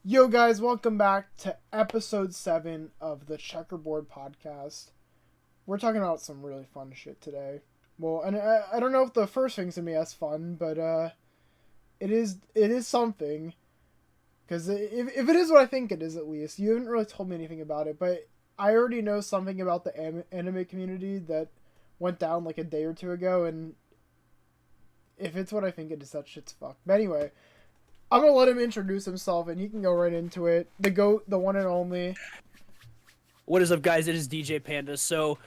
Yo guys, welcome back to episode 7 of the Checkerboard Podcast. We're talking about some really fun shit today. Well, and I don't know if the first thing's gonna be as fun, but it is something. Because if it is what I think it is, at least, you haven't really told me anything about it, but I already know something about the anime community that went down like a day or two ago, and if it's what I think it is, that shit's fucked. But anyway, I'm gonna let him introduce himself, and he can go right into it. The GOAT, the one and only. What is up, guys? It is DJ Panda. So,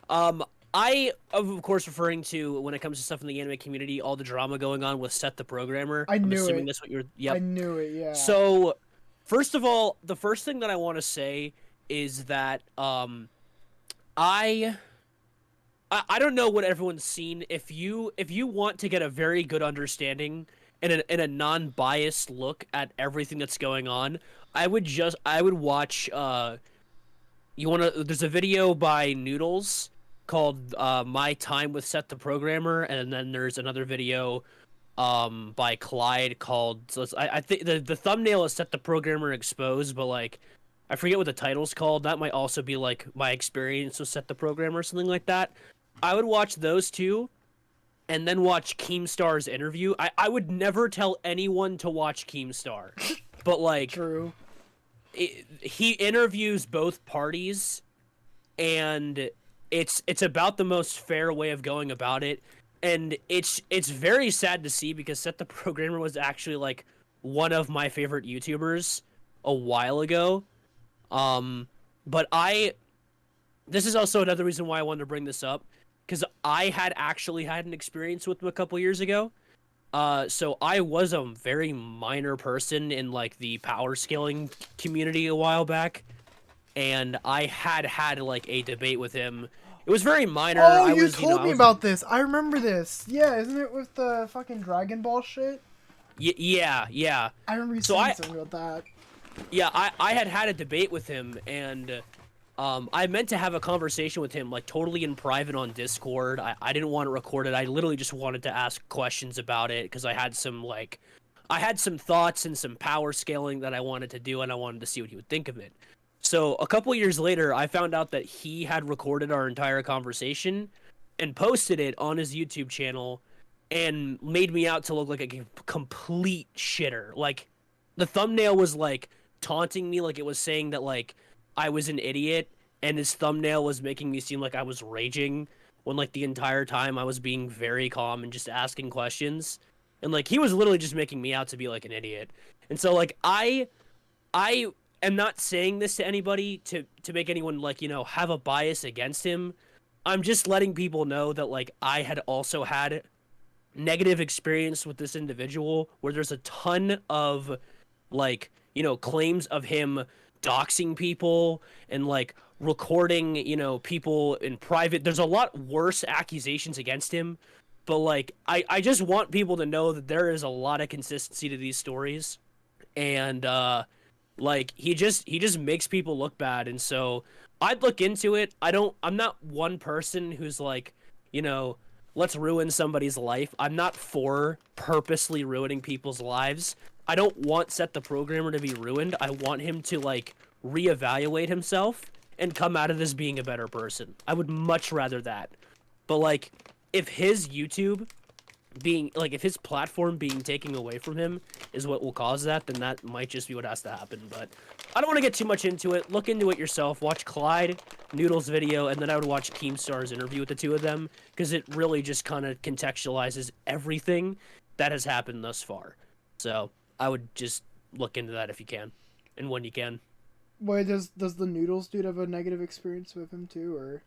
I am, of course, referring to, when it comes to stuff in the anime community, all the drama going on with Set the Programmer. I knew I'm assuming it. that's what you're... Yep. I knew it, yeah. So, first of all, the first thing that I want to say is that, I don't know what everyone's seen. If you want to get a very good understanding and a non-biased look at everything that's going on, I would watch there's a video by Noodles called My Time with Set the Programmer, and then there's another video by Clyde called, I think the thumbnail is Set the Programmer Exposed, but like I forget what the title's called. That might also be like my experience with Set the Programmer or something like that. I would watch those two, and then watch Keemstar's interview. I would never tell anyone to watch Keemstar, but like, True. he interviews both parties, and it's about the most fair way of going about it, and it's very sad to see, because Set the Programmer was actually like one of my favorite YouTubers a while ago. But this is also another reason why I wanted to bring this up, because I had actually had an experience with him a couple years ago. So I was a very minor person in like the power scaling community a while back, and I had like a debate with him. It was very minor. Oh, I you was, told me about this. I remember this. Yeah, isn't it with the fucking Dragon Ball shit? Yeah. I remember you So saying something about that. Yeah, I had a debate with him, and I meant to have a conversation with him, like, totally in private on Discord. I didn't want to record it. I literally just wanted to ask questions about it, because I had some thoughts and some power scaling that I wanted to do, and I wanted to see what he would think of it. So a couple years later, I found out that he had recorded our entire conversation and posted it on his YouTube channel, and made me out to look like a complete shitter. Like, the thumbnail was, like, taunting me, like it was saying that, like, I was an idiot, and his thumbnail was making me seem like I was raging, when, like, the entire time I was being very calm and just asking questions. And, like, he was literally just making me out to be, like, an idiot. And so, like, I am not saying this to anybody to make anyone, like, you know, have a bias against him. I'm just letting people know that, like, I had also had negative experience with this individual, where there's a ton of, like, you know, claims of him doxing people and, like, recording, you know, people in private. There's a lot worse accusations against him, but, like, I just want people to know that there is a lot of consistency to these stories, and like, he just makes people look bad. And so I'd look into it. I'm not one person who's like, you know, let's ruin somebody's life. I'm not for purposely ruining people's lives. I don't want Set the Programmer to be ruined. I want him to, like, reevaluate himself and come out of this being a better person. I would much rather that. But, like, if his YouTube being, like, if his platform being taken away from him is what will cause that, then that might just be what has to happen. But I don't want to get too much into it. Look into it yourself. Watch Clyde, Noodle's video, and then I would watch Keemstar's interview with the two of them, because it really just kind of contextualizes everything that has happened thus far. So I would just look into that if you can, and when you can. Wait, does the Noodles dude have a negative experience with him too, or?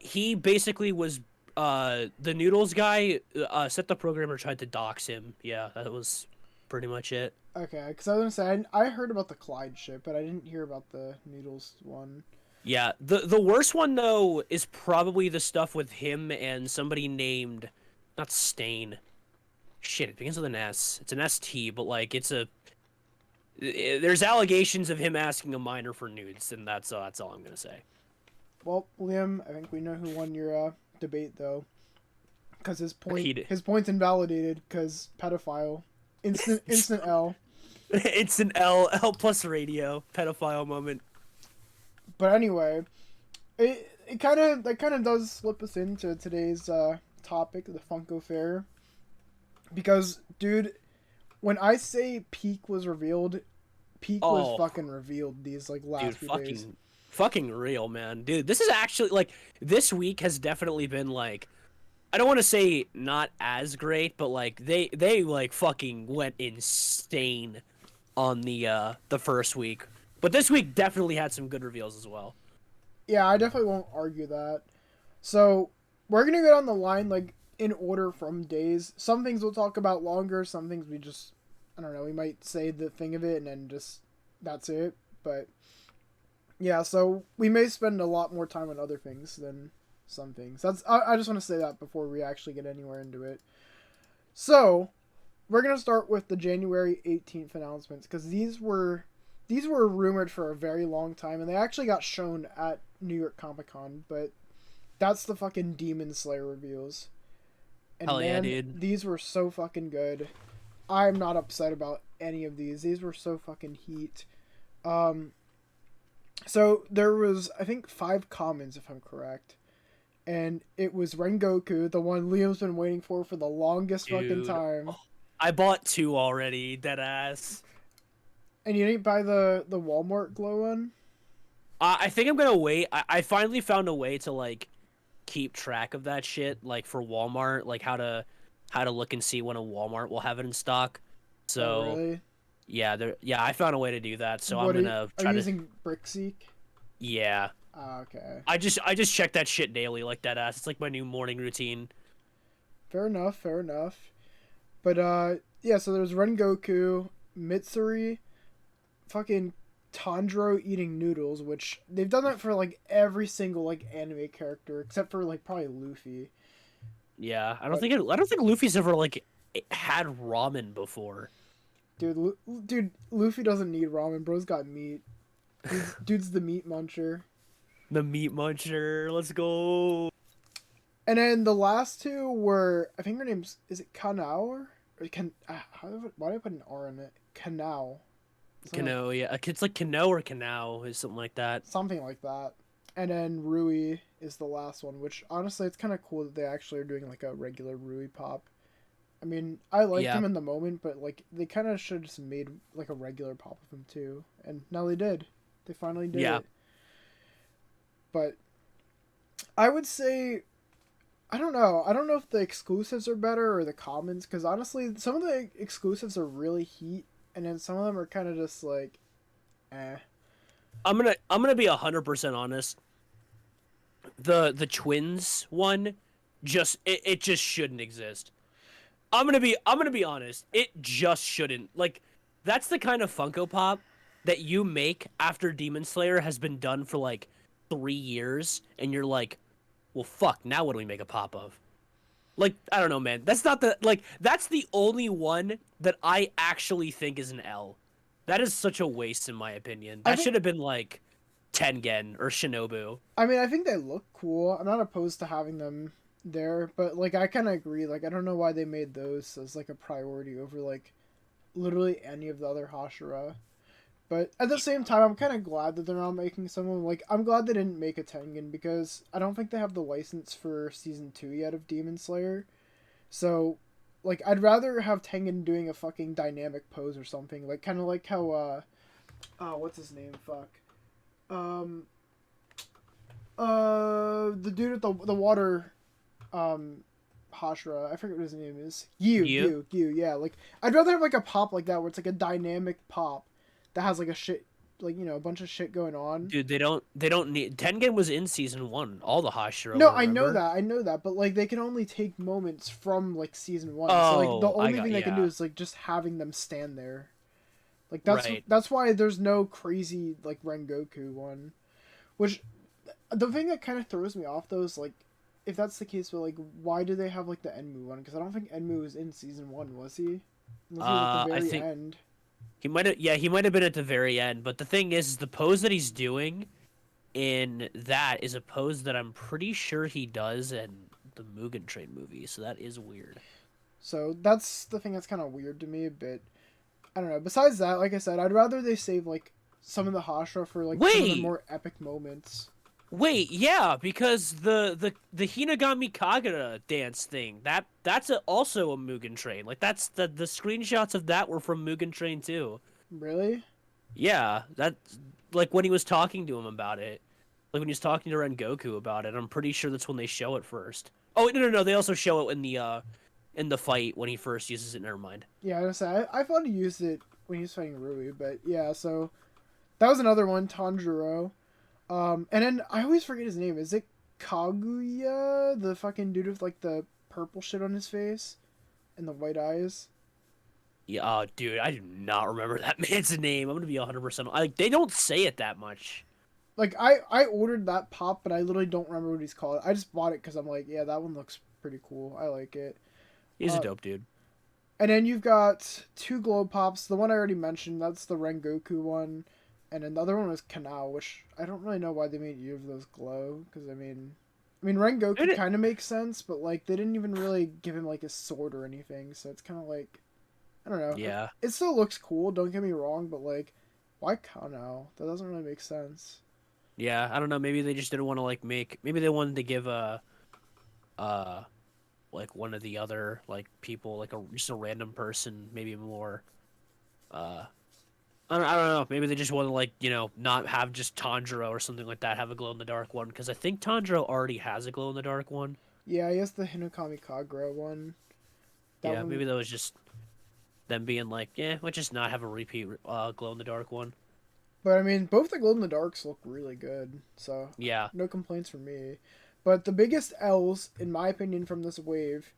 He basically was, the Noodles guy, Set the Programmer tried to dox him. Yeah, that was pretty much it. Okay, because I was gonna say, I heard about the Clyde shit, but I didn't hear about the Noodles one. Yeah, the worst one, though, is probably the stuff with him and somebody named, not Stain. Shit, it begins with an S. It's an ST, but, like, there's allegations of him asking a minor for nudes, and that's all I'm gonna say. Well, Liam, I think we know who won your debate, though, because his point's invalidated, because pedophile. Instant L. It's an L plus radio pedophile moment. But anyway, it kind of does slip us into today's topic, the Funko Fair, because dude, when I say peak was revealed, peak was Oh, fucking revealed these like dude, last few days. fucking real, man. Dude, this is actually like this week has definitely been like I don't want to say not as great, but like they like fucking went insane on the first week. But this week definitely had some good reveals as well. Yeah, I definitely won't argue that. So we're gonna go down the line like in order from days. Some things we'll talk about longer. Some things we just, I don't know. We might say the thing of it and then just that's it. But yeah, so we may spend a lot more time on other things than some things. I just want to say that before we actually get anywhere into it. So we're gonna start with the January 18th announcements because these were rumored for a very long time and they actually got shown at New York Comic Con, but that's the fucking Demon Slayer reveals. And Hell yeah, man, dude. these were so fucking good. I'm not upset about any of these. These were so fucking heat. Um, so there was, I think, 5 commons, if I'm correct. And it was Rengoku, the one Liam's been waiting for the longest fucking Dude. time. I bought 2 already, dead ass. And you didn't buy the Walmart glow one? I think I'm gonna wait. I finally found a way to like keep track of that shit, like for Walmart, like how to look and see when a Walmart will have it in stock. Oh, So really? yeah, I found a way to do that. So I'm What gonna are you try to using Brickseek? yeah. Ah, okay. I just check that shit daily like that ass. It's like my new morning routine. Fair enough, fair enough. But yeah, so there's Rengoku, Mitsuri, fucking Tanjiro eating noodles, which they've done that for like every single like anime character except for like probably Luffy. Yeah, But I don't think Luffy's ever like had ramen before. dude, Luffy doesn't need ramen. Bro's got meat. Dude's the meat muncher. The meat muncher, let's go. And then the last two were, I think her name's, is it Kanao? Or why did I put an R in it? Kanao. Kano, yeah, it's like Kano or Kanao is something like that. Something like that. And then Rui is the last one, which honestly, it's kind of cool that they actually are doing like a regular Rui pop. I mean, I liked Yeah, him in the moment, but like they kind of should have just made like a regular pop of him too. And now they did. They finally did yeah. it. But I would say, I don't know. I don't know if the exclusives are better or the commons, because honestly, some of the exclusives are really heat, and then some of them are kind of just like, eh. I'm gonna be 100% honest. The twins one, it just shouldn't exist. I'm gonna be honest. It just shouldn't. Like, that's the kind of Funko Pop that you make after Demon Slayer has been done for like 3 years, and you're like, well, fuck. Now what do we make a pop of? Like, I don't know, man. That's not the like. That's the only one that I actually think is an L. That is such a waste, in my opinion. I That think, should have been like Tengen or Shinobu. I mean, I think they look cool. I'm not opposed to having them there, but like, I kind of agree. Like, I don't know why they made those as like a priority over like literally any of the other Hashira. But at the same time, I'm kind of glad that they're not making someone like I'm glad they didn't make a Tengen because I don't think they have the license for season 2 yet of Demon Slayer. So, like, I'd rather have Tengen doing a fucking dynamic pose or something, like kind of like how what's his name? Fuck. Um, the dude with the water, Hashira. I forget what his name is. You? You. Yeah, like I'd rather have like a pop like that where it's like a dynamic pop that has like a shit, like a bunch of shit going on. Dude, they don't need Tengen was in season 1. All the Hashira No, were, remember? I know that, but like they can only take moments from like season 1. So like the Oh, I only got thing they can do yeah. is like just having them stand there. Like Right. that's why there's no crazy like Rengoku one. Which the thing that kind of throws me off though is like if that's the case, but like why do they have like the Enmu one? Because I don't think Enmu was in season 1, was he? Unless he was at the I very think end. he might have been at the very end, but the thing is the pose that he's doing in that is a pose that I'm pretty sure he does in the Mugen Train movie, so that is weird. So that's the thing that's kind of weird to me a bit. I don't know. Besides that, like I said, I'd rather they save like some of the Hashira for like some of the more epic moments. Wait, yeah, because the Hinagami Kagura dance thing, that's also a Mugen Train. Like that's the screenshots of that were from Mugen Train too. Really? Yeah, that's like when he was talking to him about it. Like when he was talking to Rengoku about it. I'm pretty sure that's when they show it first. Oh, no. They also show it in the fight when he first uses it. Never mind. Yeah, I was gonna say I thought he used it when he was fighting Rui, but yeah, so that was another one, Tanjiro. And then I always forget his name. Is it Kaguya? The fucking dude with like the purple shit on his face and the white eyes. Yeah, oh, dude, I do not remember that man's name. I'm gonna be 100%. Like they don't say it that much. Like I ordered that pop, but I literally don't remember what he's called. I just bought it because I'm like, yeah, that one looks pretty cool. I like it. He's a dope dude. And then you've got two glow pops. The one I already mentioned, that's the Rengoku one. And another one was Kanao, which I don't really know why they made you of those glow. Because, I mean Rengoku kind of makes sense, but, like, they didn't even really give him, like, a sword or anything. So it's kind of like, I don't know. Yeah. It still looks cool, don't get me wrong, but, like, why Kanao? That doesn't really make sense. Yeah, I don't know. Maybe they just didn't want to, like, maybe they wanted to give like one of the other like people like just a random person maybe more I don't know, maybe they just want to like not have just Tanjiro or something like that have a glow in the dark one because I think Tanjiro already has a glow in the dark one. Yeah, I guess the Hinokami Kagura one. Yeah, maybe that was just them being like, yeah, let's just not have a repeat glow in the dark one. But I mean, both the glow in the darks look really good, so yeah, no complaints from me. But the biggest L's, in my opinion, from this wave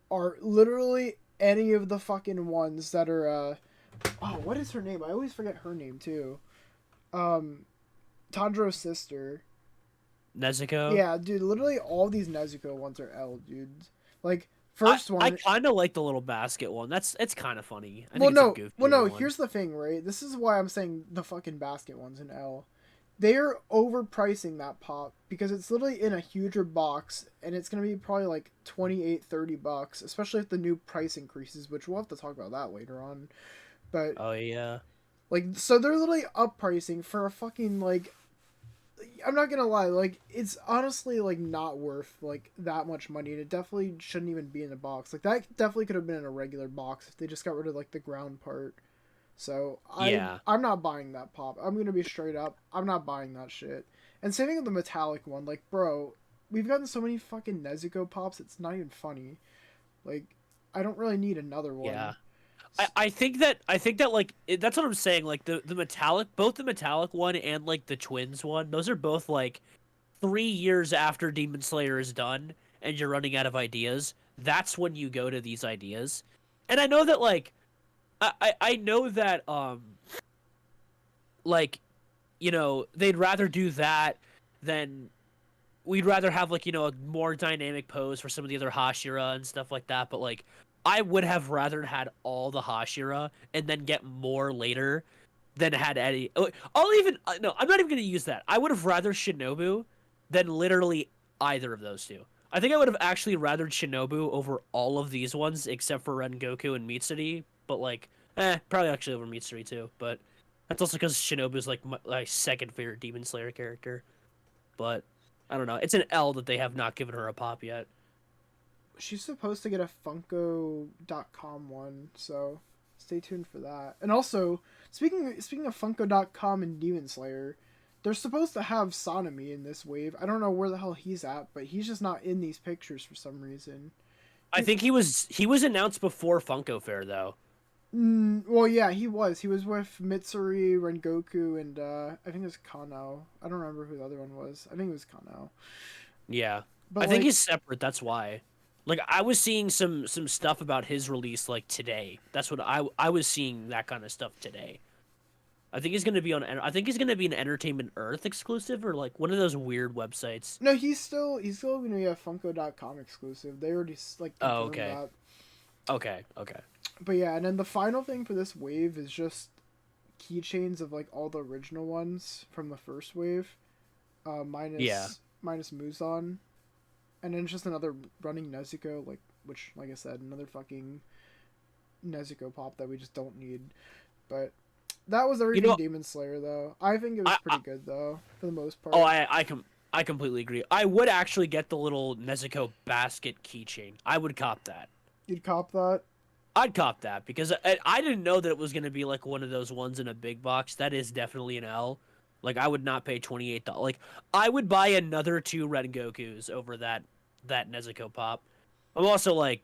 are literally any of the fucking ones that are, oh, what is her name? I always forget her name, too. Tanjiro's sister. Nezuko? Yeah, dude, literally all these Nezuko ones are L, dude. Like, first one... I kind of like the little basket one. It's kind of funny. I well, think no, it's a goofy well, no, one. here's the thing, right? This is why I'm saying the fucking basket one's an L. They're overpricing that pop because it's literally in a huger box and it's going to be probably like $28-$30, especially if the new price increases, which we'll have to talk about that later on. But oh yeah, like, so they're literally up pricing for a fucking, like, I'm not gonna lie, like, it's honestly like not worth like that much money, and it definitely shouldn't even be in a box. Like, that definitely could have been in a regular box if they just got rid of like the ground part. So I'm not buying that pop. I'm gonna be straight up. I'm not buying that shit. And same thing with the metallic one. Like, bro, we've gotten so many fucking Nezuko pops. It's not even funny. Like, I don't really need another one. Yeah. I think that like that's what I'm saying. Like the metallic, both the metallic one and like the twins one. Those are both like 3 years after Demon Slayer is done and you're running out of ideas. That's when you go to these ideas. And I know that like. I know that like they'd rather do that than we'd rather have like a more dynamic pose for some of the other Hashira and stuff like that, but like I would have rather had all the Hashira and then get more later than had any. I'll even no, I'm not even gonna use that. I would have rather Shinobu than literally either of those two. I think I would have actually rathered Shinobu over all of these ones except for Rengoku and Mitsuri, but like, probably actually over Mitsuri too. But that's also because Shinobu's like my second favorite Demon Slayer character. But I don't know. It's an L that they have not given her a pop yet. She's supposed to get a Funko.com one, so stay tuned for that. And also, speaking of Funko.com and Demon Slayer, they're supposed to have Sanemi in this wave. I don't know where the hell he's at, but he's just not in these pictures for some reason. I think he was announced before Funko Fair though. Well, yeah, he was. He was with Mitsuri, Rengoku, and I think it was Kanao. I don't remember who the other one was. I think it was Kanao. Yeah, but I think he's separate. That's why. Like I was seeing some stuff about his release like today. That's what I was seeing that kind of stuff today. I think he's gonna be on. I think he's gonna be an Entertainment Earth exclusive or like one of those weird websites. No, he's still gonna be a Funko.com exclusive. They already like confirmed that. Okay. But yeah, and then the final thing for this wave is just keychains of like all the original ones from the first wave, minus Muzan, and then just another running Nezuko, like I said, another fucking Nezuko pop that we just don't need. But that was You everything know, Demon Slayer, though. I think it was pretty good, though, for the most part. oh, I completely agree. I would actually get the little Nezuko basket keychain. I would cop that. You'd cop that? I'd cop that because I didn't know that it was gonna be like one of those ones in a big box. That is definitely an L. Like I would not pay $28. Like I would buy another 2 Rengokus over that Nezuko pop. I'm also like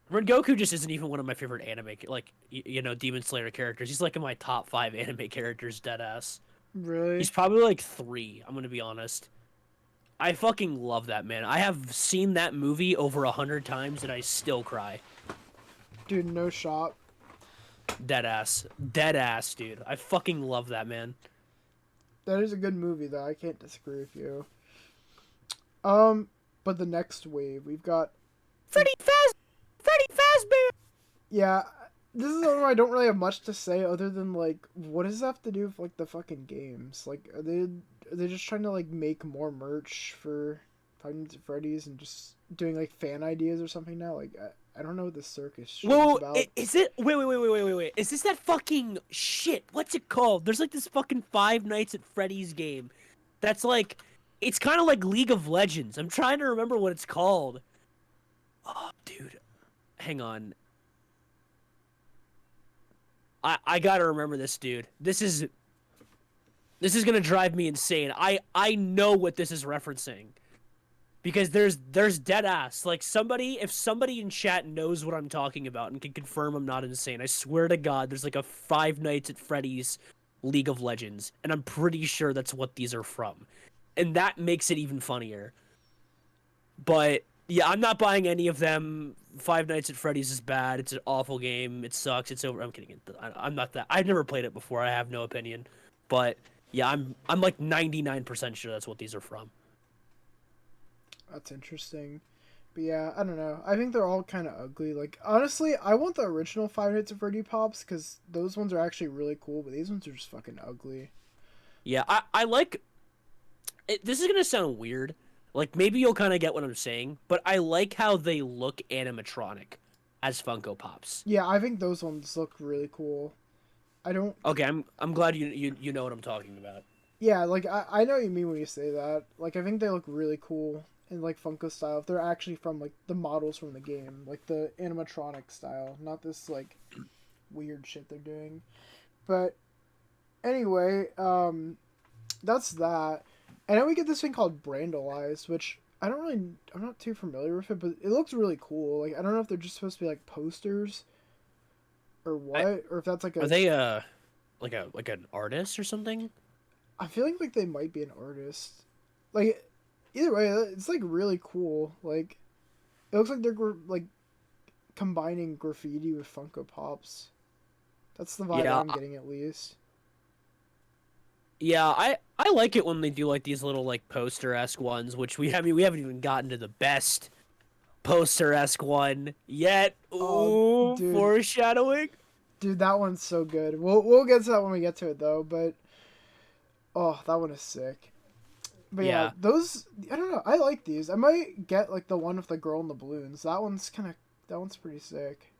Rengoku just isn't even one of my favorite anime like Demon Slayer characters. He's like in my top 5 anime characters, deadass. Really? He's probably like 3. I'm gonna be honest. I fucking love that man. I have seen that movie over 100 times and I still cry. Dude, no shot. Dead ass, dude. I fucking love that man. That is a good movie, though. I can't disagree with you. But the next wave, we've got Freddy Fazbear. yeah. This is one where I don't really have much to say other than like, what does that have to do with like the fucking games? Like, are they just trying to like make more merch for Five Nights at Freddy's and just doing like fan ideas or something now? Like, I don't know what this circus shit is about. Is it? Wait. Is this that fucking shit? What's it called? There's like this fucking Five Nights at Freddy's game. That's like, it's kind of like League of Legends. I'm trying to remember what it's called. Oh, dude, hang on. I gotta remember this, dude. This is gonna drive me insane. I know what this is referencing. Because there's dead ass. Like if somebody in chat knows what I'm talking about and can confirm I'm not insane, I swear to God, there's like a Five Nights at Freddy's League of Legends, and I'm pretty sure that's what these are from. And that makes it even funnier. But yeah, I'm not buying any of them. Five Nights at Freddy's is bad. It's an awful game. It sucks. It's over. I'm kidding. I'm not that. I've never played it before. I have no opinion. But yeah, I'm like 99% sure that's what these are from. That's interesting. But yeah, I don't know. I think they're all kind of ugly. Like, honestly, I want the original Five Nights at Freddy pops because those ones are actually really cool, but these ones are just fucking ugly. Yeah, I like... This is going to sound weird. Like, maybe you'll kind of get what I'm saying, but I like how they look animatronic as Funko Pops. Yeah, I think those ones look really cool. I don't... Okay, I'm glad you know what I'm talking about. Yeah, like, I know what you mean when you say that. Like, I think they look really cool in, like, Funko style. If they're actually from, like, the models from the game. Like, the animatronic style. Not this, like, weird shit they're doing. But, anyway, that's that. And then we get this thing called Brandalized, which I'm not too familiar with it, but it looks really cool. Like, I don't know if they're just supposed to be, like, posters or what, or if that's, like, Are they, like an artist or something? I'm feeling like they might be an artist. Like, either way, it's like really cool. Like, it looks like they're like combining graffiti with Funko Pops. That's the vibe I'm getting, at least. Yeah, I like it when they do like these little like poster-esque ones, which we haven't even gotten to the best poster-esque one yet. Ooh, dude. Foreshadowing. Dude, that one's so good. We'll get to that when we get to it though, but oh, that one is sick. But yeah, those, I don't know, I like these. I might get like the one with the girl in the balloons. That one's pretty sick.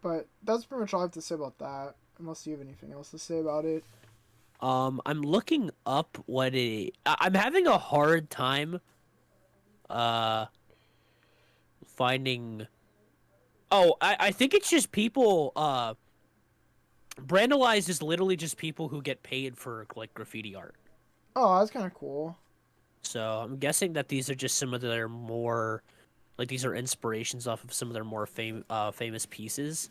But that's pretty much all I have to say about that, unless you have anything else to say about it. I'm looking up what I'm having a hard time finding. Oh, I think it's just people Brandalized is literally just people who get paid for like graffiti art. Oh, that's kind of cool. So I'm guessing that these are just some of their more, like these are inspirations off of some of their more famous pieces.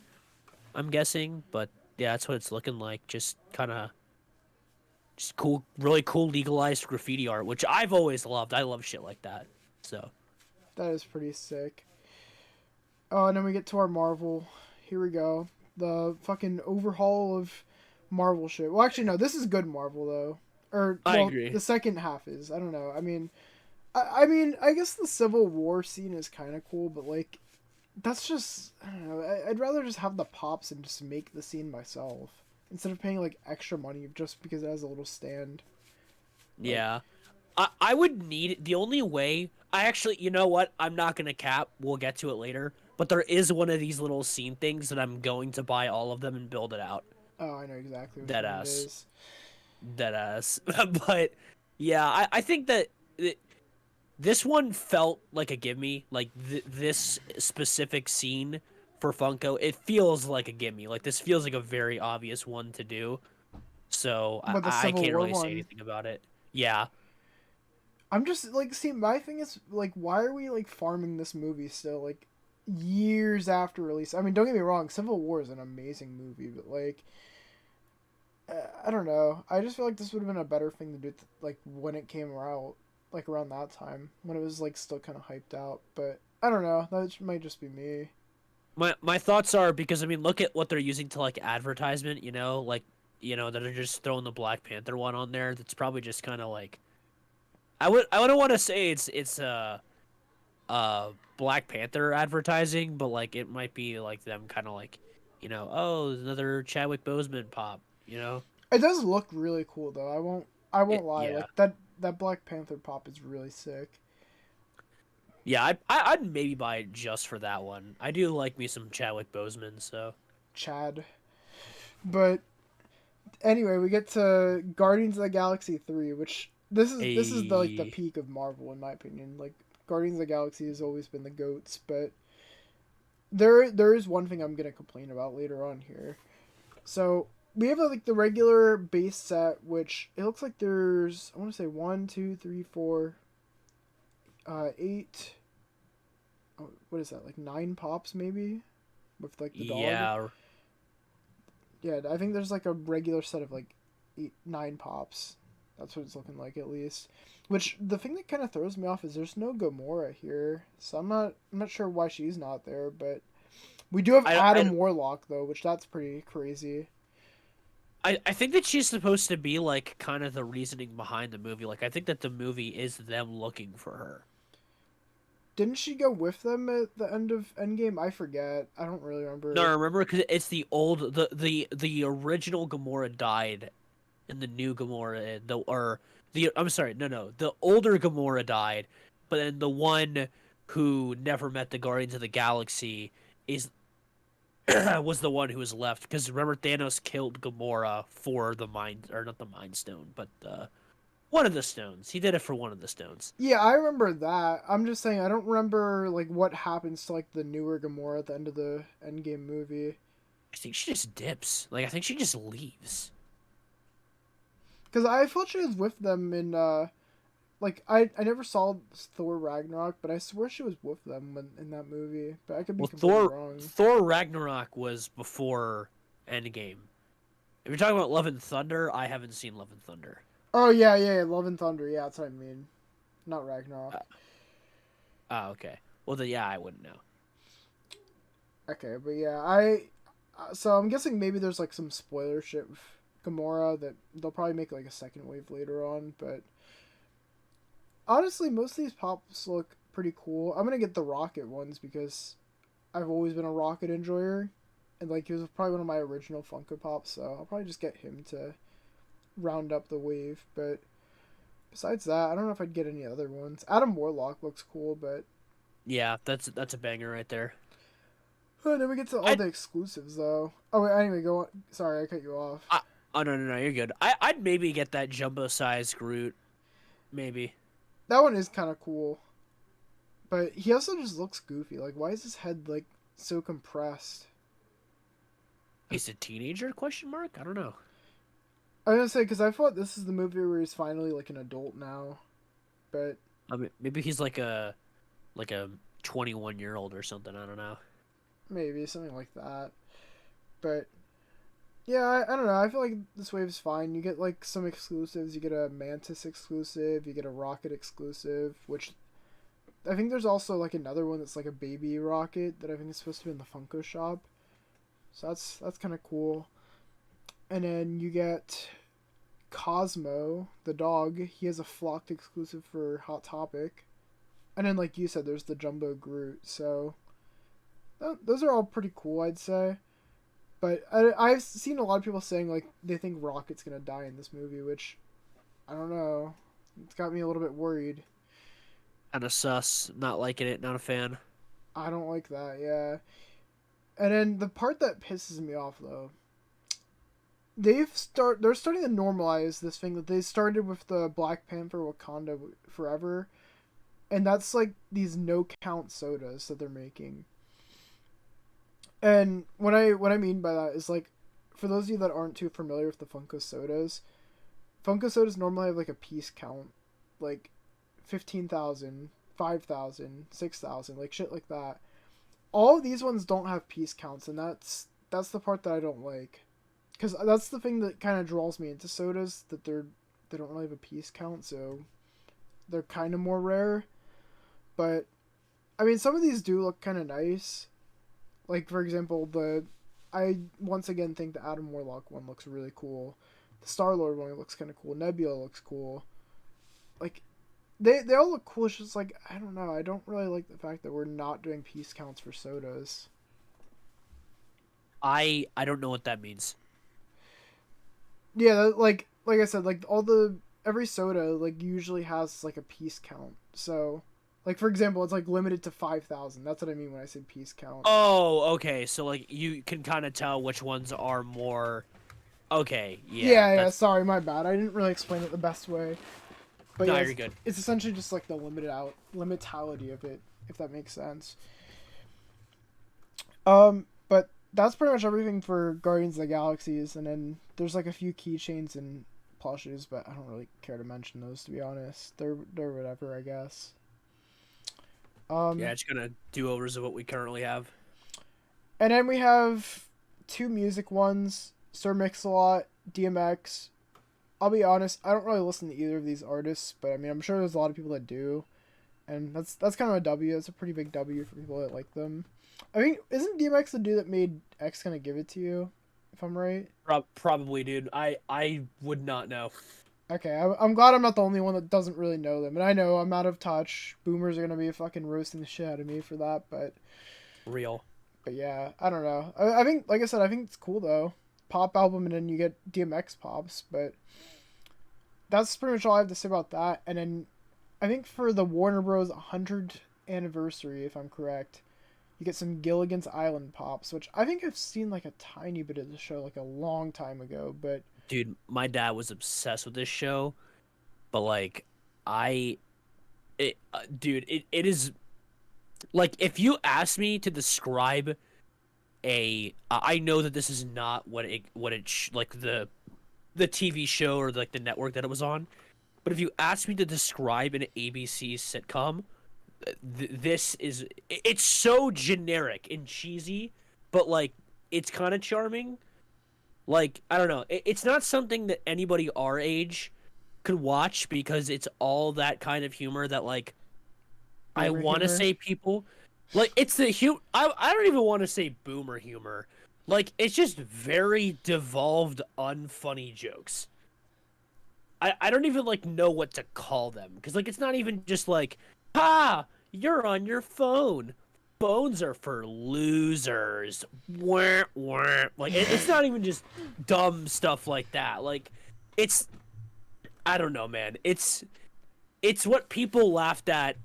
I'm guessing, but yeah, that's what it's looking like. Just cool, really cool legalized graffiti art, which I've always loved. I love shit like that. So that is pretty sick. Oh, and then we get to our Marvel. Here we go. The fucking overhaul of Marvel shit. Well, actually, no, this is good Marvel though. I agree. The second half is. I don't know. I mean, I guess the Civil War scene is kind of cool, but like, that's just, I don't know. I'd rather just have the pops and just make the scene myself instead of paying like extra money just because it has a little stand. Yeah, I would need the only way. I actually, you know what? I'm not gonna cap. We'll get to it later. but there is one of these little scene things that I'm going to buy all of them and build it out. Oh, I know exactly which Dead one it ass. is. Dead ass. But yeah, I think that this one felt like a gimme. Like this specific scene for Funko, it feels like a gimme. Like this feels like a very obvious one to do. So But the I Civil can't War really say one. anything about it. Yeah. I'm just like, see, my thing is like, why are we like farming this movie still? Like, years after release. I mean, don't get me wrong, Civil War is an amazing movie, but like, I don't know. I just feel like this would have been a better thing to do, like when it came out, like around that time when it was like still kind of hyped out. But I don't know. That might just be me. My thoughts are because I mean look at what they're using to like advertisement, like that are just throwing the Black Panther one on there. That's probably just kind of like I wouldn't want to say it's Black Panther advertising, but like it might be like them kind of like oh, another Chadwick Boseman pop, It does look really cool though. I won't lie. Yeah. Like that Black Panther pop is really sick. Yeah, I'd maybe buy it just for that one. I do like me some Chadwick Boseman, so. Chad. But anyway, we get to Guardians of the Galaxy 3, which this is the like the A peak of Marvel in my opinion. Like Guardians of the Galaxy has always been the goats, but there is one thing I'm gonna complain about later on here. So we have like the regular base set, which it looks like there's I want to say one, two, three, four, eight. Oh, what is that? Like 9 pops maybe, with like the dog. yeah, Yeah, I think there's like a regular set of like 9 pops. That's what it's looking like at least. Which the thing that kind of throws me off is there's no Gamora here, so I'm not sure why she's not there. But we do have I Adam Warlock though, which that's pretty crazy. I think that she's supposed to be like kind of the reasoning behind the movie. Like I think that the movie is them looking for her. Didn't she go with them at the end of Endgame? I forget. I don't really No, remember. remember because it's the original Gamora died, and the new Gamora I'm sorry, no, the older Gamora died, but then the one who never met the Guardians of the Galaxy is was the one who was left because remember Thanos killed Gamora for the mind or not the Mind Stone, but one of the stones. He did it for one of the stones. Yeah, I remember that. I'm just saying I don't remember like what happens to like the newer Gamora at the end of the Endgame movie. I think she just dips. Like I think she just leaves. Because I thought she was with them in, like, I never saw Thor Ragnarok, but I swear she was with them in that movie. But I could be Well, completely wrong. Thor Ragnarok was before Endgame. If you're talking about Love and Thunder, I haven't seen Love and Thunder. Oh, yeah, Love and Thunder. Yeah, that's what I mean. Not Ragnarok. Okay. Well, then, yeah, I wouldn't know. Okay, but yeah, so I'm guessing maybe there's, like, some spoiler shit with Gamora that they'll probably make, like, a second wave later on, but honestly, most of these pops look pretty cool. I'm gonna get the Rocket ones because I've always been a Rocket enjoyer, and like he was probably one of my original Funko Pops, so I'll probably just get him to round up the wave. But besides that, I don't know if I'd get any other ones. Adam Warlock looks cool, but Yeah, that's a banger right there. then we get to all the exclusives though. Oh wait, anyway, go on. Sorry, I cut you off. Oh no, you're good. I'd maybe get that jumbo size Groot, maybe. That one is kind of cool, but he also just looks goofy. Like, why is his head like so compressed? He's a teenager? Question mark. I don't know. I was gonna say because I thought this is the movie where he's finally like an adult now, but I mean, maybe he's like a 21-year-old or something. I don't know. maybe something like that. But yeah, I don't know. I feel like this wave's fine. You get like some exclusives. You get a Mantis exclusive. You get a Rocket exclusive, which I think there's also like another one that's like a baby Rocket that I think is supposed to be in the Funko shop. So that's kind of cool. And then you get Cosmo, the dog. He has a flocked exclusive for Hot Topic. And then, like you said, there's the Jumbo Groot. So those are all pretty cool, I'd say. But I've seen a lot of people saying like they think Rocket's gonna die in this movie, which I don't know. It's got me a little bit worried. Kind of sus. Not liking it. Not a fan. I don't like that. Yeah. And then the part that pisses me off though, they're starting to normalize this thing that they started with the Black Panther Wakanda Forever, and that's like these no count sodas that they're making. And what I mean by that is like, for those of you that aren't too familiar with the Funko sodas normally have like a piece count, like 15,000, 5,000, 6,000, like shit like that. All of these ones don't have piece counts, and that's the part that I don't like, because that's the thing that kind of draws me into sodas, that they don't really have a piece count, so they're kind of more rare. But I mean, some of these do look kind of nice. Like for example, I once again think the Adam Warlock one looks really cool. The Star Lord one looks kind of cool. Nebula looks cool. Like they all look cool. It's just like, I don't know. I don't really like the fact that we're not doing piece counts for sodas. I don't know what that means. Yeah, like I said, like every soda like usually has like a piece count. So, like for example, it's like limited to 5,000. That's what I mean when I say piece count. Oh, okay. So like you can kind of tell which ones are more. Okay, Yeah. Sorry, my bad. I didn't really explain it the best way. But no, yeah, you're good. It's essentially just like the limitality of it, if that makes sense. But that's pretty much everything for Guardians of the Galaxies, and then there's like a few keychains and plushes, but I don't really care to mention those, to be honest. They're whatever, I guess. Yeah, it's gonna do-overs of what we currently have. And then we have two music ones, Sir Mix-a-Lot, DMX. I'll be honest, I don't really listen to either of these artists, but I mean, I'm sure there's a lot of people that do, and that's kind of a W. That's a pretty big W for people that like them. I mean, isn't DMX the dude that made X Gonna Give It To You, if I'm right? Probably, dude. I would not know. Okay, I'm glad I'm not the only one that doesn't really know them, and I know I'm out of touch. Boomers are gonna be fucking roasting the shit out of me for that, but Real. But yeah, I don't know. I think, like I said, I think it's cool though. Pop album, and then you get DMX pops, but that's pretty much all I have to say about that. And then I think for the Warner Bros. 100th anniversary, if I'm correct, you get some Gilligan's Island pops, which I think I've seen like a tiny bit of the show like a long time ago, but Dude, my dad was obsessed with this show, but like dude, it is like, if you ask me to describe I know that this is not like the TV show or like the network that it was on, but if you ask me to describe an ABC sitcom, it's so generic and cheesy, but like it's kind of charming. Like, I don't know, it's not something that anybody our age could watch, because it's all that kind of humor that like I boomer want to humor. say people like, it's the I don't even want to say boomer humor. Like, it's just very devolved, unfunny jokes. I don't even like know what to call them, because like it's not even just like, ha, you're on your phone. Phones are for losers. Wah, wah. Like, it's not even just dumb stuff like that. Like, it's, I don't know, man. It's what people laughed at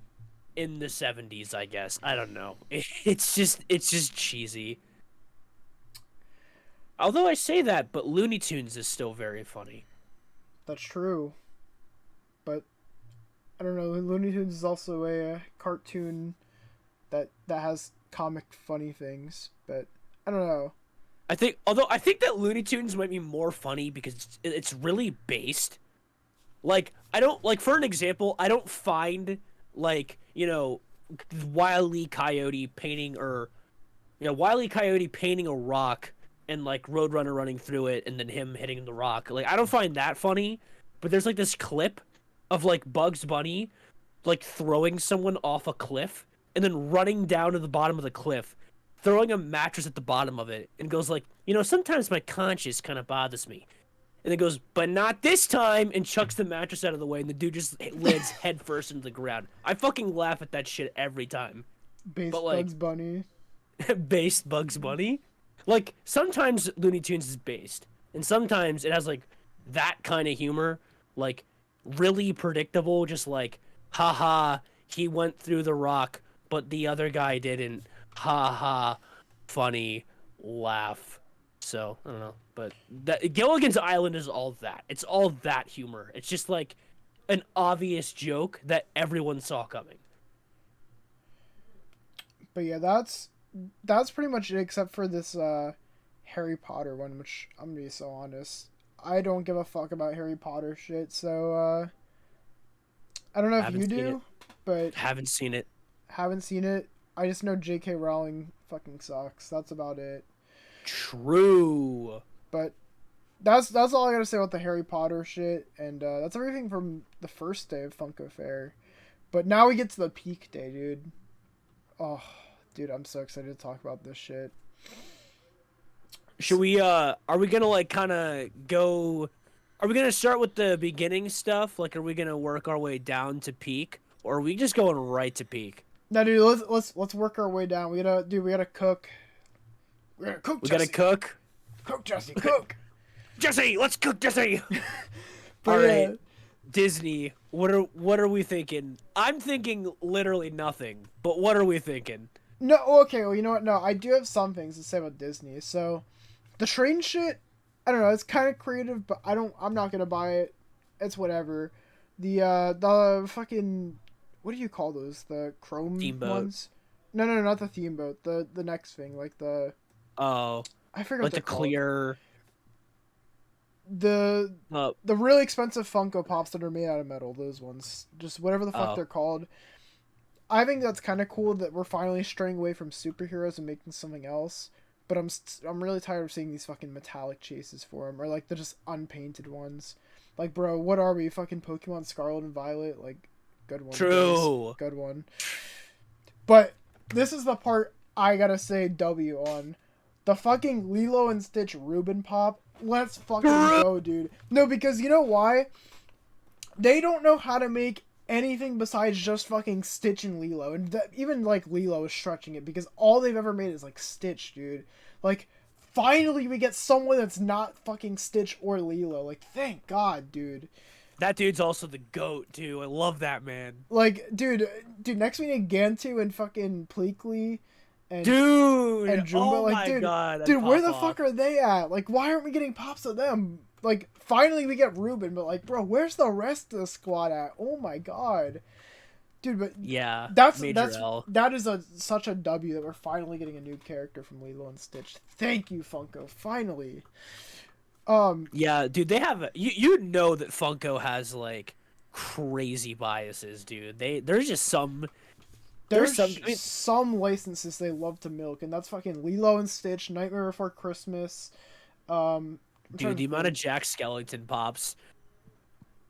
in the 70s, I guess. I don't know. It's just cheesy. Although I say that, but Looney Tunes is still very funny. That's true. But I don't know. Looney Tunes is also a cartoon that has comic funny things, but I don't know. I think that Looney Tunes might be more funny because it's really based. Like, I don't, like, for an example, I don't find like, Wile E. Coyote painting a rock and like Roadrunner running through it and then him hitting the rock. Like, I don't find that funny, but there's like this clip of like Bugs Bunny like throwing someone off a cliff and then running down to the bottom of the cliff, throwing a mattress at the bottom of it, and goes like, sometimes my conscience kind of bothers me. And it goes, but not this time, and chucks the mattress out of the way, and the dude just lands head first into the ground. I fucking laugh at that shit every time. Based But, like, Bugs Bunny. Based Bugs Bunny? Like, sometimes Looney Tunes is based, and sometimes it has, like, that kind of humor, like, really predictable, just like, haha, he went through the rock, but the other guy didn't. Ha ha, funny, laugh. So I don't know, but that Gilligan's Island is all that. It's all that humor. It's just like an obvious joke that everyone saw coming. But yeah, that's pretty much it, except for this Harry Potter one, which I'm gonna be so honest, I don't give a fuck about Harry Potter shit. So I don't know if you do, but Haven't seen it. haven't seen it. I just know J.K. Rowling fucking sucks. That's about it. True. But that's all I gotta say about the Harry Potter shit, and that's everything from the first day of Funko Fair. But now we get to the peak day, dude. Oh, dude, I'm so excited to talk about this shit. Should we are we gonna like kind of go, are we gonna start with the beginning stuff, like are we gonna work our way down to peak, or are we just going right to peak? No, dude, let's work our way down. We gotta cook. We gotta cook. We Jesse. gotta cook. Cook, Jesse. Cook. Jesse, let's cook, Jesse. But All yeah, right, Disney. What are we thinking? I'm thinking literally nothing. But what are we thinking? no, okay. Well, you know what? No, I do have some things to say about Disney. So, the train shit, I don't know. It's kind of creative, but I'm not gonna buy it. It's whatever. The fucking, what do you call those? The chrome Theme boat. ones? No, not the theme boat. The next thing, like the. Oh, I forget like what the they're called. clear. The Uh, really expensive Funko Pops that are made out of metal, those ones, just whatever the fuck Oh. they're called. I think that's kind of cool that we're finally straying away from superheroes and making something else. But I'm really tired of seeing these fucking metallic chases for them, or like the just unpainted ones. Like, bro, what are we, fucking Pokemon Scarlet and Violet? Like, good one. True. Guys. Good one. But this is the part I gotta say W on. The fucking Lilo and Stitch Reuben Pop. Let's fucking go, dude. No, because you know why? They don't know how to make anything besides just fucking Stitch and Lilo. And even, like, Lilo is stretching it because all they've ever made is, like, Stitch, dude. Like, finally we get someone that's not fucking Stitch or Lilo. Like, thank God, dude. That dude's also the GOAT, too. I love that man. Like, dude, next we need Gantu and fucking Pleakley. And Jumbo, Oh like, my dude, God, dude, where the pop fuck are they at? Like, why aren't we getting pops of them? Like, finally we get Ruben, but like, bro, where's the rest of the squad at? Oh my God, dude, but Yeah, that's L. that is such a W that we're finally getting a new character from Lilo and Stitch. Thank you, Funko, finally. Yeah, dude, they have you know that Funko has like crazy biases, dude. There's just some. There's There's some licenses they love to milk, and that's fucking Lilo and Stitch, Nightmare Before Christmas. I'm trying Dude, to the amount of think. Jack Skellington pops.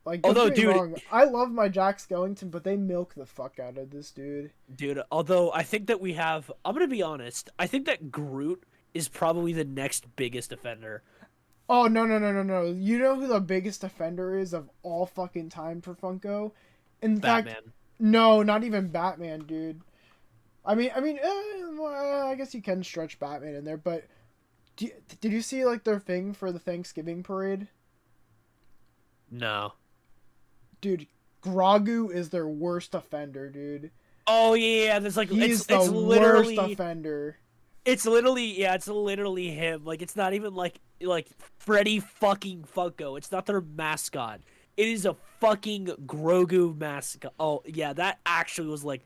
Like, don't Although, get me dude, wrong, I love my Jack Skellington, but they milk the fuck out of this dude. although I think that we have, I'm gonna be honest. I think that Groot is probably the next biggest offender. Oh, no. You know who the biggest offender is of all fucking time for Funko? In fact, Batman. no, not even Batman, dude. I mean, I guess you can stretch Batman in there, but did you see, like, their thing for the Thanksgiving parade? No. Dude, Grogu is their worst offender, dude. Oh yeah, there's like He's it's the literally worst offender. it's literally him. Like it's not even like Freddy fucking Funko. It's not their mascot. It is a fucking Grogu mascot. Oh yeah, that actually was like,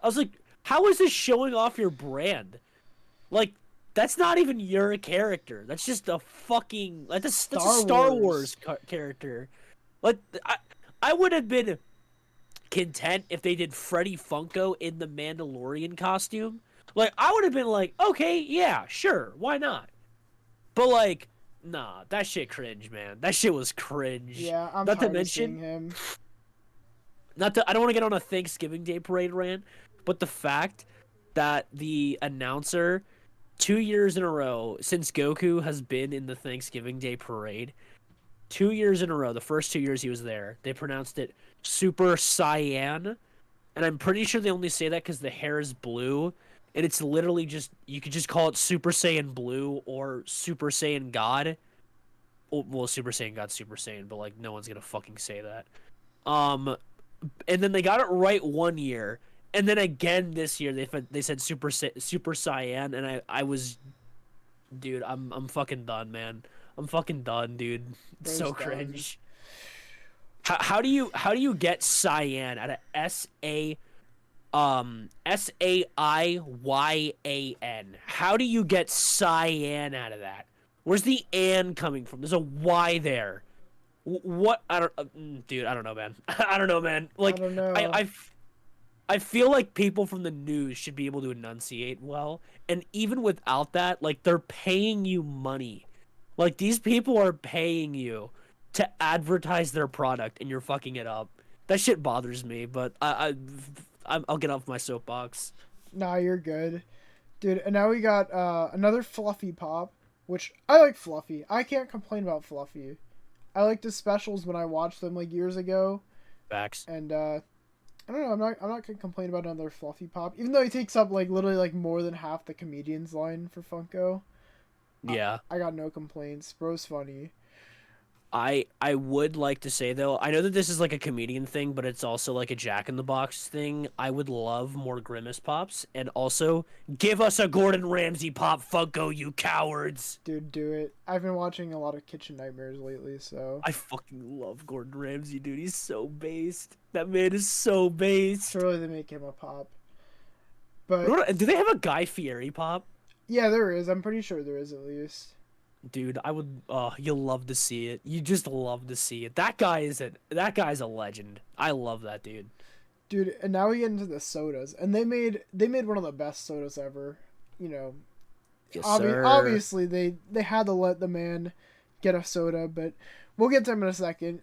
I was like, how is this showing off your brand? Like that's not even your character. That's just a fucking that's a Star Wars character. Like I would have been content if they did Freddy Funko in the Mandalorian costume. Like I would have been like, okay, yeah, sure, why not? But like, nah, that shit cringe, man. That shit was cringe. Yeah, I'm not to tired of seeing mention him. I don't want to get on a Thanksgiving Day parade rant, but the fact that the announcer 2 years in a row since Goku has been in the Thanksgiving Day parade, 2 years in a row, the first 2 years he was there, they pronounced it Super Cyan, and I'm pretty sure they only say that because the hair is blue, and it's literally just, you could just call it Super Saiyan Blue or Super Saiyan God. Well, Super Saiyan God, Super Saiyan, but like no one's gonna fucking say that. And then they got it right one year, And then again this year they said Super Cyan, and I was, dude, I'm fucking done, man. I'm fucking done, dude. It's Bro's so done. cringe. How do you get cyan out of SAIYAN? How do you get cyan out of that? Where's the "an" coming from? There's a Y there. What? I don't, dude. I don't know, man. I don't know, man. I Like, don't I, know. I, f- I feel like people from the news should be able to enunciate well, and even without that, like, they're paying you money. Like, these people are paying you to advertise their product, and you're fucking it up. That shit bothers me, but I'll get off my soapbox. Nah, you're good, dude. And now we got another Fluffy Pop, which I like Fluffy. I can't complain about Fluffy. I liked his specials when I watched them like years ago, Facts. and I don't know. I'm not gonna complain about another Fluffy Pop, even though he takes up like literally like more than half the comedian's line for Funko. I, Yeah. I got no complaints. Bro's funny. I would like to say though, I know that this is like a comedian thing, but it's also like a Jack in the Box thing. I would love more Grimace pops, and also give us a Gordon Ramsay pop, Funko, you cowards. Dude, do it. I've been watching a lot of Kitchen Nightmares lately, so I fucking love Gordon Ramsay, dude. He's so based. That man is so based. surely they make him a pop. But Do they have a Guy Fieri pop? yeah, there is. I'm pretty sure there is at least. Dude, I would. You'll love to see it. You just love to see it. That guy's a legend. I love that dude. Dude, and now we get into the sodas, and they made one of the best sodas ever. You know, Yes, sir. obviously they had to let the man get a soda, but we'll get to him in a second.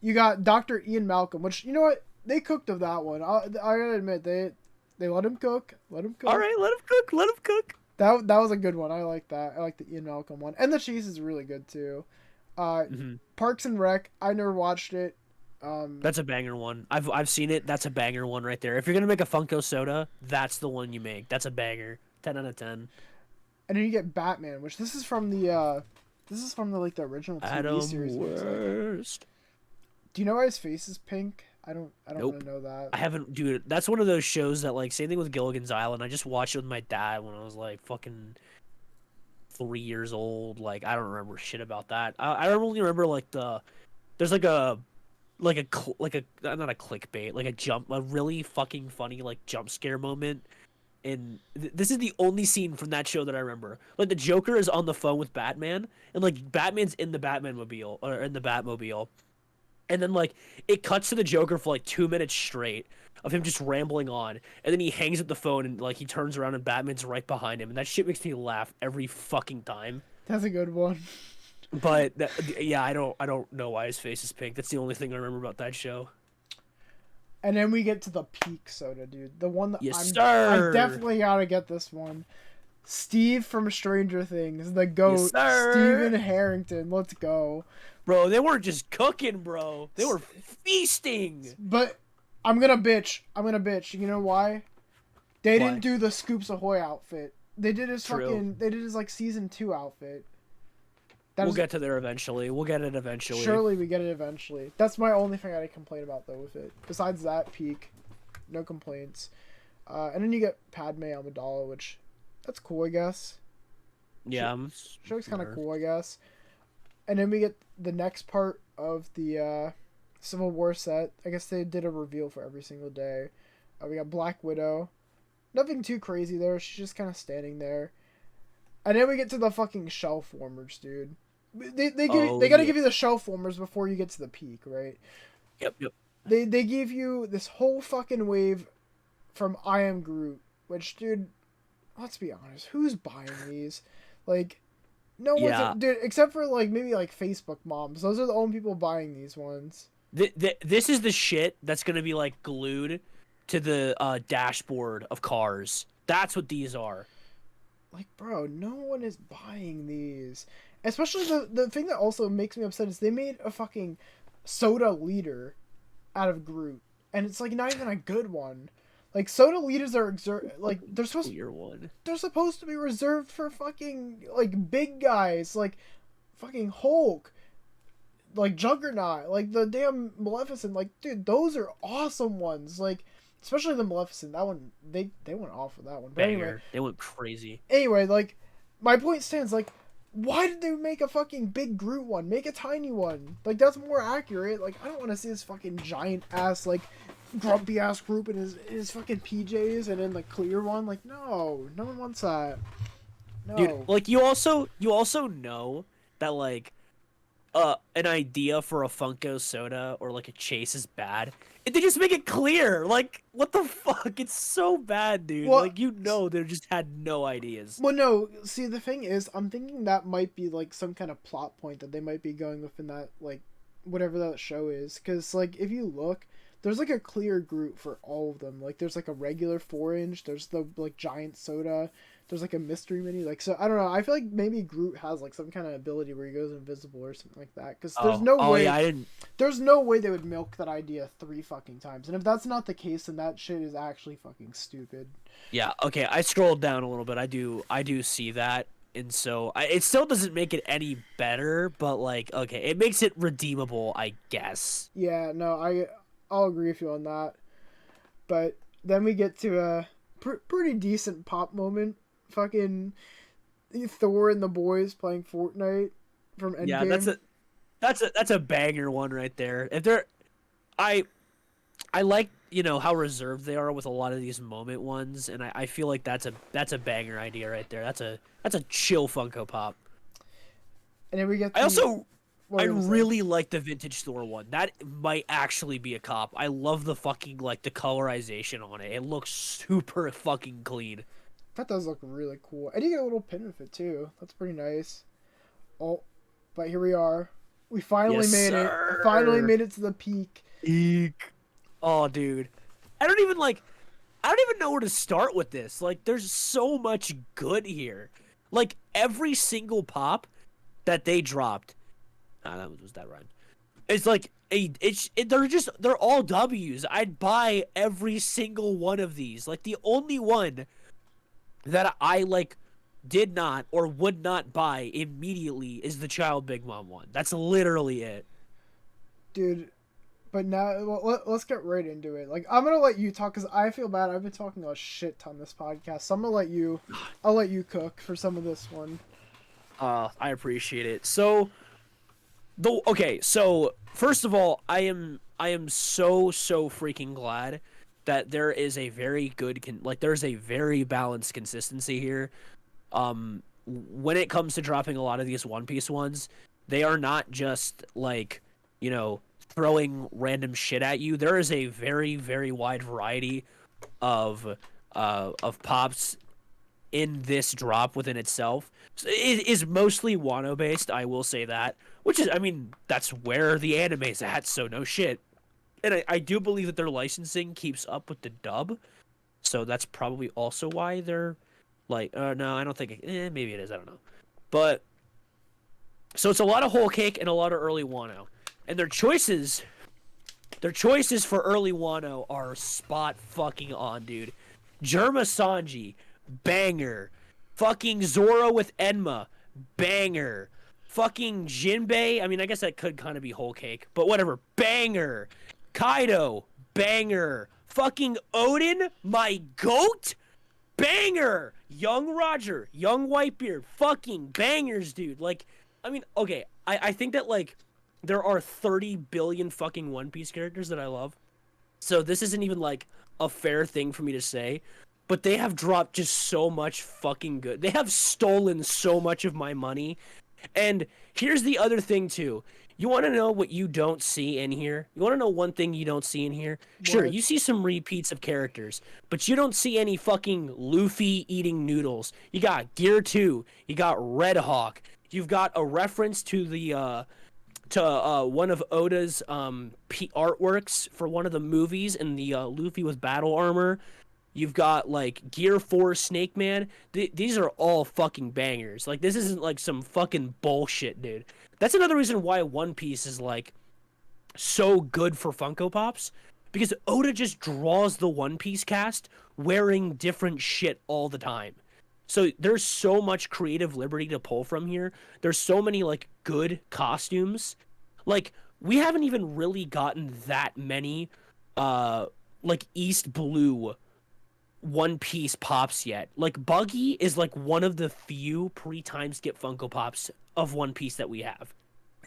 You got Dr. Ian Malcolm, which you know what they cooked of that one. I gotta admit they let him cook. Let him cook. All right, let him cook. Let him cook. That was a good one. I like that. I like the Ian Malcolm one, and the cheese is really good too. Parks and Rec. I never watched it. That's a banger one. I've seen it. That's a banger one right there. If you're gonna make a Funko soda, that's the one you make. That's a banger. 10 out of 10. And then you get Batman, which this is from the like the original TV Adam series. Worst. Do you know why his face is pink? I don't Nope. really know that. I haven't, dude. That's one of those shows that, like, same thing with Gilligan's Island. I just watched it with my dad when I was like fucking 3 years old. Like, I don't remember shit about that. I only remember like there's like a not a clickbait, like a really fucking funny like jump scare moment. And this is the only scene from that show that I remember. Like, the Joker is on the phone with Batman, and like Batman's in the Batmobile or in the Batmobile. And then, like, it cuts to the Joker for, like, 2 minutes straight of him just rambling on. And then he hangs up the phone and, like, he turns around and Batman's right behind him. And that shit makes me laugh every fucking time. That's a good one. But, yeah, I don't know why his face is pink. That's the only thing I remember about that show. And then we get to the peak soda, dude. The one that Yes, sir. I definitely gotta get this one. Steve from Stranger Things, the GOAT, Yes, sir. Stephen Harrington. Let's go. Bro, they weren't just cooking, bro. They were feasting. But I'm gonna bitch. You know why? They Why? didn't do the Scoops Ahoy outfit. They did his True. they did his like season 2 outfit. We'll get to there eventually. We'll get it eventually. Surely we get it eventually. That's my only thing I complain about though with it. Besides that peak, no complaints. And then you get Padme Amidala, which that's cool, I guess. Yeah. She looks kind of cool, I guess. And then we get the next part of the Civil War set. I guess they did a reveal for every single day. We got Black Widow. Nothing too crazy there. She's just kind of standing there. And then we get to the fucking shelf warmers, dude. They gotta give you the shelf warmers before you get to the peak, right? Yep. They give you this whole fucking wave from I Am Groot, which, dude, let's be honest, who's buying these? Like, no one's, Yeah. dude, except for like maybe like Facebook moms. Those are the only people buying these ones. This is the shit that's gonna be like glued to the dashboard of cars. That's what these are. Like, bro, no one is buying these. Especially the thing that also makes me upset is they made a fucking soda leader out of Groot, and it's like not even a good one. Like, soda leaders are like they're supposed to be reserved for fucking like big guys, like fucking Hulk, like Juggernaut, like the damn Maleficent. Like, dude, those are awesome ones. Like, especially the Maleficent. That one, they went off with that one. But anyway, Banger. They went crazy. anyway, like, my point stands. Like, why did they make a fucking big Groot one? Make a tiny one. Like, that's more accurate. Like, I don't want to see this fucking giant ass, like, grumpy ass Groot in his fucking PJs and then the clear one. Like, no one wants that. No. Dude, like, you also know that, like, an idea for a Funko soda or like a chase is bad, and they just make it clear. Like, what the fuck? It's so bad, dude. Well, like, you know, they just had no ideas. Well, no. See, the thing is, I'm thinking that might be like some kind of plot point that they might be going with in that, like, whatever that show is. Because, like, if you look, there's like a clear Groot for all of them. Like, there's like a regular 4-inch. There's the like giant soda. There's like a mystery mini. Like, so I don't know. I feel like maybe Groot has like some kind of ability where he goes invisible or something like that. Because there's no way. Yeah, I didn't. There's no way they would milk that idea 3 fucking times. And if that's not the case, then that shit is actually fucking stupid. Yeah. Okay. I scrolled down a little bit. I do see that, and so it still doesn't make it any better. But like, okay, it makes it redeemable, I guess. Yeah. No, I'll agree with you on that. But then we get to a pretty decent pop moment. Fucking Thor and the boys playing Fortnite from Endgame. Yeah, that's a banger one right there. If they're, I like, you know, how reserved they are with a lot of these moment ones, and I feel like that's a banger idea right there. That's a chill Funko Pop. And then we get. I really like the vintage Thor one. That might actually be a cop. I love the fucking, like, the colorization on it. It looks super fucking clean. That does look really cool. And you get a little pin with it too. That's pretty nice. Oh, but here we are. We finally made it. Finally made it to the peak. Eek. Oh, dude. I don't even know where to start with this. Like, there's so much good here. Like, every single pop that they dropped. That was that run. It's like they're all W's. I'd buy every single one of these. Like, the only one that I like did not or would not buy immediately is the Child Big Mom one. That's literally it. Dude, but now let's get right into it. Like, I'm gonna let you talk because I feel bad. I've been talking a shit ton this podcast, so I'll let you cook for some of this one. I appreciate it. So first of all, I am so freaking glad that there is a very good there's a very balanced consistency here. When it comes to dropping a lot of these One Piece ones, they are not just, like, you know, throwing random shit at you. There is a very, very wide variety of pops in this drop within itself. It is mostly Wano based, I will say that, which is, I mean, that's where the anime's at, so no shit. And I do believe that their licensing keeps up with the dub, so that's probably also why they're like, no, I don't think maybe it is, I don't know. But so it's a lot of Whole Cake and a lot of early Wano, and their choices for early Wano are spot fucking on, dude. Germa Sanji, banger. Fucking Zoro with Enma, banger. Fucking Jinbei, I mean, I guess that could kind of be Whole Cake, but whatever, banger. Kaido, banger. Fucking Odin, my goat, banger. Young Roger, young Whitebeard, fucking bangers, dude. Like, I mean, okay, I think that, like, there are 30 billion fucking One Piece characters that I love, so this isn't even, like, a fair thing for me to say, but they have dropped just so much fucking good. They have stolen so much of my money. And here's the other thing, too. You want to know what you don't see in here? You want to know one thing you don't see in here? Sure, you see some repeats of characters, but you don't see any fucking Luffy eating noodles. You got Gear 2. You got Red Hawk. You've got a reference to the one of Oda's artworks for one of the movies in the Luffy with battle armor. You've got, like, Gear 4 Snake Man. These are all fucking bangers. Like, this isn't, like, some fucking bullshit, dude. That's another reason why One Piece is, like, so good for Funko Pops. Because Oda just draws the One Piece cast wearing different shit all the time. So there's so much creative liberty to pull from here. There's so many, like, good costumes. Like, we haven't even really gotten that many like East Blue One Piece pops yet. Like Buggy is like one of the few pre-time skip Funko Pops of One Piece that we have.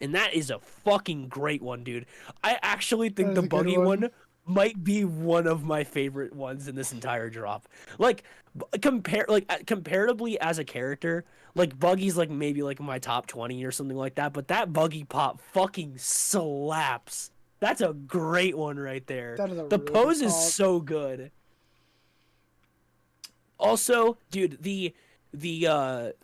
And that is a fucking great one, dude. I actually That think is the a good Buggy one. one might be one of my favorite ones in this entire drop. Like comparatively as a character, like Buggy's like maybe like my top 20 or something like that, but that Buggy pop fucking slaps. That's a great one right there. That is a The really good pose is pop. so good. Also, dude, the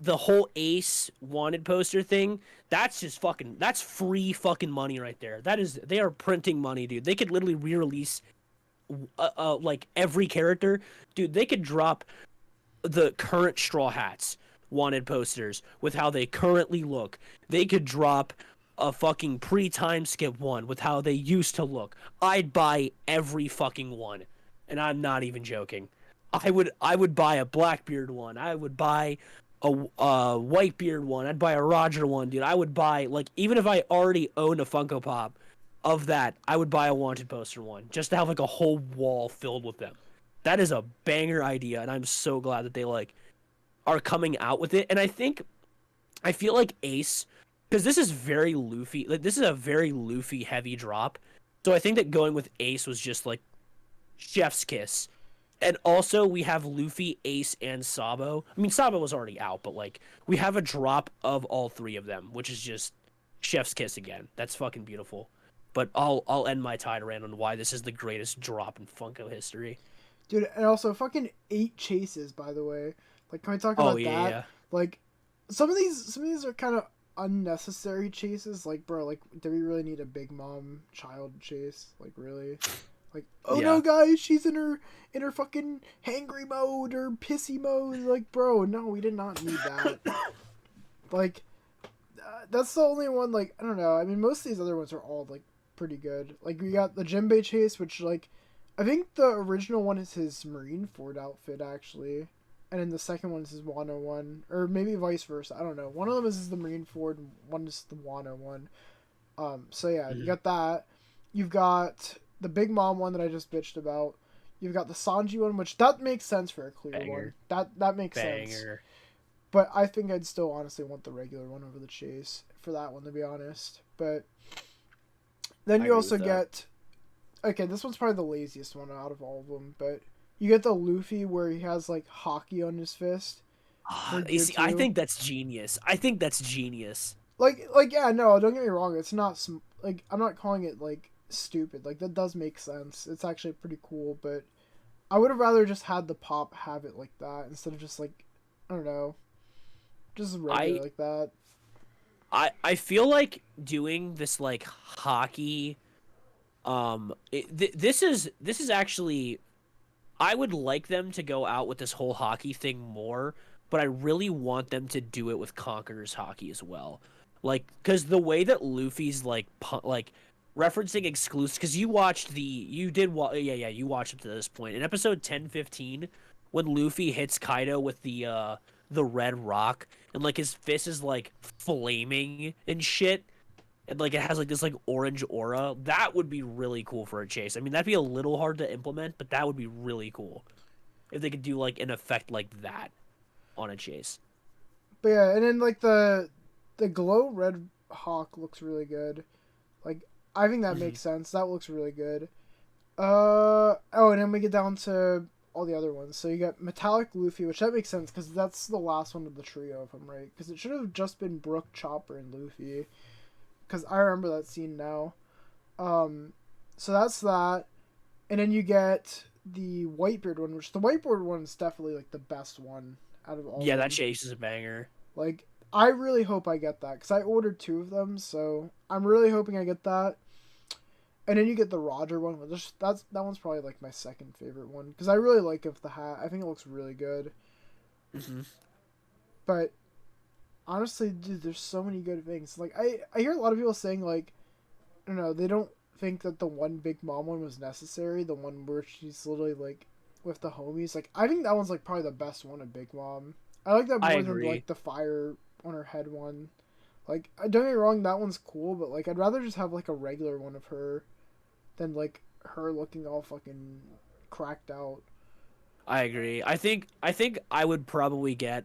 whole Ace wanted poster thing, that's just fucking that's free fucking money right there. That is they are printing money, dude. They could literally re-release like every character. Dude, they could drop the current Straw Hats wanted posters with how they currently look. They could drop a fucking pre-time skip one with how they used to look. I'd buy every fucking one. And I'm not even joking. I would buy a Blackbeard one. I would buy a Whitebeard one. I'd buy a Roger one, dude. I would buy like even if I already owned a Funko Pop of that, I would buy a wanted poster one just to have like a whole wall filled with them. That is a banger idea, and I'm so glad that they like are coming out with it. And I feel like Ace, because this is very Luffy, like this is a very Luffy heavy drop. So I think that going with Ace was just like chef's kiss. And also we have Luffy, Ace, and Sabo. I mean Sabo was already out, but like we have a drop of all three of them, which is just chef's kiss again. That's fucking beautiful. But I'll end my tirade rant on why this is the greatest drop in Funko history. Dude, and also fucking 8 chases, by the way. Like, can we talk Oh about yeah, that? yeah. Like, some of these are kind of unnecessary chases. Like, bro, like, do we really need a big mom child chase? Like, really? Like, oh Yeah. no, guys, she's in her fucking hangry mode or pissy mode. Like, bro, no, we did not need that. Like, that's the only one. Like, I don't know. I mean, most of these other ones are all like pretty good. Like, we got the Jinbei chase, which like I think the original one is his Marineford outfit, actually. And then the second one is his Wano one. Or maybe vice versa. I don't know. One of them is the Marineford, and one is the Wano one. So yeah, you got that. You've got the Big Mom one that I just bitched about. You've got the Sanji one, which that makes sense for a clear Banger. one. That makes sense. Banger. But I think I'd still honestly want the regular one over the chase for that one, to be honest. But then I you agree also with that. get, okay, this one's probably the laziest one out of all of them, but you get the Luffy where he has like hockey on his fist for You gear see, I 2. think that's genius. I think that's genius. Like yeah, no, don't get me wrong. It's not like I'm not calling it like stupid. Like that does make sense. It's actually pretty cool, but I would have rather just had the pop have it like that instead of just like I don't know, just regular I like that. I feel like doing this like hockey this is actually I would like them to go out with this whole hockey thing more, but I really want them to do it with Conqueror's hockey as well. Like cuz the way that Luffy's like like referencing exclusive cuz you watched up to this point. In episode 10-15 when Luffy hits Kaido with the red rock and like his fist is like flaming and shit and like it has like this like orange aura, that would be really cool for a chase. I mean that'd be a little hard to implement, but that would be really cool if they could do like an effect like that on a chase. But yeah, and then like the glow red hawk looks really good. Like I think that Mhm. makes sense. That looks really good. Oh, and then we get down to all the other ones. So you got metallic Luffy, which that makes sense because that's the last one of the trio, if I'm right. Because it should have just been Brook, Chopper, and Luffy. Because I remember that scene now. So that's that, and then you get the Whitebeard one, which the Whitebeard one is definitely like the best one out of all. Yeah, of that them. chase is a banger. Like, I really hope I get that because I ordered 2 of them, so I'm really hoping I get that. And then you get the Roger one, which that one's probably like my second favorite one because I really like of the hat. I think it looks really good. Hmm. But honestly, dude, there's so many good things. Like I hear a lot of people saying like, I don't know, they don't think that the one Big Mom one was necessary. The one where she's literally like with the homies. Like I think that one's like probably the best one of Big Mom. I like that I more than agree. like the fire on her head one. Like don't get me wrong, that one's cool, but like I'd rather just have like a regular one of her than like her looking all fucking cracked out. I agree. I think I would probably get.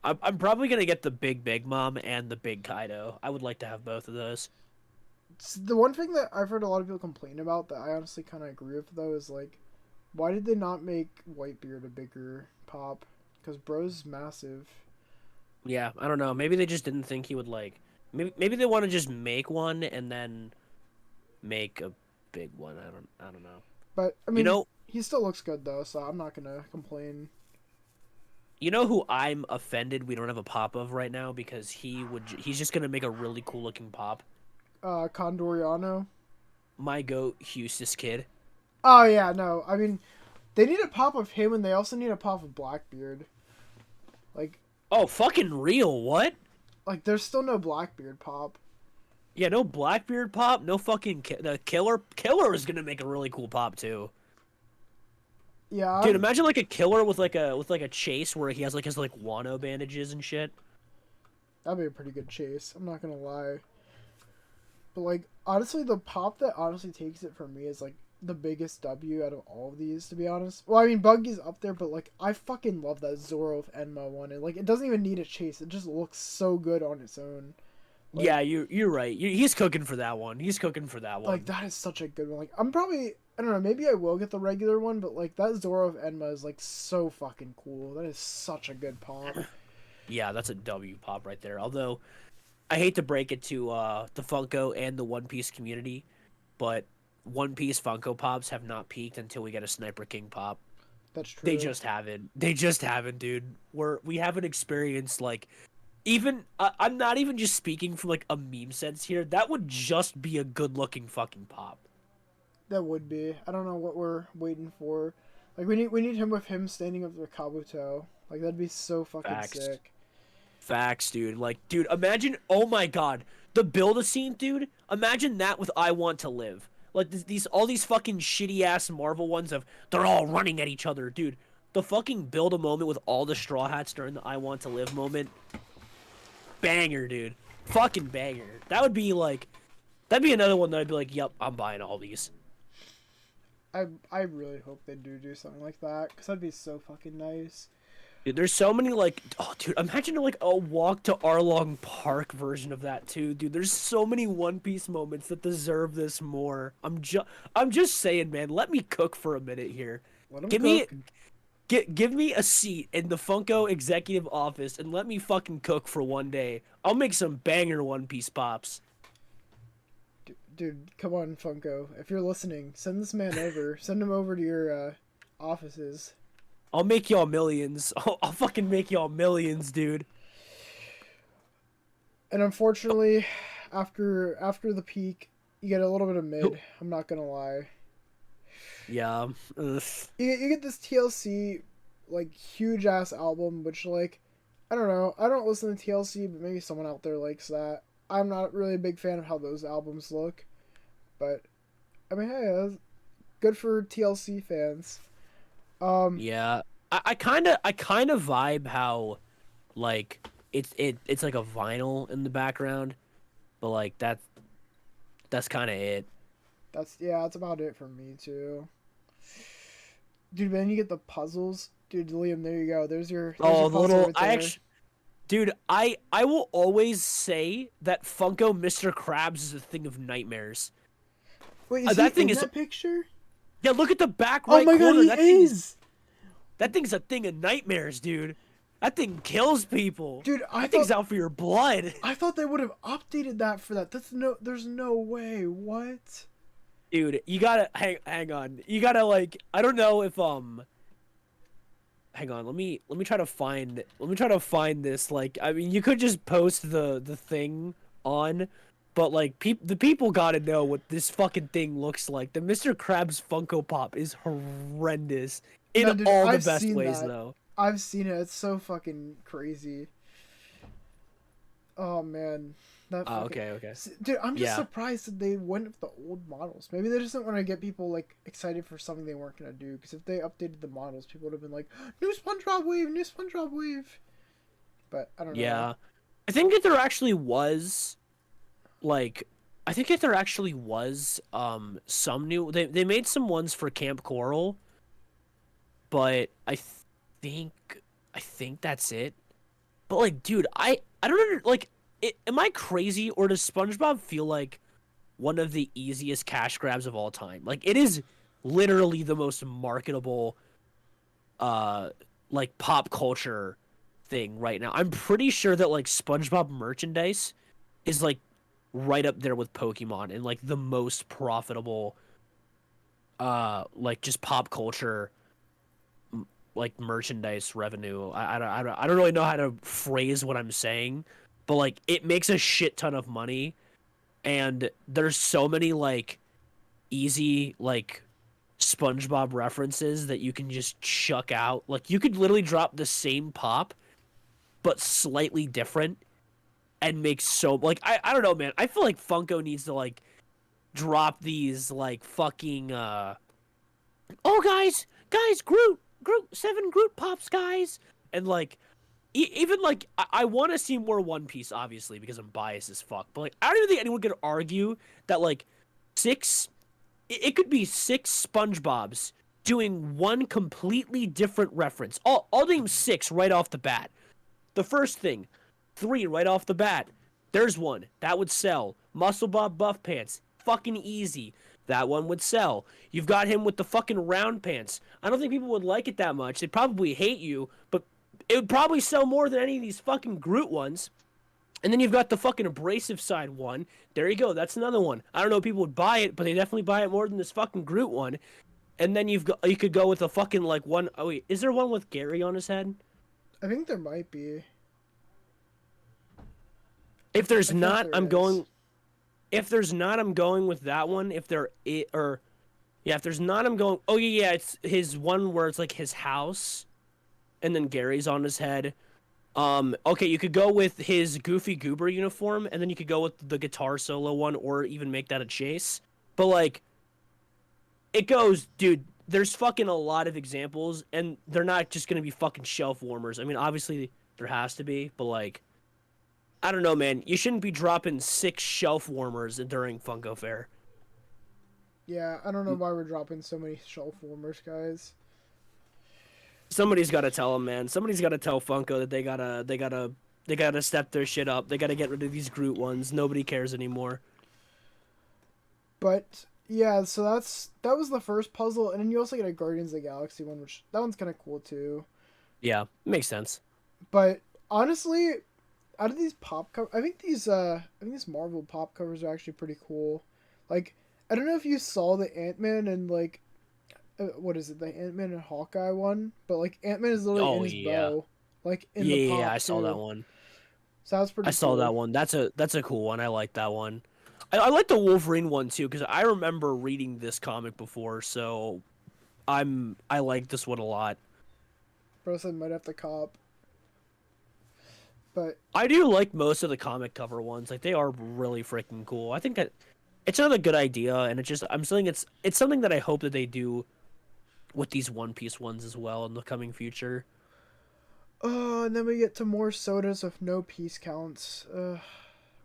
I'm probably gonna get the Big Mom and the Big Kaido. I would like to have both of those. The one thing that I've heard a lot of people complain about that I honestly kind of agree with though is like, why did they not make Whitebeard a bigger pop? Because bro's massive. Yeah, I don't know. Maybe they just didn't think he would like. Maybe they want to just make one and then make a big one. I don't know. But I mean, he still looks good though, so I'm not gonna complain. You know who I'm offended we don't have a pop of right now because he's just gonna make a really cool looking pop. Condoriano. My goat, Hustis Kid. Oh yeah, no. I mean, they need a pop of him, and they also need a pop of Blackbeard. Like. Oh, fucking real? What? Like, there's still no Blackbeard pop. Yeah, no Blackbeard pop. No fucking the Killer. Killer is gonna make a really cool pop too. Yeah. Dude, imagine like a Killer with like a chase where he has like his like Wano bandages and shit. That'd be a pretty good chase. I'm not gonna lie. But like, honestly, the pop that honestly takes it for me is like the biggest W out of all of these, to be honest. Well, I mean, Buggy's up there, but like, I fucking love that Zoro with Enma one. And like, it doesn't even need a chase. It just looks so good on its own. Like, yeah, you're right. He's cooking for that one. He's cooking for that one. Like, that is such a good one. Like, I'm probably, I don't know, maybe I will get the regular one, but like, that Zoro of Enma is like so fucking cool. That is such a good pop. Yeah, that's a W pop right there. Although, I hate to break it to the Funko and the One Piece community, but One Piece Funko Pops have not peaked until we get a Sniper King pop. That's true. They just haven't. They just haven't, dude. We haven't experienced like, even I'm not even just speaking from like a meme sense here. That would just be a good looking fucking pop. That would be. I don't know what we're waiting for. Like we need him with him standing up to Kabuto. Like that'd be so fucking sick. Facts, dude. Like, dude, imagine. Oh my god, the Build-A-Scene, dude. Imagine that with I Want to Live. Like all these fucking shitty ass Marvel ones of they're all running at each other, dude. The fucking build a moment with all the Straw Hats during the I Want to Live moment. Banger, dude. Fucking banger. That'd be another one that I'd be like, yep, I'm buying all these. I really hope they do something like that, because that'd be so fucking nice. Dude, there's so many like, oh dude, imagine like a Walk to Arlong Park version of that too, dude. There's so many One Piece moments that deserve this more. I'm just saying, man. Let me cook for a minute here. Give me a seat in the Funko executive office and let me fucking cook for one day. I'll make some banger One Piece pops. Dude, come on, Funko. If you're listening, send this man over. Send him over to your offices. I'll make y'all millions. I'll fucking make y'all millions, dude. And unfortunately, after the peak, you get a little bit of mid. I'm not gonna lie. Yeah. You get this TLC, like, huge ass album, which, like, I don't know. I don't listen to TLC, but maybe someone out there likes that. I'm not really a big fan of how those albums look. But, I mean, hey, that's good for TLC fans. Yeah. I kind of vibe how, like, it's like a vinyl in the background, but, like, that's kind of it. That's about it for me, too. Dude, then you get the puzzles. Dude, Liam, there you go. There's your puzzle right there. Dude, I will always say that Funko Mr. Krabs is a thing of nightmares. Wait, is that picture? Yeah, look at the back right corner. Oh my god, he is! That thing's a thing of nightmares, dude. That thing kills people. Dude, that thing's out for your blood. I thought they would have updated that for that. There's no way. What? Dude, you gotta hang on. You gotta like, I don't know if hang on, let me try to find this. Like, I mean, you could just post the thing on, but like the people gotta know what this fucking thing looks like. The Mr. Krabs Funko Pop is horrendous in all the best ways, though. I've seen it. It's so fucking crazy. Oh man. Okay. Dude, I'm just surprised that they went with the old models. Maybe they just didn't want to get people like excited for something they weren't gonna do. Because if they updated the models, people would have been like, "New SpongeBob wave!" But I don't know. Yeah, I think that there actually was, like, I think that there actually was some new. They made some ones for Camp Coral, but think I think that's it. But like, dude, I don't like. Am I crazy, or does SpongeBob feel like one of the easiest cash grabs of all time? Like, it is literally the most marketable, like pop culture thing right now. I'm pretty sure that like SpongeBob merchandise is like right up there with Pokemon and like the most profitable, like just pop culture like merchandise revenue. I don't really know how to phrase what I'm saying, but like it makes a shit ton of money, and there's so many like easy like SpongeBob references that you can just chuck out. Like you could literally drop the same pop but slightly different and make so like I don't know, man. I feel like Funko needs to like drop these like fucking oh guys, Groot 7 Groot pops, guys. And like even like I want to see more One Piece, obviously, because I'm biased as fuck. But like I don't even think anyone could argue that like six it could be 6 SpongeBobs doing one completely different reference. I'll name 6 right off the bat. The first thing, 3 right off the bat. There's one that would sell. Muscle Bob Buff Pants, fucking easy. That one would sell. You've got him with the fucking round pants. I don't think people would like it that much. They'd probably hate you, but it would probably sell more than any of these fucking Groot ones. And then you've got the fucking abrasive side one. There you go. That's another one. I don't know if people would buy it, but they definitely buy it more than this fucking Groot one. And then you could go with a fucking like one. Oh wait, is there one with Gary on his head? I think there might be. If there's not, there I'm is. going. If there's not, I'm going with that one. If there's not, I'm going. Oh yeah, it's his one where it's like his house, and then Gary's on his head. Okay, you could go with his Goofy Goober uniform, and then you could go with the guitar solo one, or even make that a chase. But like, it goes, dude. There's fucking a lot of examples, and they're not just gonna be fucking shelf warmers. I mean, obviously there has to be, but like, I don't know, man. You shouldn't be dropping 6 shelf warmers during Funko Fair. Yeah, I don't know why we're dropping so many shelf warmers, guys. Somebody's got to tell them, man. Somebody's got to tell Funko that they gotta step their shit up. They gotta get rid of these Groot ones. Nobody cares anymore. But yeah, so that was the first puzzle, and then you also get a Guardians of the Galaxy one, which that one's kind of cool too. Yeah, makes sense. But honestly, out of these pop cover, I think these Marvel pop covers are actually pretty cool. Like, I don't know if you saw the Ant-Man and like, what is it, the Ant-Man and Hawkeye one, but like Ant-Man is literally in his bow, like in the pop I saw too. that one. So that was pretty. I saw that one. That's a cool one. I like that one. I like the Wolverine one too because I remember reading this comic before, so I like this one a lot. Bro said might have to cop. But I do like most of the comic cover ones. Like they are really freaking cool. I think that it's another good idea, and I'm saying it's something that I hope that they do with these One Piece ones as well in the coming future. oh, and then we get to more sodas with no piece counts.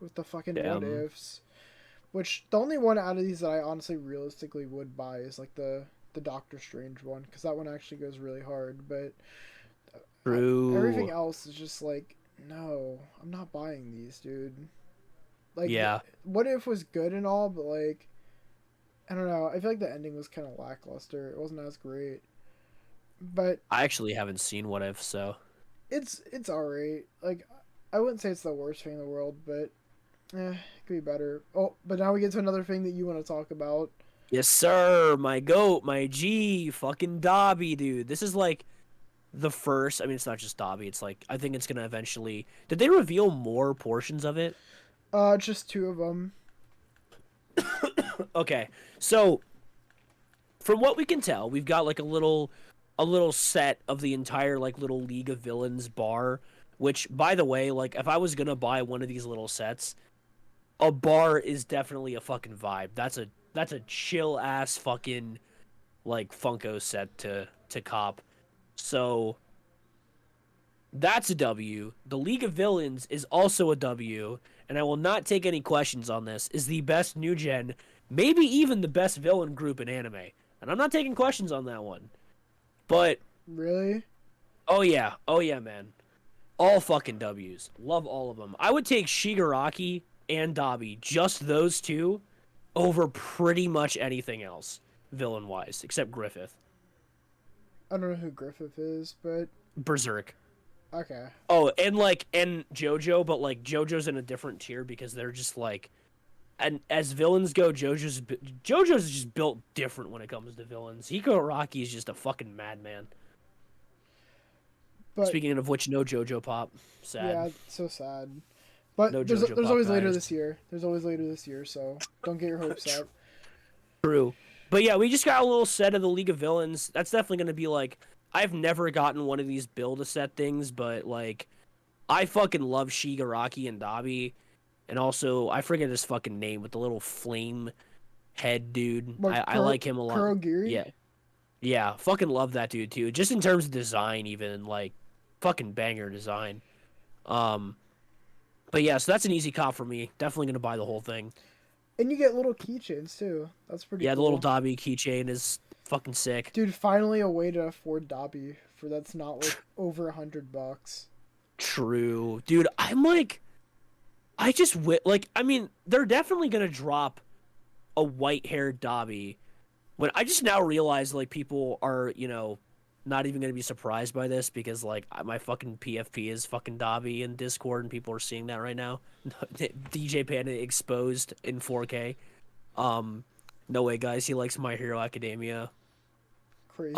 With the fucking what ifs. Which the only one out of these that I honestly realistically would buy is like the Doctor Strange one, because that one actually goes really hard. But True. Everything else is just like, no, I'm not buying these, dude. Like, yeah. What If was good and all, but like, I don't know. I feel like the ending was kind of lackluster. It wasn't as great. But I actually haven't seen What If, so it's alright. Like, I wouldn't say it's the worst thing in the world, but it could be better. Oh, but now we get to another thing that you want to talk about. Yes, sir. My goat, my G, fucking Dobby, dude. This is like the first. I mean, it's not just Dobby. It's like I think it's gonna eventually. Did they reveal more portions of it? Just 2 of them. Okay, so from what we can tell, we've got like a little set of the entire like little League of Villains bar. Which, by the way, like if I was gonna buy one of these little sets, a bar is definitely a fucking vibe. That's a chill ass fucking like Funko set to cop. So that's a W. The League of Villains is also a W, and I will not take any questions on this, is the best new gen, maybe even the best villain group in anime. And I'm not taking questions on that one. But Really? oh yeah, man. All fucking W's. Love all of them. I would take Shigaraki and Dabi, just those two, over pretty much anything else, villain-wise, except Griffith. I don't know who Griffith is, but Berserk. okay. Oh, and JoJo, but like JoJo's in a different tier because they're just like, and as villains go, JoJo's just built different when it comes to villains. Hikaraki is just a fucking madman. But Speaking of which, no JoJo pop. Sad. yeah, so sad. But No there's JoJo Pop always later guys. this year. There's always later this year, so don't get your hopes up. True. But yeah, we just got a little set of the League of Villains. That's definitely going to be like, I've never gotten one of these build-a-set things, but like, I fucking love Shigaraki and Dabi. And also, I forget his fucking name with the little flame head dude. I like him a lot. Kurogiri? Yeah. Yeah, fucking love that dude too. Just in terms of design even, like, fucking banger design. But yeah, so that's an easy cop for me. Definitely gonna buy the whole thing. And you get little keychains too. That's pretty cool. Yeah, the little Dabi keychain is fucking sick. Dude, finally a way to afford Dabi for that's not like over $100. True. Dude, I'm like, I mean, they're definitely gonna drop a white-haired Dabi. When I just now realize, like, people are, not even gonna be surprised by this because, like, my fucking PFP is fucking Dabi in Discord and people are seeing that right now. DJ Panda exposed in 4K. No way, guys. He likes My Hero Academia. Crazy.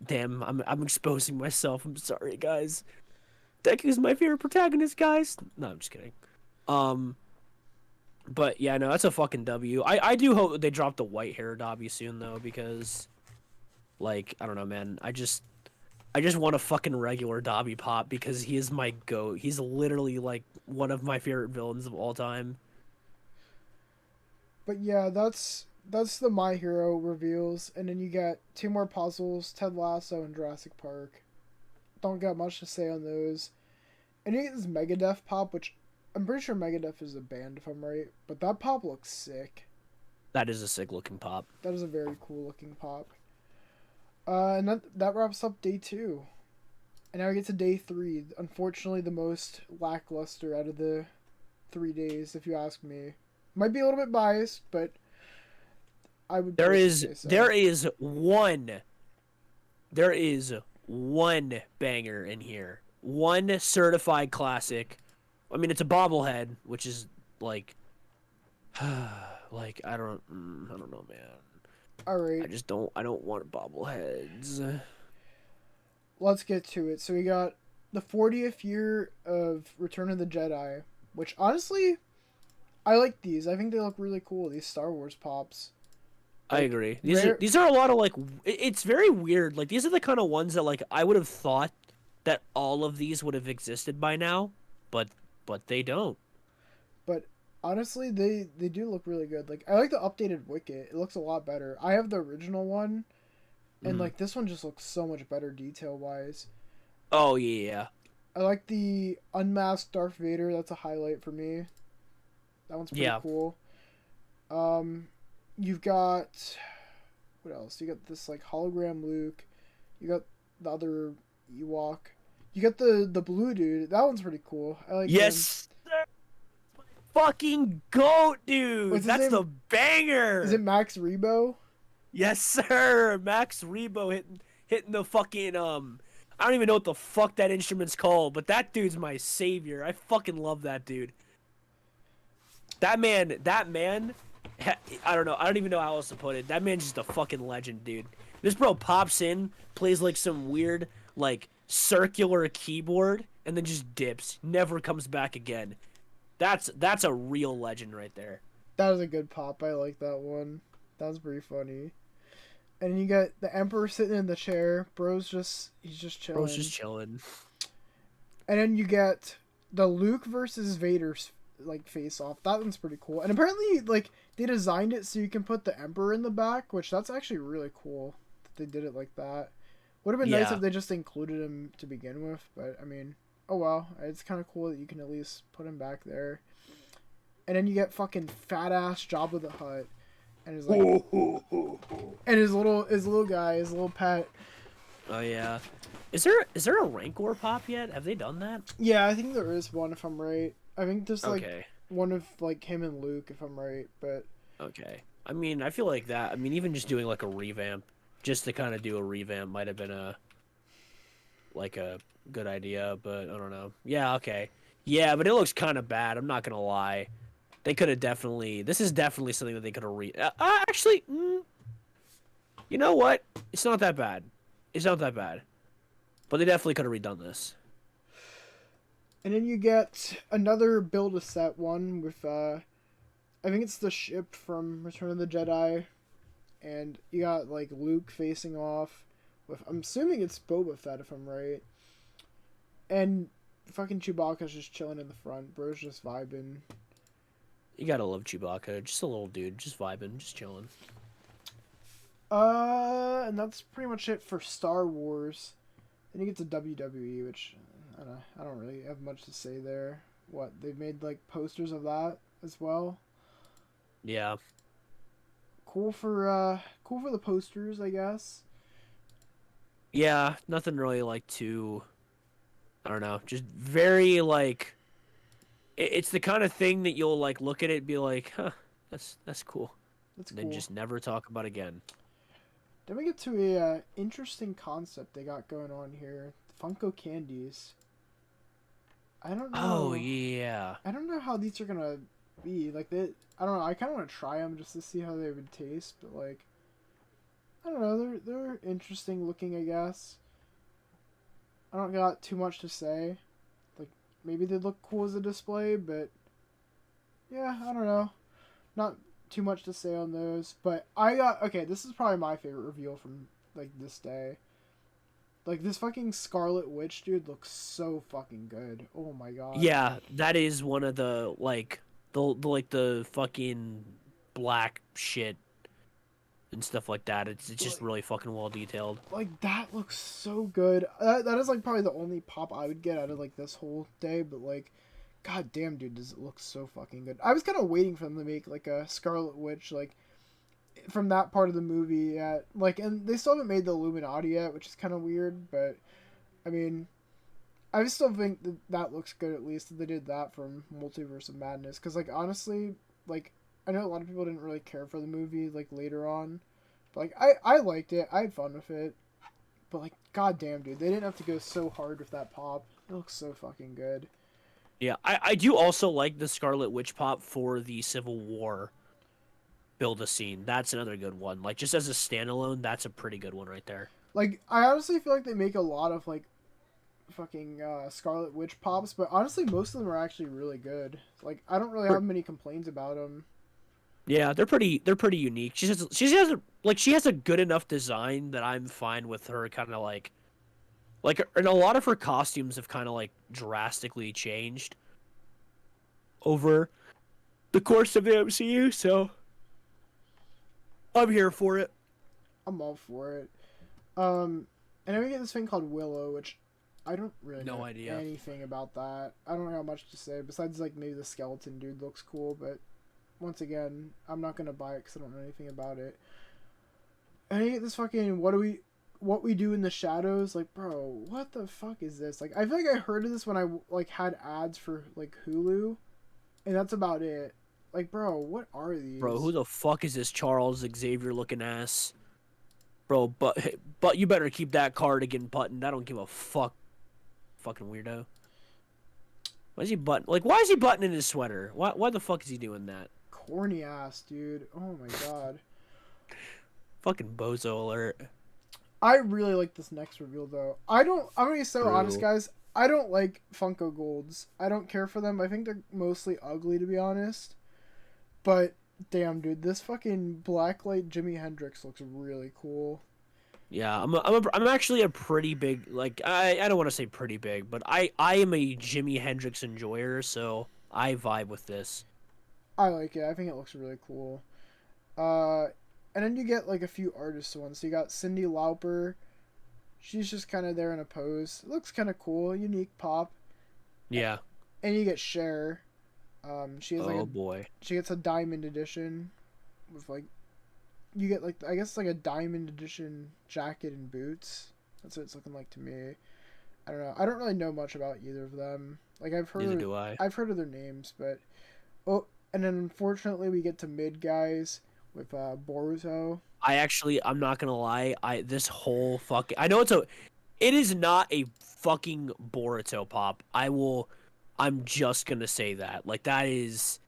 Damn, I'm exposing myself. I'm sorry, guys. Deku's my favorite protagonist, guys. No, I'm just kidding. But yeah, no, that's a fucking W. I do hope they drop the white hair Dabi soon though, because, like, I don't know, man. I just want a fucking regular Dabi pop because he is my goat. He's literally like one of my favorite villains of all time. But yeah, that's the My Hero reveals, and then you get 2 more puzzles, Ted Lasso and Jurassic Park. Don't got much to say on those. And you get this Megadeth pop, which I'm pretty sure Megadeth is a band if I'm right, but that pop looks sick. That is a sick looking pop. That is a very cool looking pop. And that wraps up day 2. And now we get to day 3. Unfortunately, the most lackluster out of the 3 days, if you ask me. Might be a little bit biased, but I would. There is one banger in here. One certified classic. I mean, it's a bobblehead, which is like, like I don't know, man. All right. I don't want bobbleheads. Let's get to it. So we got the 40th year of Return of the Jedi, which honestly, I like these. I think they look really cool. These Star Wars pops. I agree. These are a lot of like. It's very weird. Like, these are the kind of ones that, like, I would have thought that all of these would have existed by now, but they don't. But honestly, they do look really good. Like, I like the updated Wicket. It looks a lot better. I have the original one, and like this one just looks so much better detail wise. Oh yeah. I like the unmasked Darth Vader. That's a highlight for me. That one's pretty cool. You've got, what else? You got this like hologram Luke. You got the other Ewok. You got the blue dude. That one's pretty cool. I like Yes. Sir. Fucking goat, dude. What's his That's name? the banger. Is it Max Rebo? Yes, sir. Max Rebo hitting the fucking I don't even know what the fuck that instrument's called, but that dude's my savior. I fucking love that dude. That man, I don't know. I don't even know how else to put it. That man's just a fucking legend, dude. This bro pops in, plays like some weird, like, circular keyboard, and then just dips. Never comes back again. That's a real legend right there. That was a good pop. I like that one. That was pretty funny. And you got the Emperor sitting in the chair. He's just chilling. Bro's just chilling. And then you get the Luke versus Vader's like face off. That one's pretty cool. And apparently, like, they designed it so you can put the Emperor in the back, which that's actually really cool that they did it like that. Would have been nice if they just included him to begin with, but I mean, oh well, it's kind of cool that you can at least put him back there. And then you get fucking fat ass Jabba the Hutt, and his like, and his little guy, his little pet. Oh yeah, is there a Rancor pop yet? Have they done that? Yeah, I think there is one if I'm right. I think there's like Okay. one of like him and Luke if I'm right, but Okay. I mean, I feel like that. I mean, even just doing like a revamp, just to kind of do a revamp, might have been a good idea. But I don't know. Yeah. Okay. Yeah, but it looks kind of bad. I'm not gonna lie. They could have definitely. This is definitely something that they could have actually. You know what? It's not that bad. It's not that bad. But they definitely could have redone this. and then you get another Build-A-Set one with I think it's the ship from Return of the Jedi, and you got like Luke facing off with, I'm assuming it's Boba Fett if I'm right, and fucking Chewbacca's just chilling in the front. Bro's just vibing. You gotta love Chewbacca. Just a little dude, just vibing, just chilling. And that's pretty much it for Star Wars. Then you get to WWE, which I don't really have much to say there. What, they made like posters of that as well. Yeah. Cool for the posters, I guess. Yeah, nothing really like too. I don't know, just very like. It's the kind of thing that you'll like look at it and be like, huh, that's cool. That's And cool. then just never talk about again. Then we get to a interesting concept they got going on here. Funko candies. I don't know. Oh yeah. I don't know how these are gonna be. Like I don't know. I kind of want to try them just to see how they would taste. But like, I don't know. They're interesting looking, I guess. I don't got too much to say. Like maybe they look cool as a display, but yeah, I don't know. Not too much to say on those. But okay. This is probably my favorite reveal from like this day. Like, this fucking Scarlet Witch, dude, looks so fucking good. Oh my god. Yeah, that is one of the the fucking black shit and stuff like that. It's just really fucking well detailed. Like, that looks so good. That is, like, probably the only pop I would get out of, like, this whole day. But, like, god damn, dude, does it look so fucking good. I was kind of waiting for them to make, like, a Scarlet Witch, like, from that part of the movie yet. Like, and they still haven't made the Illuminati yet, which is kind of weird, but I mean, I still think that looks good, at least that they did that from Multiverse of Madness, because like honestly, like I know a lot of people didn't really care for the movie like later on, but like I liked it, I had fun with it, but like goddamn, dude, they didn't have to go so hard with that pop. It looks so fucking good. Yeah, I do also like the Scarlet Witch pop for the Civil War Build-A-Scene. That's another good one. Like, just as a standalone, that's a pretty good one right there. Like, I honestly feel like they make a lot of, like, fucking Scarlet Witch pops, but honestly, most of them are actually really good. Like, I don't really have many complaints about them. Yeah, they're pretty unique. She has a good enough design that I'm fine with her kind of like, and a lot of her costumes have kind of, like, drastically changed over the course of the MCU, so I'm here for it. I'm all for it. And then we get this thing called Willow, which I don't really know anything about that. I don't know much to say, besides, like, maybe the skeleton dude looks cool, but once again, I'm not gonna buy it because I don't know anything about it. And I get this fucking, what we do in the shadows, like, bro, what the fuck is this? Like, I feel like I heard of this when I, like, had ads for, like, Hulu, and that's about it. Like, bro, what are these? Bro, who the fuck is this Charles Xavier looking ass? Bro, but you better keep that cardigan buttoned. I don't give a fuck. Fucking weirdo. Why is he buttoning his sweater? Why the fuck is he doing that? Corny ass, dude. Oh my god. Fucking bozo alert. I really like this next reveal, though. I'm gonna be so honest, guys. I don't like Funko Golds. I don't care for them. I think they're mostly ugly, to be honest. But damn, dude, this fucking blacklight Jimi Hendrix looks really cool. Yeah, I'm actually a pretty big, like, I don't want to say pretty big, but I am a Jimi Hendrix enjoyer, so I vibe with this. I like it. I think it looks really cool. And then you get like a few artist ones. So you got Cyndi Lauper. She's just kind of there in a pose. It looks kind of cool, unique pop. Yeah. And you get Cher. She has Oh boy. she gets a diamond edition with like you get like I guess like a diamond edition jacket and boots. That's what it's looking like to me. I don't know. I don't really know much about either of them. Like Neither do I. I've heard of their names, but and then unfortunately we get to mid guys with Boruto. I'm not gonna lie. This whole fucking. I know it is not a fucking Boruto pop. I'm just gonna say that. Like that's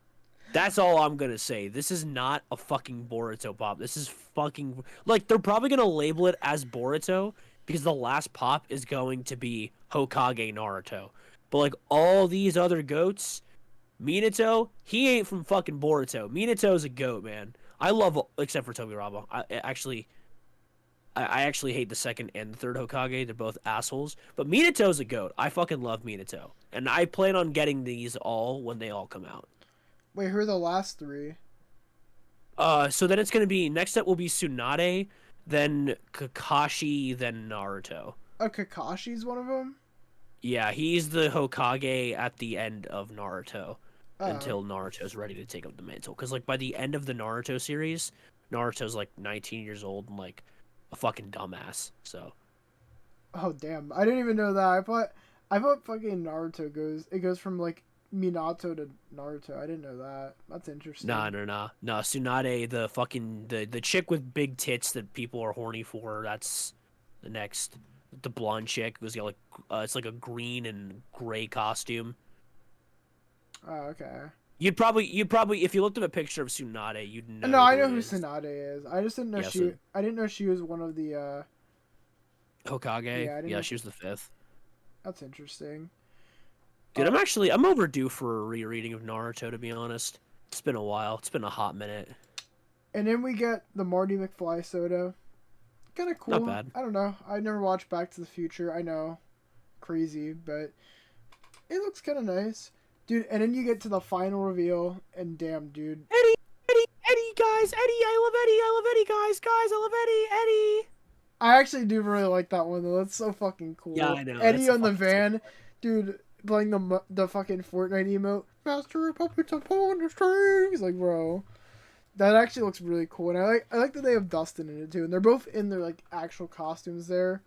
all I'm gonna say. This is not a fucking Boruto pop. This is fucking like they're probably gonna label it as Boruto because the last pop is going to be Hokage Naruto. But like all these other goats, Minato, he ain't from fucking Boruto. Minato's a goat, man. I love except for Tobirama. I actually hate the second and the third Hokage. They're both assholes. But Minato's a goat. I fucking love Minato. And I plan on getting these all when they all come out. Wait, who are the last three? So then it's gonna be next up will be Tsunade, then Kakashi, then Naruto. Oh, Kakashi's one of them? Yeah, he's the Hokage at the end of Naruto. Oh. Until Naruto's ready to take up the mantle. Because, like, by the end of the Naruto series, Naruto's, like, 19 years old and, like, a fucking dumbass, so. Oh, damn. I didn't even know that. I thought fucking Naruto goes from, like, Minato to Naruto. I didn't know that. That's interesting. Nah. Tsunade, the fucking, the chick with big tits that people are horny for, that's the next. The blonde chick who's got, like, it's like a green and gray costume. Oh, okay. You'd probably, if you looked at a picture of Tsunade, you'd know. No, I know who Tsunade is. I just didn't know I didn't know she was one of the. Hokage. Yeah, she was the 5th. That's interesting. Dude, I'm overdue for a rereading of Naruto. To be honest, it's been a while. It's been a hot minute. And then we get the Marty McFly soda. Kind of cool. Not bad. I don't know. I never watched Back to the Future. I know, crazy, but it looks kind of nice. Dude, and then you get to the final reveal, and damn, dude. Eddie, guys, I love Eddie, guys, I love Eddie. I actually do really like that one, though. That's so fucking cool. Yeah, I know. Eddie on the van, dude, playing the fucking Fortnite emote. Master of Puppets upon the strings. Like, bro. That actually looks really cool, and I like that they have Dustin in it, too. And they're both in their, like, actual costumes there.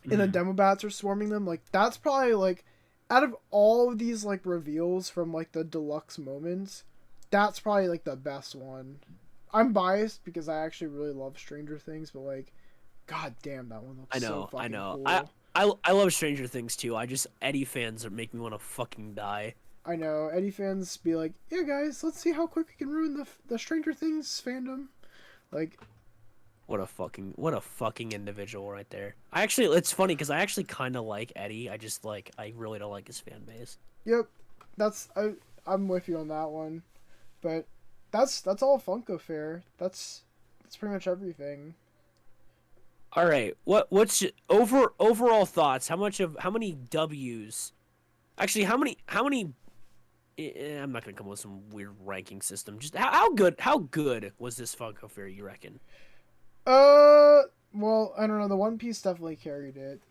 And the demo bats are swarming them. Like, that's probably, like... Out of all of these, like, reveals from, like, the deluxe moments, that's probably, like, the best one. I'm biased because I actually really love Stranger Things, but, like, god damn, that one looks so fucking cool. I love Stranger Things, too. Eddie fans make me want to fucking die. I know. Eddie fans be like, yeah, guys, let's see how quick we can ruin the Stranger Things fandom. Like... What a fucking individual right there. It's funny because I actually kind of like Eddie. I really don't like his fan base. Yep, I'm with you on that one, but that's all Funko Fair. That's pretty much everything. All right, what's overall thoughts? How many W's? Actually, how many? I'm not gonna come up with some weird ranking system. Just how good was this Funko Fair? You reckon? Well, I don't know. The One Piece definitely carried it.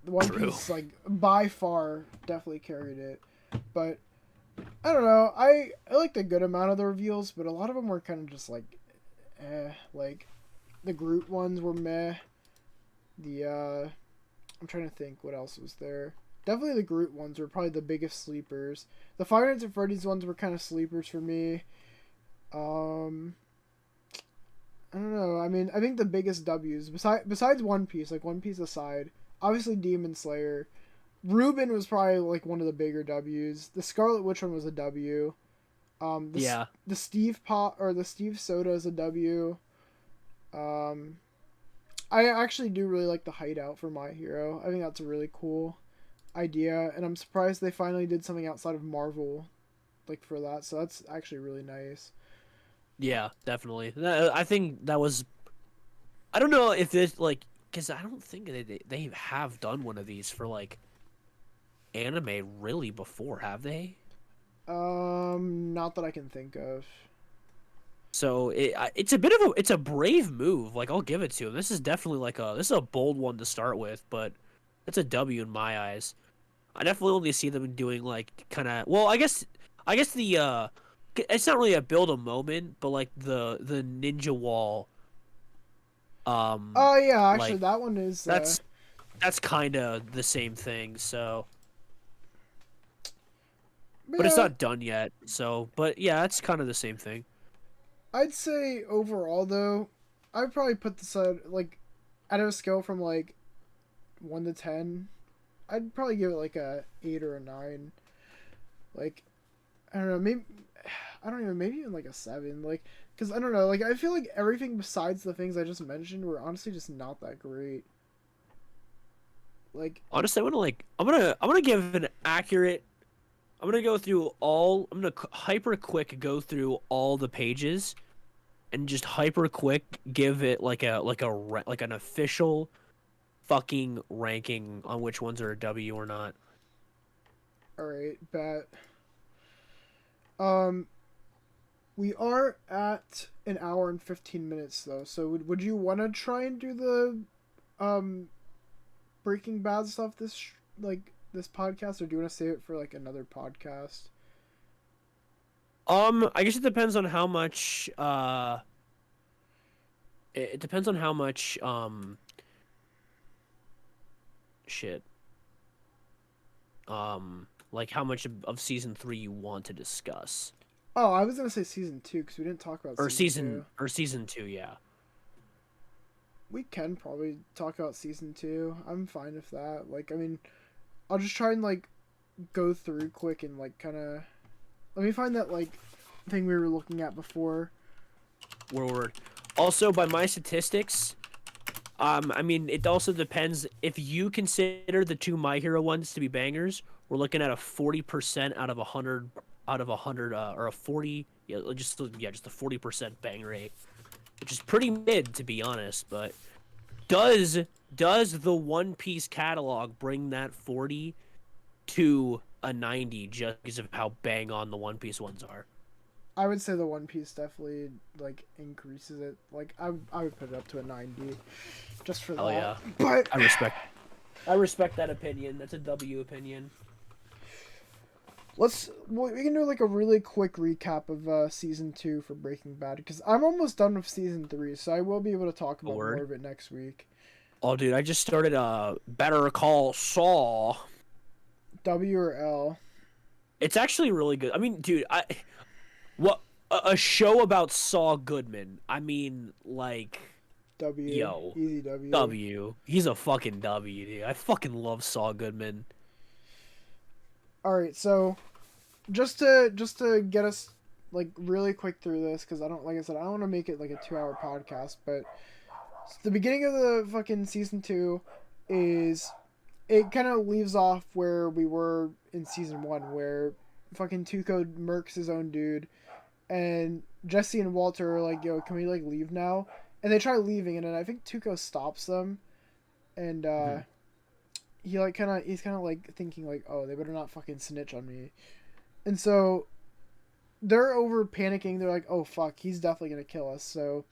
The One Piece, like, by far, definitely carried it. But, I don't know. I liked a good amount of the reveals, but a lot of them were kind of just, like, Like, the Groot ones were meh. I'm trying to think what else was there. Definitely the Groot ones were probably the biggest sleepers. The Five Nights at Freddy's ones were kind of sleepers for me. I don't know. I mean, I think the biggest W's, besides One Piece, like One Piece aside, obviously Demon Slayer. Ruben was probably like one of the bigger W's. The Scarlet Witch one was a W. The Steve Soda is a W. I actually do really like the hideout for My Hero. I think that's a really cool idea, and I'm surprised they finally did something outside of Marvel, like, for that. So that's actually really nice. Yeah, definitely. I think that was... I don't know if this, like... Because I don't think they have done one of these for, like, anime really before, have they? Not that I can think of. So, it's a brave move. Like, I'll give it to him. This is definitely, like, this is a bold one to start with, but it's a W in my eyes. I definitely only see them doing like kind of. Well, I guess the it's not really a build a moment, but like the ninja wall. Oh yeah, actually Like that one is. that's kind of the same thing. So, but it's Yeah, not done yet. So, but yeah, it's kind of the same thing. I'd say overall though, I'd probably put this at like, out of a scale from like 1 to 10. I'd probably give it like a 8 or a 9. Like, I don't know, maybe I don't even maybe even like a 7. Like, because I don't know, like I feel like everything besides the things I just mentioned were honestly just not that great. Like, Honestly, I'm gonna give an accurate. I'm gonna go through all. I'm gonna hyper quick go through all the pages and just hyper quick give it like an official fucking ranking on which ones are a W or not. all right, bet. Um, we are at an hour and 15 minutes though. So would you want to try and do the um Breaking Bad stuff like this podcast, or do you want to save it for like another podcast? I guess it depends on how much it depends on how much shit like how much of season 3 you want to discuss. Oh, I was gonna say season 2 because we didn't talk about Or season season 2. or season 2, yeah. We can probably talk about season 2. I'm fine with that. Like, I mean, I'll just try and like go through quick and like kind of let me find that like thing we were looking at before. Word. Also, by my statistics, I mean it also depends if you consider the two My Hero ones to be bangers. We're looking at a 40% out of 100 or a 40 just a 40% bang rate, which is pretty mid to be honest. But does the One Piece catalog bring that 40 to a 90 just because of how bang on the One Piece ones are? I would say the One Piece definitely like increases it. Like I would put it up to a 90 just for Hell that. yeah. But I respect that opinion. That's a W opinion. we can do like a really quick recap of season 2 for Breaking Bad because I'm almost done with season 3, so I will be able to talk A about word. more of it next week. Oh, dude, I just started Better Call Saul. W or L? It's actually really good. I mean, dude, what a show about Saul Goodman. I mean, like, W. yo, Easy W. W. He's a fucking W, dude. I fucking love Saul Goodman. All right, so just to get us like really quick through this because I don't like I said I don't want to make it like a 2-hour podcast, but the beginning of the fucking season 2 is it kind of leaves off where we were in season 1 where fucking Tuco murks his own dude and Jesse and Walter are like, yo, can we like leave now? And they try leaving, and then I think Tuco stops them, and he's kind of like thinking like, oh, they better not fucking snitch on me. And so they're over panicking. They're like, oh fuck, he's definitely gonna kill us. So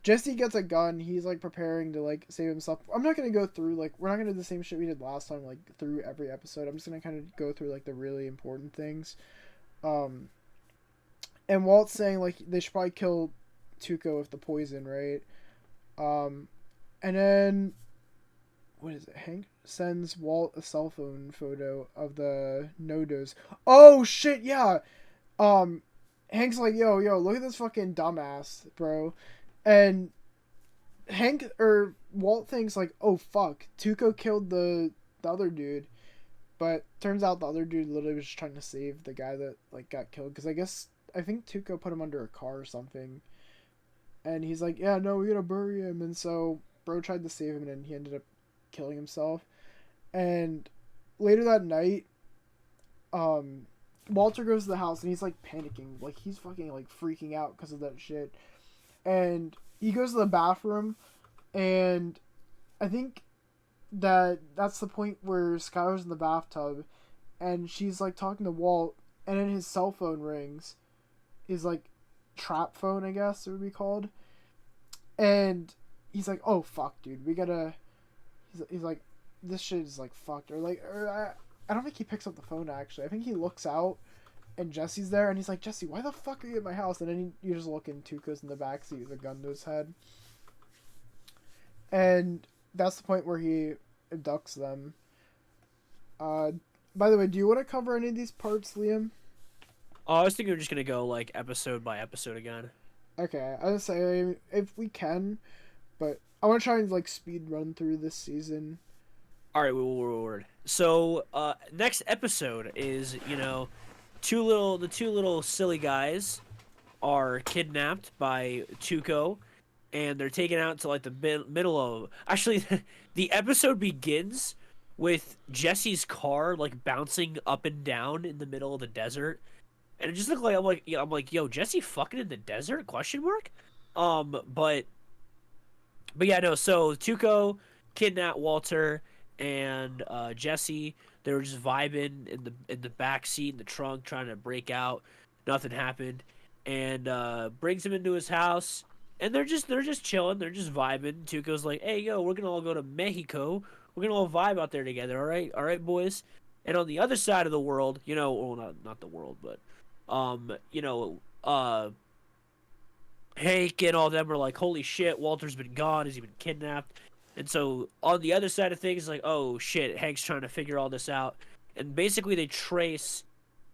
Jesse gets a gun. He's like preparing to like save himself. I'm not gonna go through like we're not gonna do the same shit we did last time like through every episode. I'm just gonna kind of go through like the really important things. And Walt's saying like they should probably kill Tuco with the poison, right? And then what is it? Hank sends Walt a cell phone photo of the no-dos. Oh shit, yeah. Hank's like, yo, look at this fucking dumbass, bro. And Walt thinks like, oh fuck, Tuco killed the other dude. But turns out the other dude literally was just trying to save the guy that like got killed. Because I think Tuco put him under a car or something. And he's like, yeah, no, we gotta bury him. And so bro tried to save him and he ended up killing himself. And later that night, Walter goes to the house and he's like panicking. Like he's fucking like freaking out because of that shit. And he goes to the bathroom and I think that's the point where Skylar's in the bathtub and she's like talking to Walt and then his cell phone rings. His like trap phone, I guess it would be called. And he's like, oh fuck, dude, we gotta he's like, this shit is like fucked. Or I don't think he picks up the phone, actually. I think he looks out, and Jesse's there, and he's like, Jesse, why the fuck are you at my house? And then you just look, and Tuco's in the backseat with a gun to his head. And that's the point where he abducts them. By the way, do you want to cover any of these parts, Liam? Oh, I was thinking we are just going to go, like, episode by episode again. Okay, I was say if we can, but I want to try and, like, speed run through this season. Alright, word. So, next episode is, you know, the two little silly guys are kidnapped by Tuco, and they're taken out to, like, the middle of... Actually, the episode begins with Jesse's car, like, bouncing up and down in the middle of the desert. And it just looked like, I'm like, yo, Jesse fucking in the desert? Question mark? But yeah, no, so Tuco kidnapped Walter and Jesse. They were just vibing in the back seat in the trunk, trying to break out. Nothing happened, and brings him into his house, and they're just chilling. They're just vibing. Tuco's like, "Hey, yo, we're gonna all go to Mexico. We're gonna all vibe out there together. All right, boys." And on the other side of the world, you know, well, not the world, but you know, Hank and all them are like, "Holy shit, Walter's been gone. Has he been kidnapped?" And so on the other side of things, like, oh shit, Hank's trying to figure all this out. And basically they trace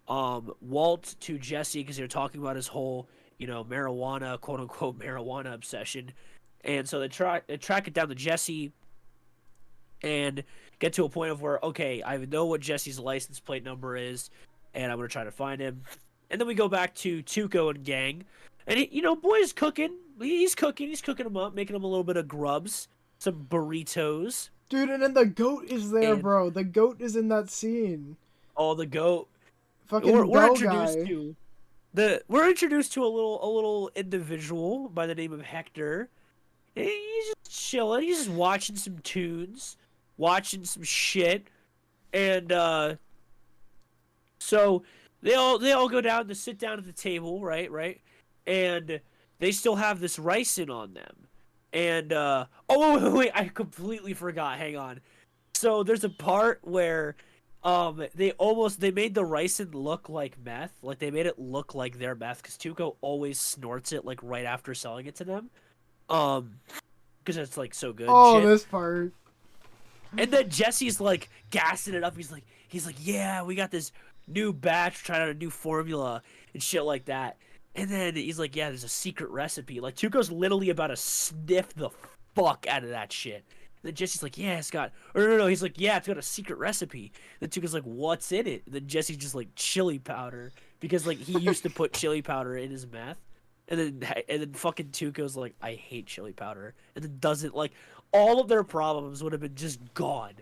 Walt to Jesse because they're talking about his whole, you know, marijuana, quote unquote marijuana obsession. And so they track it down to Jesse and get to a point of where, okay, I know what Jesse's license plate number is, and I'm gonna try to find him. And then we go back to Tuco and gang, and you know, boy's cooking. He's cooking them up, making them a little bit of grubs. Some burritos. Dude, and then the goat is there, And, bro. The goat is in that scene. Oh, the goat. Fucking We're Bell introduced guy. to a little individual by the name of Hector. And he's just chilling. He's just watching some tunes, watching some shit, and so they all go down to sit down at the table, right, and they still have this ricin on them. And oh wait, I completely forgot. Hang on. So there's a part where they made the ricin look like meth. Like they made it look like their meth because Tuco always snorts it like right after selling it to them. Because it's like so good. Oh, shit. this part. And then Jesse's like gassing it up. He's like, yeah, we got this new batch, trying out a new formula and shit like that. And then he's like, yeah, there's a secret recipe. Like, Tuco's literally about to sniff the fuck out of that shit. And then Jesse's like, yeah, it's got... Or no, he's like, yeah, it's got a secret recipe. And then Tuco's like, what's in it? And then Jesse's just like, chili powder. Because, like, he used to put chili powder in his meth. And then fucking Tuco's like, I hate chili powder. And then doesn't, like... All of their problems would have been just gone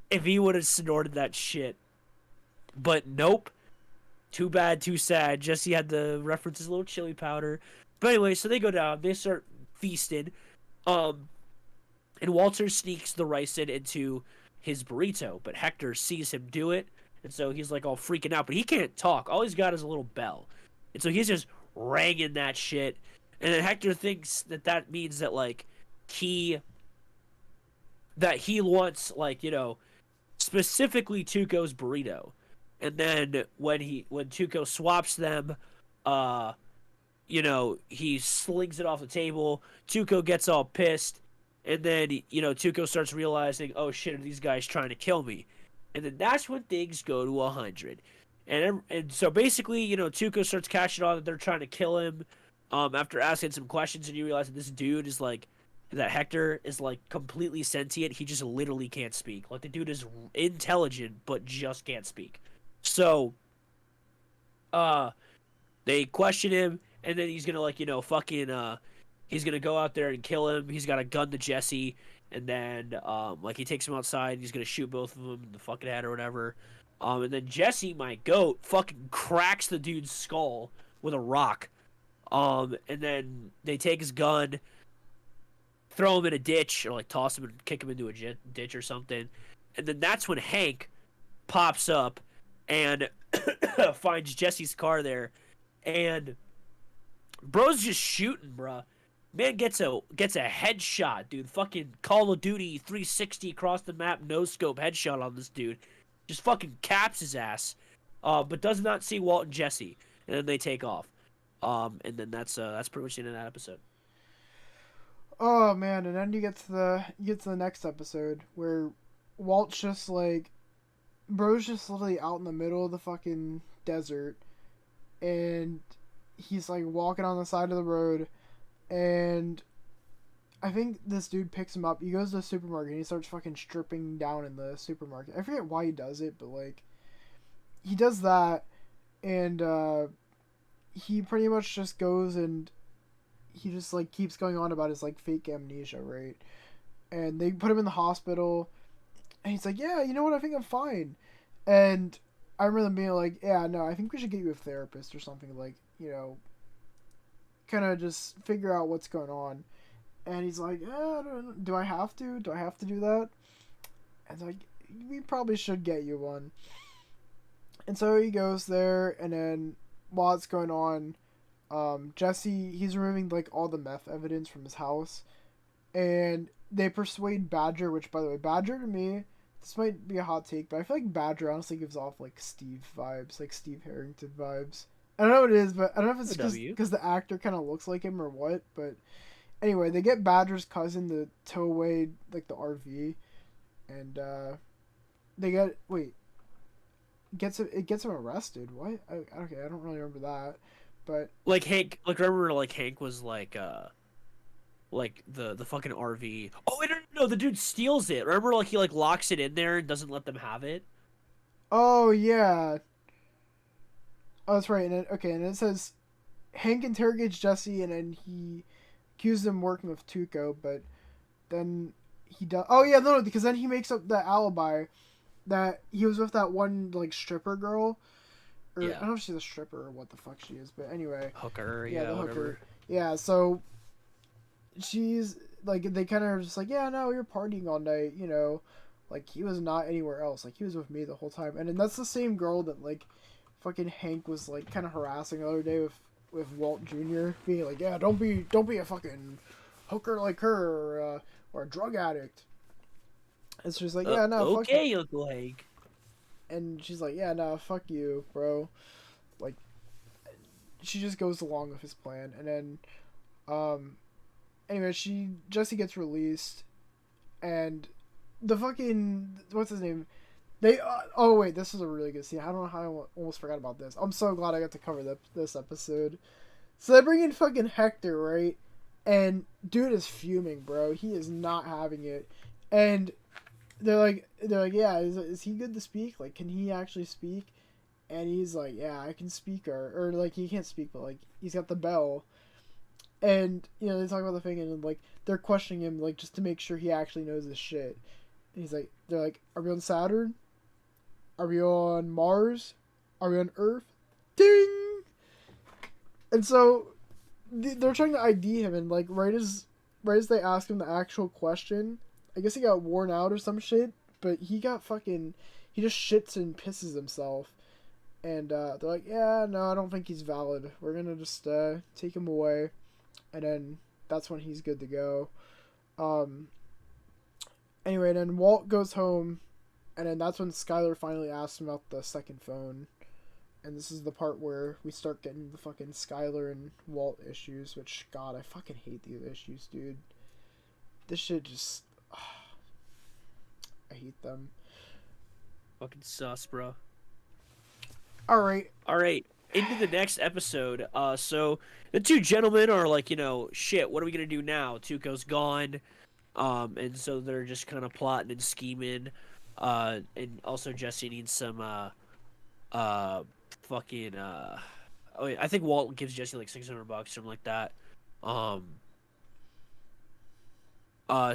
if he would have snorted that shit. But nope. Too bad, too sad. Jesse had to reference his little chili powder. But anyway, so they go down. They start feasting. And Walter sneaks the ricin into his burrito. But Hector sees him do it. And so he's like all freaking out. But he can't talk. All he's got is a little bell. And so he's just ringing that shit. And then Hector thinks that means that, like, he wants, like, you know, specifically Tuco's burrito. And then when Tuco swaps them, you know, he slings it off the table. Tuco gets all pissed, and then, you know, Tuco starts realizing, oh shit, are these guys trying to kill me? And then that's when things go to 100. And so basically, you know, Tuco starts catching on that they're trying to kill him. After asking some questions, and you realize that this dude is like, that Hector is like completely sentient. He just literally can't speak. Like, the dude is intelligent but just can't speak. So, they question him, and then he's gonna, like, you know, fucking, he's gonna go out there and kill him. He's got a gun to Jesse, and then, like, he takes him outside, and he's gonna shoot both of them in the fucking head or whatever. And then Jesse, my goat, fucking cracks the dude's skull with a rock. And then they take his gun, throw him in a ditch, or, like, toss him and kick him into a ditch or something. And then that's when Hank pops up and finds Jesse's car there, and bro's just shooting, bruh. Man gets a headshot, dude. Fucking Call of Duty 360 across the map, no scope headshot on this dude. just fucking caps his ass, but does not see Walt and Jesse, and then they take off. And then that's pretty much the end of that episode. Oh man, and then you get to the next episode where Walt's just like, bro's just literally out in the middle of the fucking desert, and he's like walking on the side of the road, and I think this dude picks him up. He goes to the supermarket and he starts fucking stripping down in the supermarket. I forget why he does it, but like, he does that, and he pretty much just goes and he just like keeps going on about his like fake amnesia, right? And they put him in the hospital, and he's like, yeah, you know what, I think I'm fine. And I remember them being like, yeah, no, I think we should get you a therapist or something, like, you know, kind of just figure out what's going on. And he's like, do I have to? Do I have to do that? And it's like, we probably should get you one. And so he goes there, and then while it's going on, Jesse, he's removing like all the meth evidence from his house, and they persuade Badger, which, by the way, Badger to me, this might be a hot take, but I feel like Badger honestly gives off like Steve vibes, like Steve Harrington vibes. I don't know what it is, but I don't know if it's because the actor kind of looks like him or what, but anyway, they get Badger's cousin to tow away like the RV, and they get it gets him arrested. What? Okay, I don't really remember that, but like Hank, like remember like Hank was like the fucking RV. Oh wait, no, the dude steals it. Remember, like he like locks it in there and doesn't let them have it. Oh yeah. Oh, that's right. And it says Hank interrogates Jesse, and then he accuses him working with Tuco, but then he does. Oh yeah, no, because then he makes up the alibi that he was with that one like stripper girl. Or, yeah. I don't know if she's a stripper or what the fuck she is, but anyway. Hooker, yeah, the hooker. Whatever. Yeah, so she's like, they kind of are just like, yeah, no, you're partying all night, you know, like he was not anywhere else, like he was with me the whole time. And then that's the same girl that like fucking Hank was like kind of harassing the other day with Walt Jr. being like, yeah, don't be a fucking hooker like her, or a drug addict. And she's like, yeah, no, fuck you. Uncle Hank. And she's like, yeah, no, fuck you, bro. Like, she just goes along with his plan. And then, anyway, Jesse gets released, and the fucking, what's his name? Oh wait, this is a really good scene. I don't know how I almost forgot about this. I'm so glad I got to cover this episode. So they bring in fucking Hector, right? And dude is fuming, bro. He is not having it. And they're like, yeah, is he good to speak? Like, can he actually speak? And he's like, yeah, I can speak, or like, he can't speak, but like, he's got the bell. And, you know, they talk about the thing, and like, they're questioning him, like, just to make sure he actually knows his shit. And he's like, they're like, are we on Saturn? Are we on Mars? Are we on Earth? Ding! And so, they're trying to ID him, and like, right as they ask him the actual question, I guess he got worn out or some shit, but he just shits and pisses himself. And they're like, yeah, no, I don't think he's valid. We're gonna just take him away. And then that's when he's good to go. Anyway, then Walt goes home, and then that's when Skylar finally asks him about the second phone. And this is the part where we start getting the fucking Skylar and Walt issues, which, God, I fucking hate these issues, dude. This shit just... I hate them. Fucking sus, bro. Alright. Into the next episode. So the two gentlemen are like, you know, shit, what are we gonna do now? Tuco's gone. And so they're just kind of plotting and scheming. And also Jesse needs some, fucking, oh wait, I think Walt gives Jesse like $600, something like that.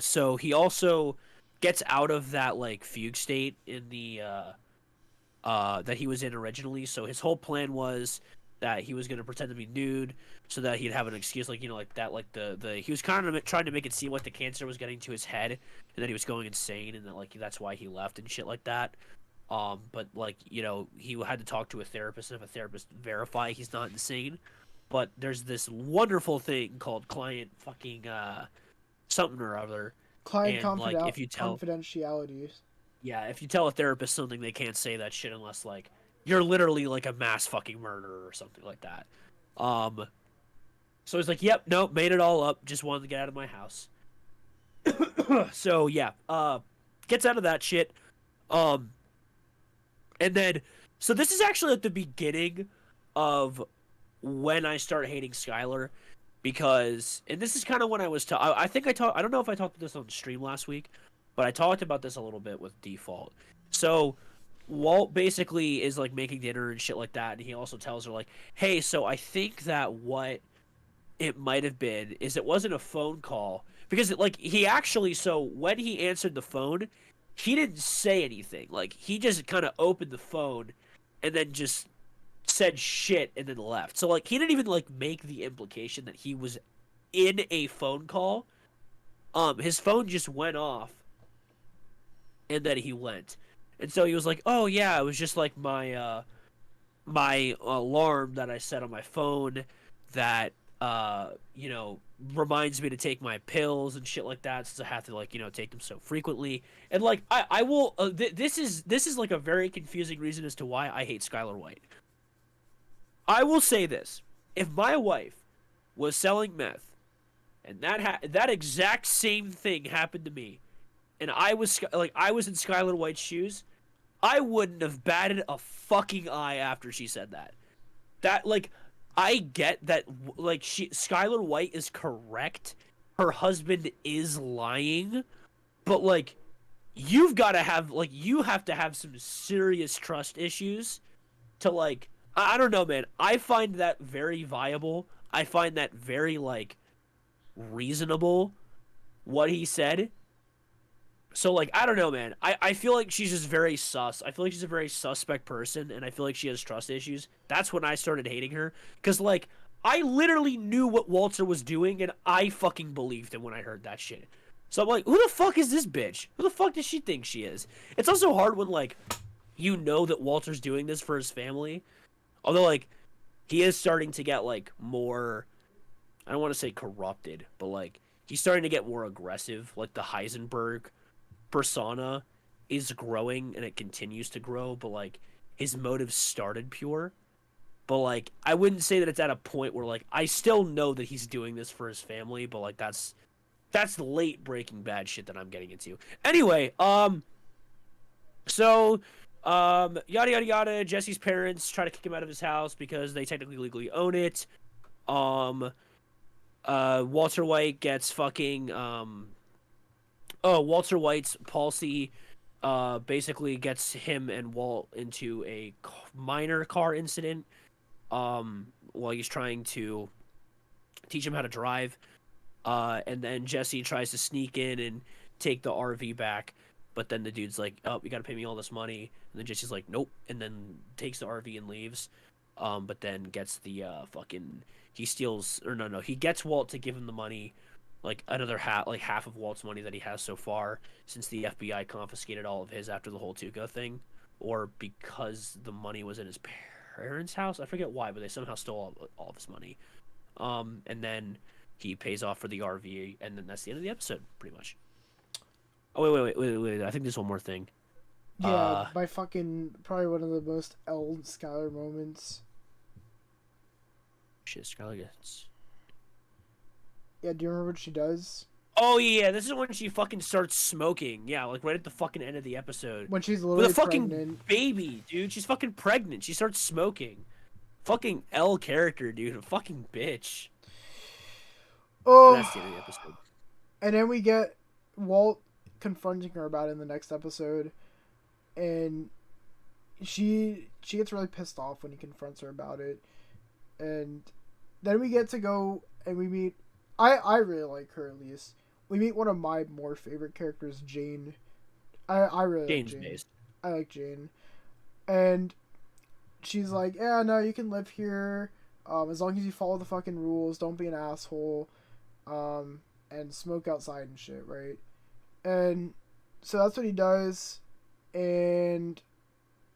So he also gets out of that like fugue state in the that he was in originally. So his whole plan was that he was going to pretend to be nude so that he'd have an excuse, like, you know, like that, like the he was kind of trying to make it seem like the cancer was getting to his head and that he was going insane, and that like that's why he left and shit like that. But like, you know, he had to talk to a therapist, and if a therapist verify he's not insane. But there's this wonderful thing called client fucking something or other. Client confidentiality. Yeah, if you tell a therapist something, they can't say that shit unless like you're literally like a mass fucking murderer or something like that. Um, so he's like, "Yep, nope, made it all up. Just wanted to get out of my house." So yeah, gets out of that shit. Um, and then so this is actually at the beginning of when I start hating Skylar because and this is kind of when I was I think I talked I don't know if I talked about this on stream last week, but I talked about this a little bit with Default. So Walt basically is like making dinner and shit like that, and he also tells her like, "Hey, so I think that what it might have been is it wasn't a phone call because like he actually so when he answered the phone, he didn't say anything. Like he just kind of opened the phone and then just said shit and then left. So like he didn't even like make the implication that he was in a phone call. His phone just went off and then he went. And so he was like, "Oh yeah, it was just like my alarm that I set on my phone that you know reminds me to take my pills and shit like that since I have to like take them so frequently." And like I will this is like a very confusing reason as to why I hate Skylar White. I will say this: if my wife was selling meth and that exact same thing happened to me, and I was in Skylar White's shoes, I wouldn't have batted a fucking eye after she said that. That like I get that like Skylar White is correct. Her husband is lying, but like you have to have some serious trust issues to like I don't know, man. I find that very viable. I find that very like reasonable what he said. So like I don't know, man. I feel like she's just very sus. I feel like she's a very suspect person, and I feel like she has trust issues. That's when I started hating her, cause like I literally knew what Walter was doing, and I fucking believed him when I heard that shit. So I'm like, who the fuck is this bitch? Who the fuck does she think she is? It's also hard when like you know that Walter's doing this for his family, although like he is starting to get like more. I don't want to say corrupted, but like he's starting to get more aggressive, like the Heisenberg persona is growing and it continues to grow, but like his motives started pure. But like I wouldn't say that it's at a point where like I still know that he's doing this for his family, but like that's late Breaking Bad shit that I'm getting into. Anyway, so yada yada yada, Jesse's parents try to kick him out of his house because they technically legally own it. Um Walter White gets fucking Walter White's policy basically gets him and Walt into a minor car incident while he's trying to teach him how to drive. And then Jesse tries to sneak in and take the RV back, but then the dude's like, "Oh, you got to pay me all this money." And then Jesse's like, "Nope," and then takes the RV and leaves. But then gets the fucking he steals or no, he gets Walt to give him the money, like another half of Walt's money that he has so far since the FBI confiscated all of his after the whole Tuco thing, or because the money was in his parents' house. I forget why, but they somehow stole all of his money. And then he pays off for the RV, and then that's the end of the episode, pretty much. Oh wait! I think there's one more thing. Yeah, by fucking probably one of the most L Skylar moments. Shit, Skylar gets. Yeah, do you remember what she does? Oh yeah, this is when she fucking starts smoking. Yeah, like right at the fucking end of the episode. When she's literally with a fucking pregnant. baby, dude. She's fucking pregnant. She starts smoking. Fucking L character, dude. A fucking bitch. Oh. And that's the end of the episode. And then we get Walt confronting her about it in the next episode, and she gets really pissed off when he confronts her about it, and then we get to go and we meet. I really like her, at least. We meet one of my more favorite characters, Jane. I really Jane's like Jane. based. I like Jane, and she's like, "Yeah, no, you can live here, as long as you follow the fucking rules. Don't be an asshole, and smoke outside and shit, right?" And so that's what he does, and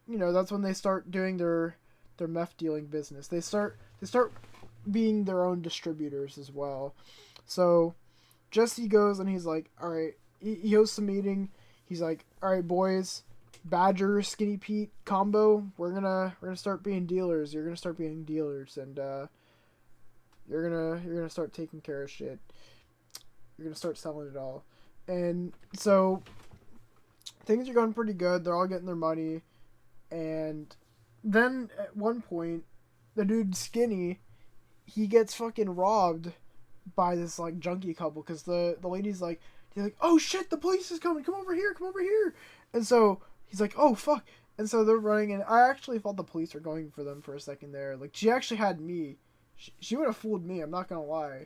that's when they start doing their meth dealing business. They start being their own distributors as well. So Jesse goes and he's like, all right, he hosts a meeting. he's like, all right, boys, Badger, Skinny Pete combo. We're gonna start being dealers. You're gonna start being dealers, and you're gonna start taking care of shit. You're gonna start selling it all, and so things are going pretty good. They're all getting their money, and then at one point, the dude Skinny, he gets fucking robbed by this like junkie couple because the lady's like, they're like, oh shit, the police is coming, come over here, and so he's like, oh fuck, and so they're running, and I actually thought the police were going for them for a second there. Like, she actually had me. She would have fooled me, I'm not gonna lie.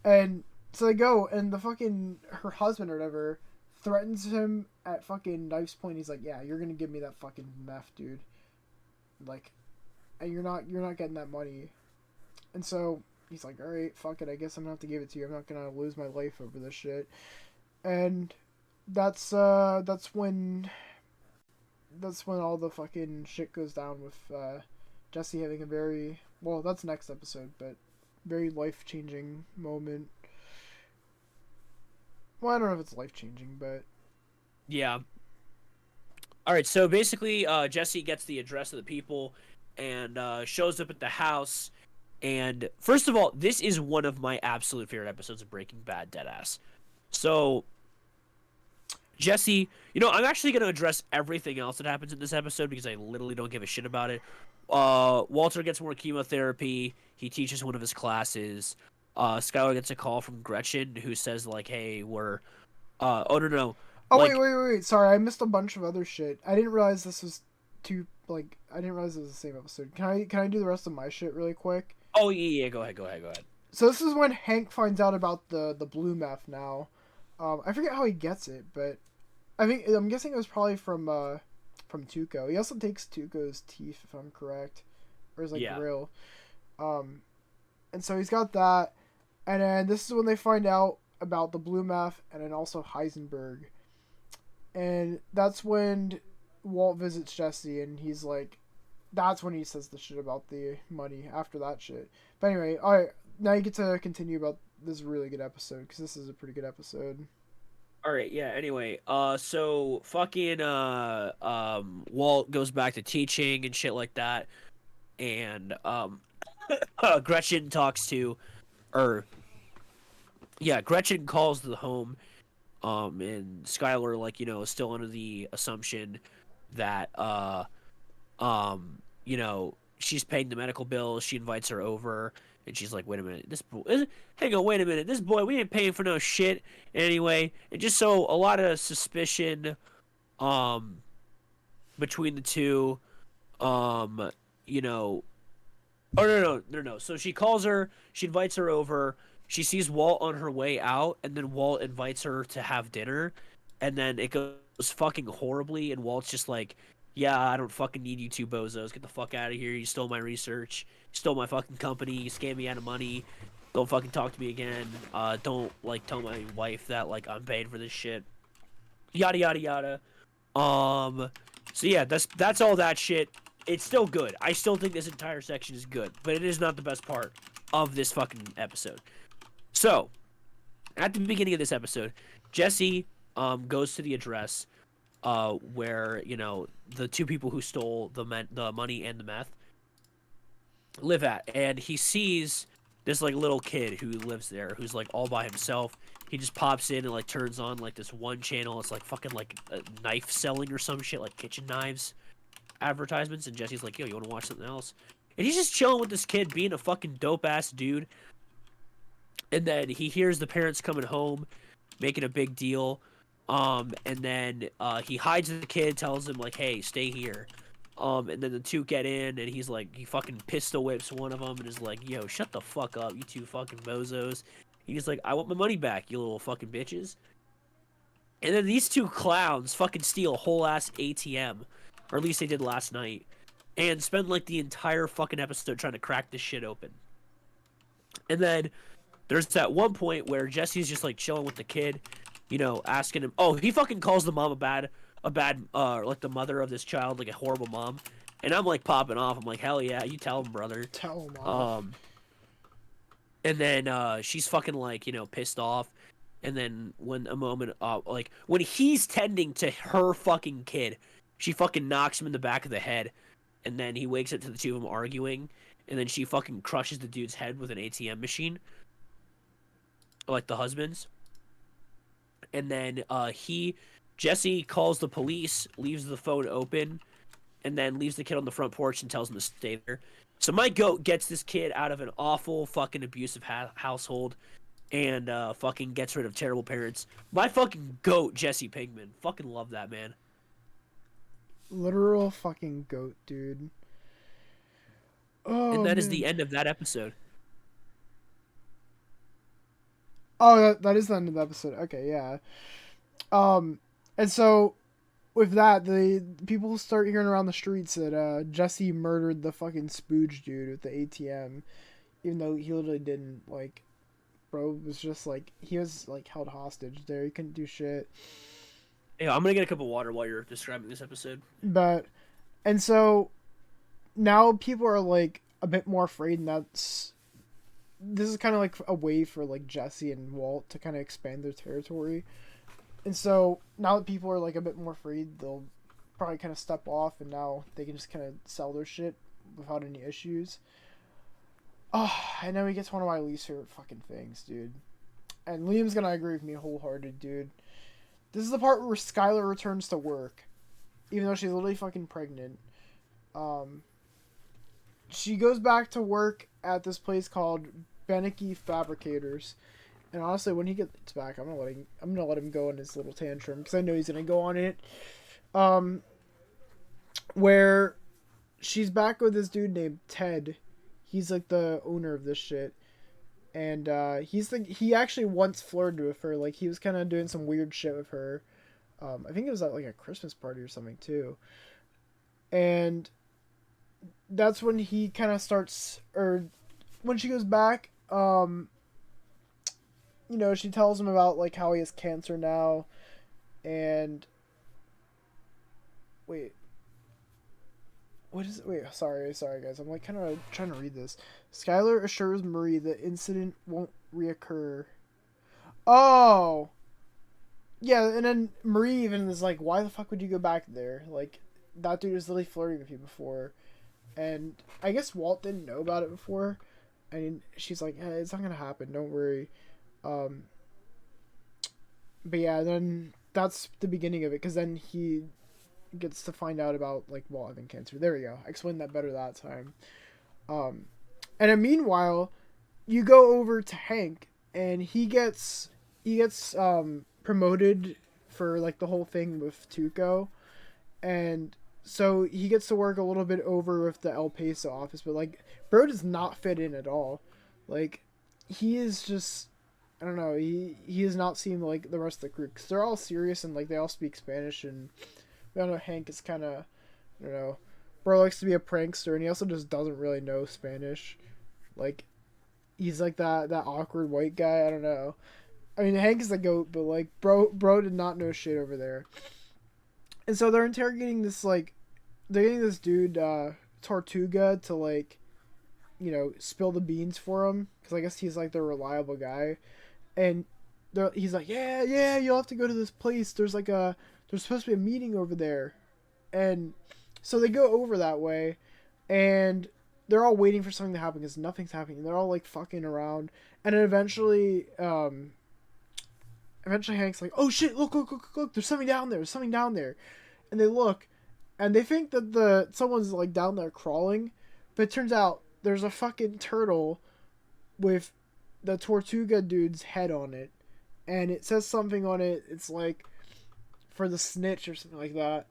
And so they go, and the fucking her husband or whatever threatens him at fucking knife's point. He's like, yeah, you're gonna give me that fucking meth, dude, like, and you're not getting that money. And so he's like, all right, fuck it, I guess I'm gonna have to give it to you. I'm not gonna lose my life over this shit. And that's when all the fucking shit goes down with Jesse having a very, well, that's next episode, but very life-changing moment. Well, I don't know if it's life-changing, but yeah. All right, so basically, Jesse gets the address of the people and shows up at the house. And first of all, this is one of my absolute favorite episodes of Breaking Bad, deadass. So, Jesse, I'm actually going to address everything else that happens in this episode because I literally don't give a shit about it. Walter gets more chemotherapy. He teaches one of his classes. Skylar gets a call from Gretchen who says, like, hey, we're... oh, no. Oh, like, wait. Sorry, I missed a bunch of other shit. I didn't realize this was I didn't realize it was the same episode. Can I do the rest of my shit really quick? Oh, yeah, go ahead. So this is when Hank finds out about the blue meth now. I forget how he gets it, but I'm guessing it was probably from Tuco. He also takes Tuco's teeth, if I'm correct. Or his, grill. And so he's got that. And then this is when they find out about the blue meth and then also Heisenberg. And that's when Walt visits Jesse, and he's like, that's when he says the shit about the money after that shit. But anyway, alright, now you get to continue about this really good episode, because this is a pretty good episode. Alright, yeah, anyway, so fucking, Walt goes back to teaching and shit like that, and, Gretchen Gretchen calls the home, and Skylar, is still under the assumption that, she's paying the medical bills. She invites her over, and she's like, wait a minute, this boy, we ain't paying for no shit anyway. And just so a lot of suspicion, between the two, oh, no. So she calls her, she invites her over, she sees Walt on her way out, and then Walt invites her to have dinner, and then it goes fucking horribly, and Walt's just like, yeah, I don't fucking need you two bozos. Get the fuck out of here. You stole my research. You stole my fucking company. You scammed me out of money. Don't fucking talk to me again. Don't, tell my wife that, I'm paid for this shit. Yada, yada, yada. So yeah, that's all that shit. It's still good. I still think this entire section is good, but it is not the best part of this fucking episode. So, at the beginning of this episode, Jesse, goes to the address, where, the two people who stole the money and the meth live at, and he sees this, little kid who lives there, who's, all by himself. He just pops in and, turns on, this one channel. It's, fucking, a knife selling or some shit, kitchen knives advertisements, and Jesse's like, yo, you want to watch something else? And he's just chilling with this kid, being a fucking dope-ass dude, and then he hears the parents coming home, making a big deal. And then he hides the kid, tells him, hey, stay here. And then the two get in, and he's he fucking pistol whips one of them and is like, yo, shut the fuck up, you two fucking bozos. He's like, I want my money back, you little fucking bitches. And then these two clowns fucking steal a whole ass ATM, or at least they did last night, and spend the entire fucking episode trying to crack this shit open. And then there's that one point where Jesse's just chilling with the kid, asking him. Oh, he fucking calls the mom a bad, the mother of this child, a horrible mom. And I'm popping off. I'm like, hell yeah, you tell him, brother. Tell him, mom. And then she's fucking pissed off, And then when he's tending to her fucking kid, she fucking knocks him in the back of the head, and then he wakes up to the two of them arguing, and then she fucking crushes the dude's head with an ATM machine, like the husband's. And then Jesse calls the police, leaves the phone open, and then leaves the kid on the front porch and tells him to stay there. So my goat gets this kid out of an awful fucking abusive household, and fucking gets rid of terrible parents. My fucking goat, Jesse Pinkman. Fucking love that man. Literal fucking goat, dude. Oh, and that man. is the end of that episode. Oh, that is the end of the episode. Okay, yeah. And so with that, the people start hearing around the streets that Jesse murdered the fucking spooge dude with the ATM, even though he literally didn't. Like, bro was just like, he was like held hostage there. He couldn't do shit. Yeah, I'm gonna get a cup of water while you're describing this episode. And so now people are like a bit more afraid, and this is kind of like a way for like Jesse and Walt to kind of expand their territory. And so now that people are like a bit more afraid, they'll probably kind of step off, and now they can just kind of sell their shit without any issues. Oh, and then we get to one of my least favorite fucking things, dude. And Liam's gonna agree with me wholehearted, dude. This is the part where Skylar returns to work, even though she's literally fucking pregnant. She goes back to work at this place called Beneke Fabricators. And honestly, when he gets back, I'm gonna let him go on his little tantrum, because I know he's gonna go on it. Where she's back with this dude named Ted. He's like the owner of this shit, and he actually once flirted with her. Like, he was kind of doing some weird shit with her. I think it was at like a Christmas party or something too. And that's when he kind of starts, or when she goes back, she tells him about like how he has cancer now, and wait, sorry guys, I'm like kind of trying to read this. Skylar assures Marie the incident won't reoccur. Oh, yeah, and then Marie even is like, why the fuck would you go back there? Like, that dude was literally flirting with you before. And I guess Walt didn't know about it before. And she's like, hey, it's not gonna happen, don't worry. But yeah, then that's the beginning of it, because then he gets to find out about like Walt having cancer. There we go. I explained that better that time. And then meanwhile, you go over to Hank, and he gets promoted for like the whole thing with Tuco, and so he gets to work a little bit over with the El Paso office, but like bro does not fit in at all. Like, he is just, I don't know, he does not seem like the rest of the crew, because they're all serious and like they all speak Spanish, and we all know Hank is kind of, I don't know, bro likes to be a prankster, and he also just doesn't really know Spanish. Like, he's like that awkward white guy. I don't know. I mean, Hank is the goat, but like bro did not know shit over there. And so they're interrogating this, like, they're getting this dude Tortuga to like, spill the beans for him, because I guess he's like the reliable guy. And he's like, yeah, you'll have to go to this place. There's supposed to be a meeting over there. And so they go over that way, and they're all waiting for something to happen, because nothing's happening. They're all like fucking around, and then eventually Hank's like, oh shit, look, there's something down there. And they look, and they think that someone's like down there crawling, but it turns out there's a fucking turtle with the Tortuga dude's head on it, and it says something on it. It's like, for the snitch or something like that,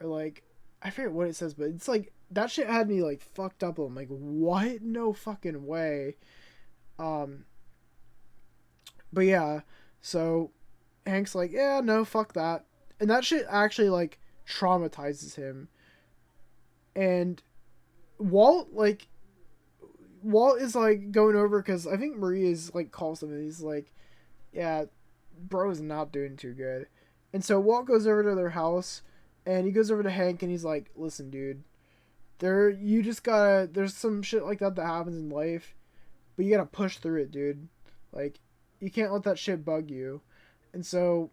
or like, I forget what it says, but it's like, that shit had me like fucked up. I'm like, what? No fucking way. But yeah, so Hank's like, yeah, no, fuck that. And that shit actually like traumatizes him. And Walt is like going over, because I think Marie is like calls him, and he's like, yeah, bro is not doing too good. And so Walt goes over to their house, and he goes over to Hank, and he's like, listen, dude, there's some shit like that happens in life, but you gotta push through it, dude. Like, you can't let that shit bug you. And so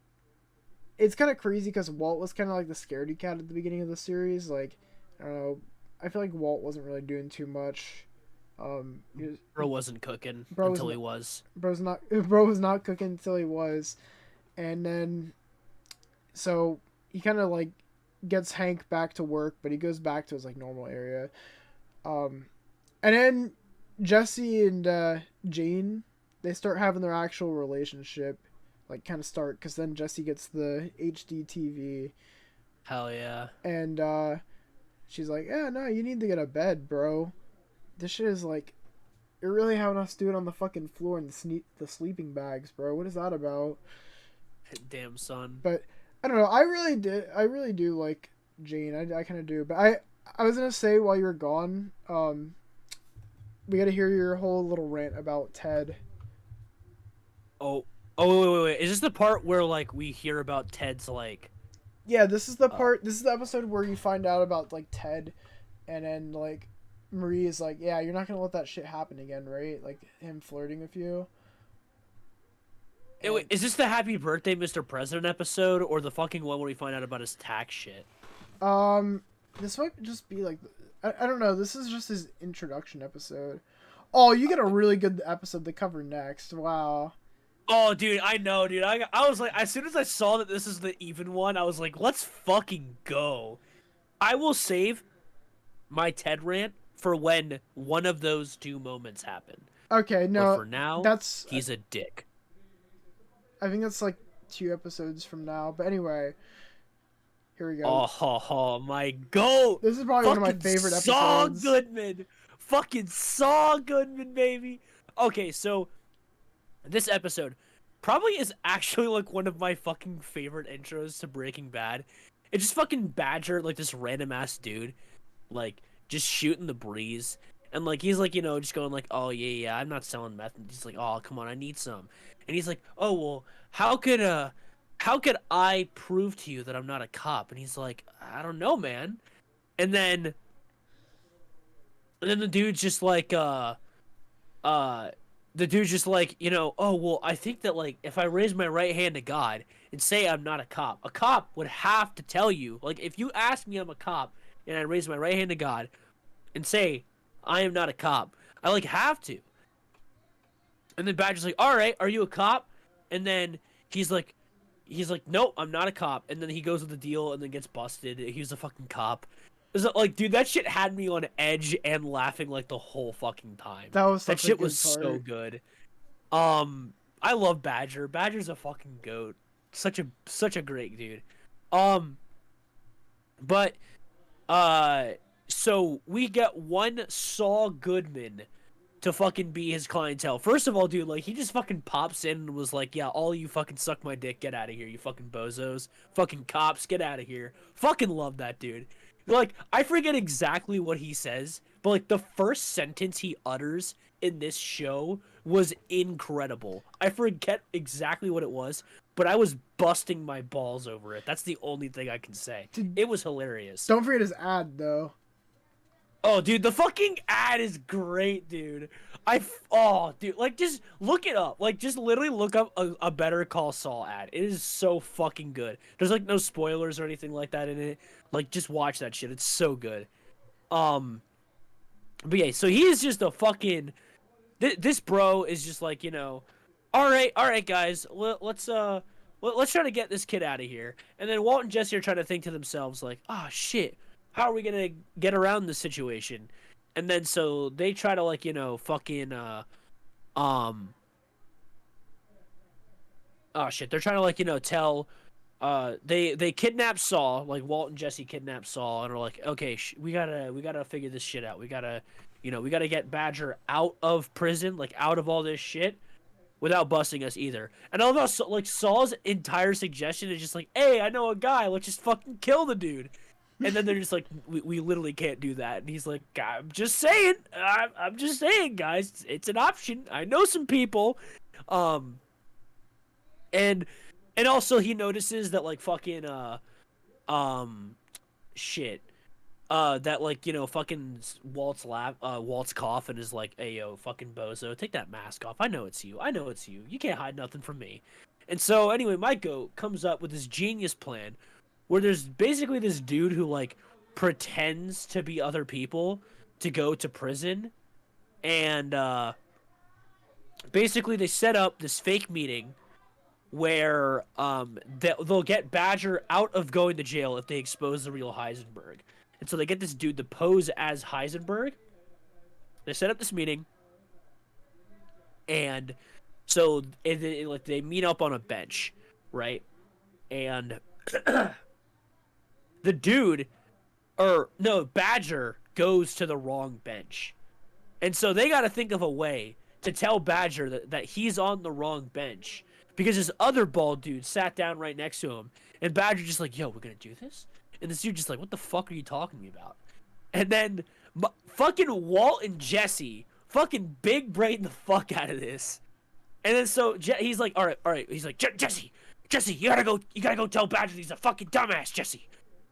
it's kind of crazy because Walt was kind of like the scaredy cat at the beginning of the series. Like, I don't know, I feel like Walt wasn't really doing too much. Bro wasn't cooking until he was. Bro was not cooking until he was, and then so he kind of like gets Hank back to work, but he goes back to his like normal area. And then Jesse and Jane, they start having their actual relationship, like kind of start, because then Jesse gets the HD TV. Hell yeah. And she's like, yeah, no, you need to get a bed, bro. This shit is like, you're really having us do it on the fucking floor in the sleeping bags, bro. What is that about? Damn, son. But I don't know. I really do like Jane. I kind of do. But I was gonna say while you were gone, we got to hear your whole little rant about Ted. Oh, wait. Is this the part where like we hear about Ted's like? Yeah, this is the part. This is the episode where you find out about like Ted, and then like Marie is like, yeah, you're not gonna let that shit happen again, right? Like him flirting with you. Wait, is this the Happy Birthday, Mr. President episode, or the fucking one where we find out about his tax shit? This might just be like, I don't know. This is just his introduction episode. Oh, you get a really good episode to cover next. Wow. Oh, dude, I know, dude. I was like, as soon as I saw that this is the even one, I was like, let's fucking go. I will save my Ted rant for when one of those two moments happen. Okay, no. But for now, he's a dick. I think that's like 2 episodes from now. But anyway, here we go. Oh, my goat. This is probably one of my favorite episodes. Saul Goodman. Fucking Saul Goodman, baby. Okay, so this episode probably is actually like one of my fucking favorite intros to Breaking Bad. It's just fucking Badger, like this random ass dude, like just shooting the breeze. And like he's like, you know, just going like, oh yeah, I'm not selling meth. And he's like, oh come on, I need some. And he's like, oh well, how could I prove to you that I'm not a cop? And he's like, I don't know, man. And then the dude's just like, the dude's just like, you know, oh well, I think that like if I raise my right hand to God and say I'm not a cop would have to tell you, like if you ask me I'm a cop and I raise my right hand to God and say I am not a cop, I like have to. And then Badger's like, all right, are you a cop? And then he's like, nope, I'm not a cop. And then he goes with the deal and then gets busted. He's a fucking cop. Is it like, dude, that shit had me on edge and laughing like the whole fucking time. That shit was so good. I love Badger. Badger's a fucking goat. Such a great dude. But so we get one Saul Goodman to fucking be his clientele. First of all, dude, like he just fucking pops in and was like, yeah, all you fucking suck my dick, get out of here, you fucking bozos. Fucking cops, get out of here. Fucking love that dude. Like, I forget exactly what he says, but like the first sentence he utters in this show was incredible. I forget exactly what it was, but I was busting my balls over it. That's the only thing I can say. It was hilarious. Don't forget his ad, though. Oh, dude, the fucking ad is great, dude. Dude, like, just look it up. Like, just literally look up a Better Call Saul ad. It is so fucking good. There's, like, no spoilers or anything like that in it. Like, just watch that shit. It's so good. But yeah, so he is just a fucking... This bro is just like, you know, all right, guys, let's try to get this kid out of here. And then Walt and Jesse are trying to think to themselves, like, oh, shit. How are we gonna get around this situation? And then so they try to like, you know, fucking oh shit, they're trying to like, you know, tell they kidnap Saul, like Walt and Jesse kidnap Saul and are like, okay, we gotta figure this shit out. We gotta get Badger out of prison, like out of all this shit without busting us either. And I love how like Saul's entire suggestion is just like, hey, I know a guy, let's just fucking kill the dude. And then they're just like, we literally can't do that. And he's like, I'm just saying, guys, it's an option. I know some people. And also he notices that like fucking, that like fucking Walt's cough and is like, "Hey yo, fucking bozo, take that mask off. I know it's you. I know it's you. You can't hide nothing from me." And so anyway, my goat comes up with this genius plan, where there's basically this dude who like pretends to be other people to go to prison, and basically they set up this fake meeting where they'll get Badger out of going to jail if they expose the real Heisenberg. And so they get this dude to pose as Heisenberg. They set up this meeting, and so like they meet up on a bench, right? And the dude, or no, Badger goes to the wrong bench, and so they got to think of a way to tell Badger that he's on the wrong bench. Because this other bald dude sat down right next to him, and Badger just like, "Yo, we're gonna do this?" And this dude just like, "What the fuck are you talking to me about?" And then fucking Walt and Jesse fucking big brain the fuck out of this. And then so he's like, all right. He's like, Jesse, you gotta go tell Badger he's a fucking dumbass, Jesse.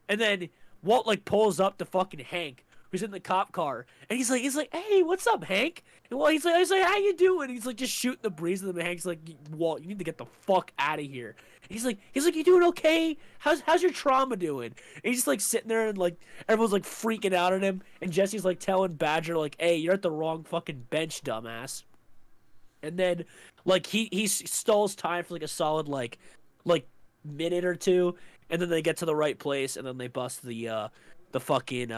And then Walt like pulls up to fucking Hank, who's in the cop car, and he's like, "Hey, what's up, Hank?" And Walt, he's like, "How you doing?" He's like just shooting the breeze with him, and Hank's like, "Walt, you need to get the fuck out of here." And he's like, "You doing okay? How's your trauma doing?" And he's just like sitting there, and like everyone's like freaking out at him, and Jesse's like telling Badger like, "Hey, you're at the wrong fucking bench, dumbass." And then like he stalls time for like a solid like minute or two, and then they get to the right place, and then they bust the fucking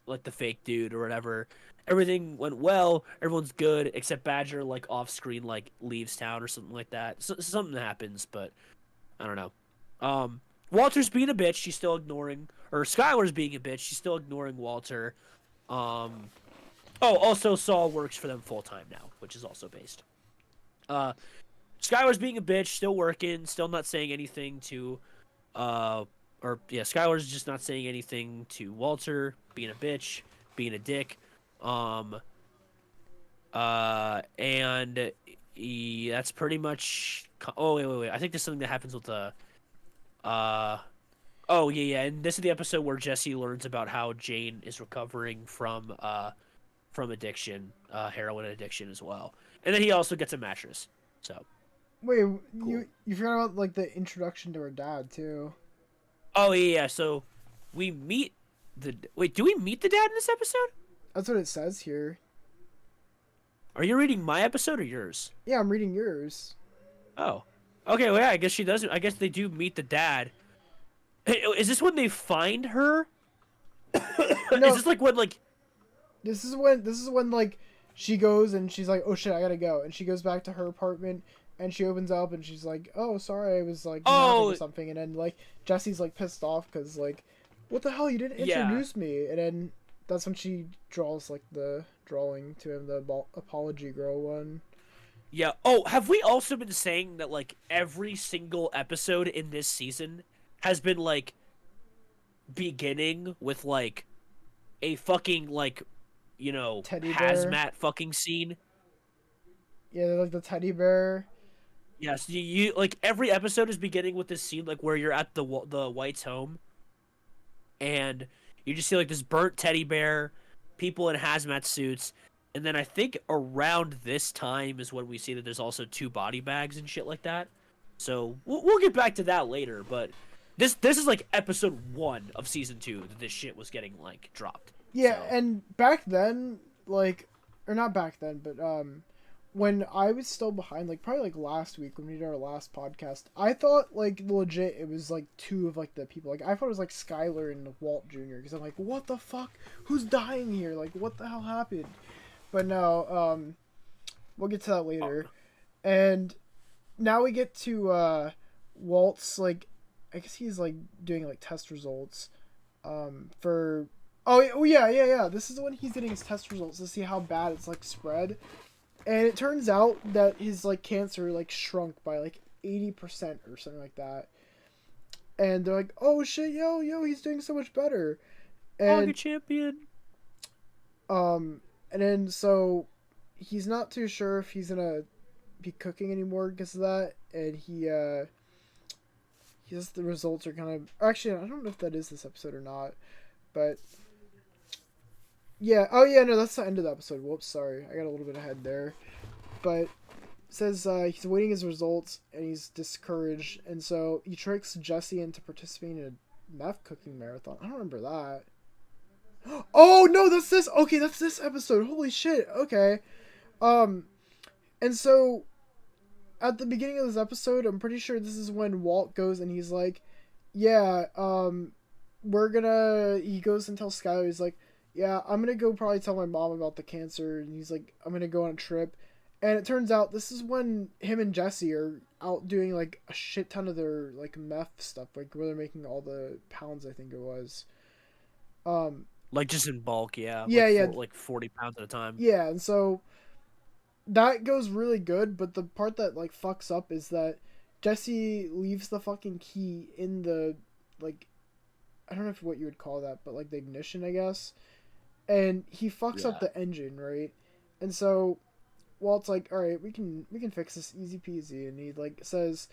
like the fake dude or whatever. Everything went well. Everyone's good except Badger, like off screen, like leaves town or something like that. So, something happens, but I don't know. Walter's being a bitch. She's still ignoring, or Skylar's being a bitch. She's still ignoring Walter. Also Saul works for them full time now, which is also based. Skylar's being a bitch, still working, still not saying anything to, Skylar's just not saying anything to Walter, being a bitch, being a dick, and that's pretty much. Oh wait, I think there's something that happens with the, and this is the episode where Jesse learns about how Jane is recovering from addiction, heroin addiction as well, and then he also gets a mattress. So. Wait, Cool. you forgot about like the introduction to her dad too. Oh yeah. So we meet do we meet the dad in this episode? That's what it says here. Are you reading my episode or yours? Yeah, I'm reading yours. Oh. Okay, well yeah, I guess she doesn't. I guess they do meet the dad. Is this when they find her? No, Is this like when like this is when like she goes and she's like, "Oh shit, I gotta go," and she goes back to her apartment. And she opens up and she's like, "Oh, sorry, I was like napping or something." And then like Jesse's like pissed off because like, "What the hell? You didn't introduce me." And then that's when she draws like the drawing to him, the apology girl one. Yeah. Oh, have we also been saying that like every single episode in this season has been like beginning with like a fucking like Teddy bear. hazmat fucking scene? Yeah, like the teddy bear. Yes, you like every episode is beginning with this scene like where you're at the White's home, and you just see like this burnt teddy bear, people in hazmat suits, and then I think around this time is when we see that there's also 2 body bags and shit like that. So we'll get back to that later, but this is like episode 1 of season 2 that this shit was getting like dropped. Yeah, so. And back then, like, or not back then, but when I was still behind, like probably like last week when we did our last podcast, I thought like legit it was like 2 of like the people. Like I thought it was like Skylar and Walt Jr. Because I'm like, what the fuck? Who's dying here? Like what the hell happened? But no, we'll get to that later. And now we get to Walt's like, I guess he's like doing like test results, for. Oh yeah. This is when he's getting his test results to see how bad it's like spread. And it turns out that his like cancer like shrunk by like 80% or something like that. And they're like, "Oh shit, yo, he's doing so much better." And champion. And then so he's not too sure if he's gonna be cooking anymore because of that, and he says the results are kind of, actually I don't know if that is this episode or not, But yeah, oh yeah, no, that's the end of the episode. Whoops, sorry, I got a little bit ahead there. But it says he's awaiting his results and he's discouraged, and so he tricks Jesse into participating in a meth cooking marathon. I don't remember that. Oh no, that's this. Okay, that's this episode. Holy shit. Okay. And so at the beginning of this episode, I'm pretty sure this is when Walt goes and he's like, yeah, he goes and tells Skylar, he's like, yeah, I'm gonna go probably tell my mom about the cancer, and he's like, I'm gonna go on a trip. And it turns out this is when him and Jesse are out doing like a shit ton of their like meth stuff, like where they're making all the pounds, I think it was. Like just in bulk, yeah. Yeah, like 40 pounds at a time. Yeah, and so that goes really good, but the part that like fucks up is that Jesse leaves the fucking key in the, like, I don't know what you would call that, but like the ignition, I guess. And he fucks up the engine, right? And so Walt's like, all right, we can fix this easy peasy. And he like says,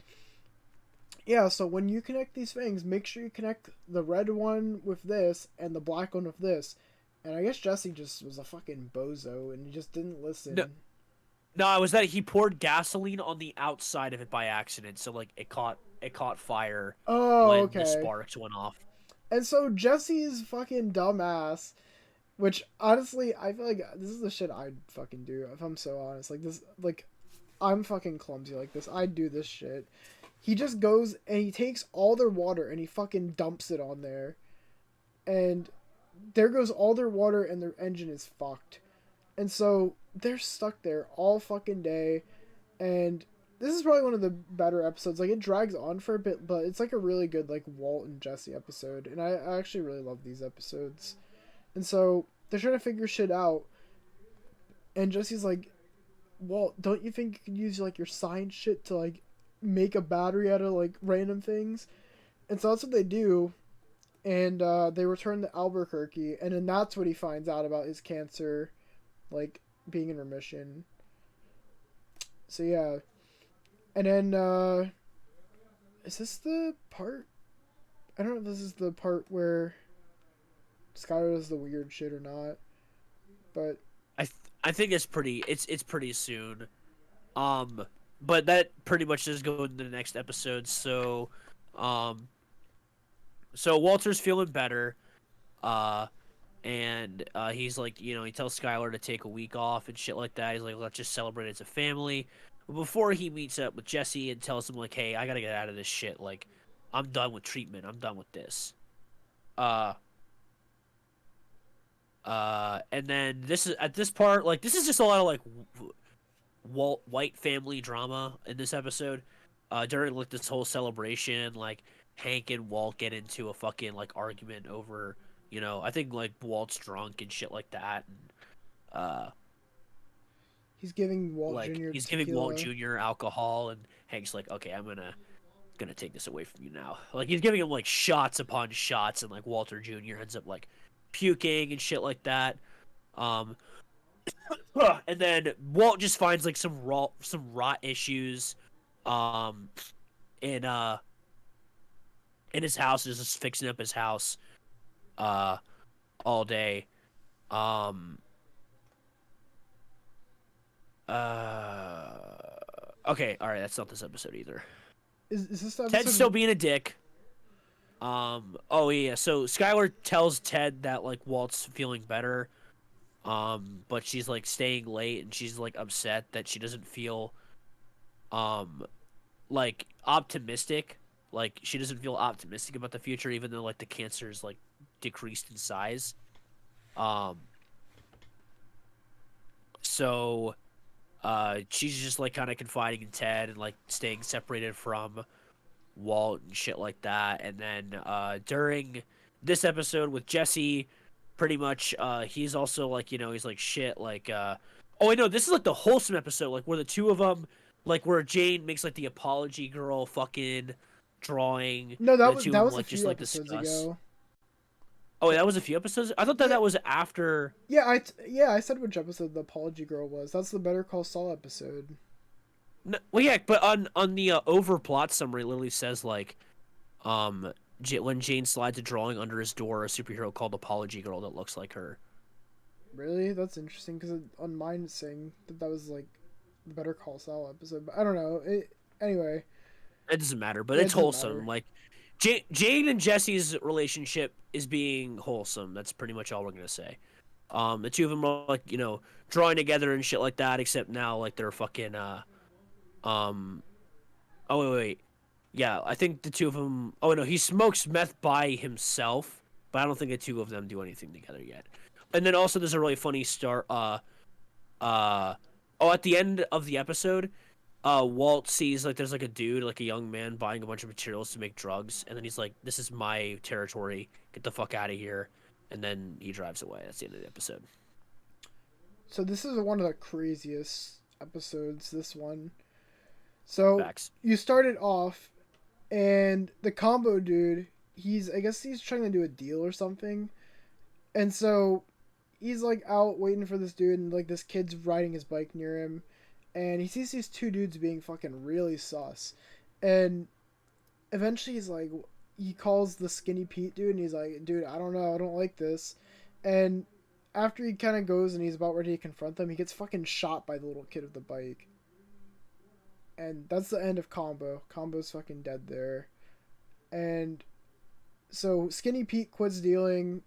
yeah, so when you connect these things, make sure you connect the red one with this and the black one with this. And I guess Jesse just was a fucking bozo and he just didn't listen. No, it was that he poured gasoline on the outside of it by accident, so like it caught fire when the sparks went off. And so Jesse's fucking dumbass, which honestly I feel like this is the shit I'd fucking do if I'm so honest. Like this, like I'm fucking clumsy like this. I'd do this shit. He just goes and he takes all their water and he fucking dumps it on there, and there goes all their water and their engine is fucked. And so they're stuck there all fucking day, and this is probably one of the better episodes. Like, it drags on for a bit, but it's like a really good like Walt and Jesse episode, and I actually really love these episodes. And so they're trying to figure shit out, and Jesse's like, Walt, don't you think you could use like your science shit to like make a battery out of like random things? And so that's what they do, and they return to Albuquerque, and then that's what he finds out about his cancer, like being in remission. So yeah. And then is this the part? I don't know if this is the part where Skylar does the weird shit or not, but I think it's pretty soon. But that pretty much does go into the next episode. So Walter's feeling better. And he's like, you know, he tells Skylar to take a week off and shit like that. He's like, let's just celebrate as a family. But before he meets up with Jesse and tells him, like, hey, I gotta get out of this shit. Like, I'm done with treatment. I'm done with this. And then this is, at this part, like, this is just a lot of, like, white family drama in this episode. During, like, this whole celebration, like, Hank and Walt get into a fucking, like, argument over... You know, I think, like, Walt's drunk and shit like that. And, he's giving Walt like, Jr. He's tequila. giving Walt Jr. alcohol, and Hank's like, okay, I'm gonna take this away from you now. Like, he's giving him, like, shots upon shots, and, like, Walter Jr. ends up, like, puking and shit like that. And then Walt just finds, like, some rot issues, in his house, is just fixing up his house. All day. Okay, alright, that's not this episode either. Is this the episode? Ted's still being a dick. Oh yeah, so Skylar tells Ted that, like, Walt's feeling better. But she's, like, staying late, and she's, like, upset that she doesn't feel, like, optimistic. Like, she doesn't feel optimistic about the future, even though, like, the cancer is, like, decreased in size. So she's just, like, kind of confiding in Ted and, like, staying separated from Walt and shit like that. And then during this episode with Jesse, pretty much he's also, like, you know, he's like, shit, like, oh wait, no, this is, like, the wholesome episode, like, where the two of them, like, where Jane makes, like, the apology girl fucking drawing. No, that was like, a few just, like, episodes discuss. ago. Oh, that was a few episodes? I thought that was after... Yeah, I said which episode the apology girl was. That's the Better Call Saul episode. No, well, yeah, but on the overplot summary, it literally says, like, when Jane slides a drawing under his door, a superhero called Apology Girl that looks like her. Really? That's interesting, because on mine it's saying that was like the Better Call Saul episode, but I don't know. Anyway. It doesn't matter, but Yeah, it it's doesn't wholesome. matter. Like, Jane and Jesse's relationship is being wholesome. That's pretty much all we're gonna say. The two of them are like, drawing together and shit like that. Except now, like, they're fucking um. Oh wait. Yeah, I think the two of them. Oh no, he smokes meth by himself, but I don't think the two of them do anything together yet. And then also, there's a really funny start. At the end of the episode, Walt sees like there's like a dude, like a young man, buying a bunch of materials to make drugs, and then he's like, "This is my territory. Get the fuck out of here!" And then he drives away. That's the end of the episode. So this is one of the craziest episodes, this one. So Facts. you started off, and the combo dude, I guess he's trying to do a deal or something. And so he's like out waiting for this dude, and like this kid's riding his bike near him, and he sees these two dudes being fucking really sus. And eventually he calls the Skinny Pete dude, and he's like, "Dude, I don't know, I don't like this." And after he kind of goes and he's about ready to confront them, he gets fucking shot by the little kid of the bike. And that's the end of Combo. Combo's fucking dead there. And so Skinny Pete quits dealing.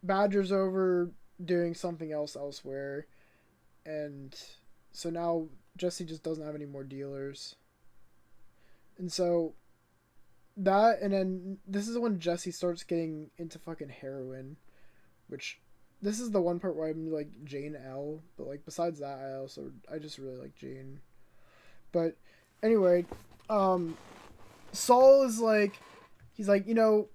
Badger's over doing something else elsewhere. And so now Jesse just doesn't have any more dealers. And so that, and then this is when Jesse starts getting into fucking heroin, which this is the one part where I'm like Jane L, but like besides that, I just really like Jane. But anyway, Saul is like, he's like, you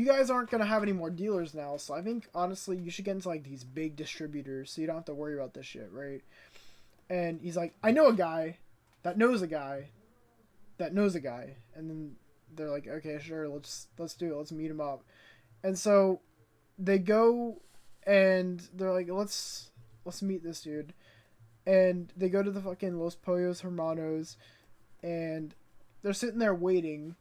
guys aren't gonna have any more dealers now, so I think honestly you should get into like these big distributors so you don't have to worry about this shit, right? And he's like, I know a guy that knows a guy that knows a guy, and then they're like, okay, sure, let's do it, let's meet him up. And so they go and they're like, let's meet this dude. And they go to the fucking Los Pollos Hermanos, and they're sitting there waiting,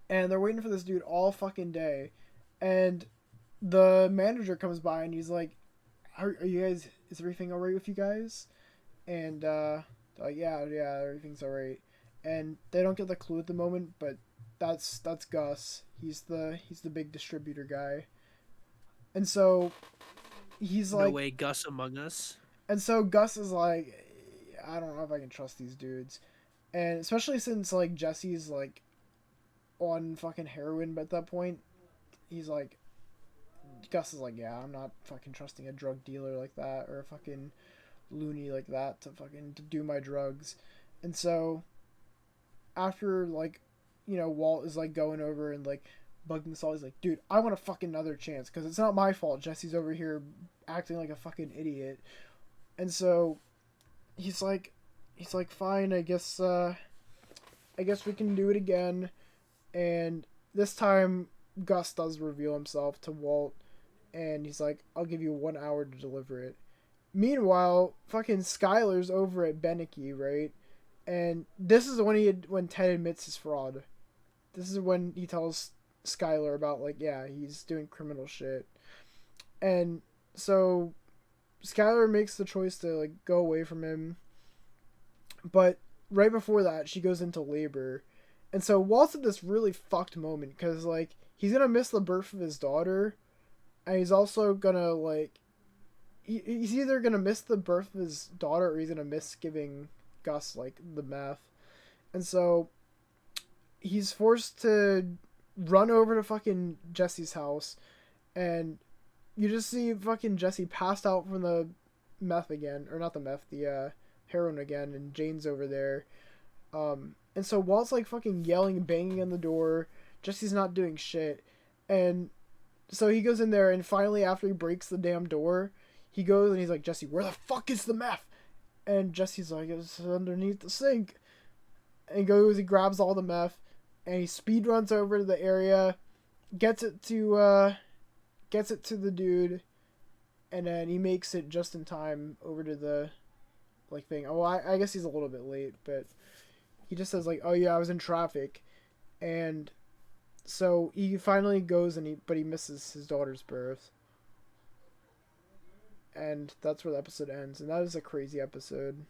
and they're waiting for this dude all fucking day. And the manager comes by, and he's like, are you guys, is everything alright with you guys? And they're like, yeah, everything's alright. And they don't get the clue at the moment, but that's Gus. He's the big distributor guy. And so he's like, No way, Gus Among Us. And so Gus is like, I don't know if I can trust these dudes. And especially since like Jesse's like on fucking heroin, but at that point, Gus is like, yeah, I'm not fucking trusting a drug dealer like that or a fucking loony like that to do my drugs. And so after like, Walt is like going over and like bugging Saul, he's like, dude, I want a fucking another chance because it's not my fault Jesse's over here acting like a fucking idiot. And so he's like, fine, I guess we can do it again. And this time Gus does reveal himself to Walt, and he's like, I'll give you 1 hour to deliver it. Meanwhile, fucking Skylar's over at Beneke, right? And this is when Ted admits his fraud. This is when he tells Skylar about like, yeah, he's doing criminal shit. And so Skylar makes the choice to like go away from him, but right before that she goes into labor. And so Walt's at this really fucked moment because like he's gonna miss the birth of his daughter, and he's also gonna like he's either gonna miss the birth of his daughter or he's gonna miss giving Gus like the meth. And so he's forced to run over to fucking Jesse's house, and you just see fucking Jesse passed out from the meth again, or not the meth, the heroin again, and Jane's over there. And so Walt's like fucking yelling, banging on the door. Jesse's not doing shit. And so he goes in there, and finally after he breaks the damn door, he goes and he's like, Jesse, where the fuck is the meth? And Jesse's like, it's underneath the sink. And he goes, he grabs all the meth, and he speed runs over to the area, gets it to the dude, and then he makes it just in time over to the like thing. Oh, I guess he's a little bit late, but he just says like, oh yeah, I was in traffic. And So he finally goes but he misses his daughter's birth. And that's where the episode ends. And that is a crazy episode.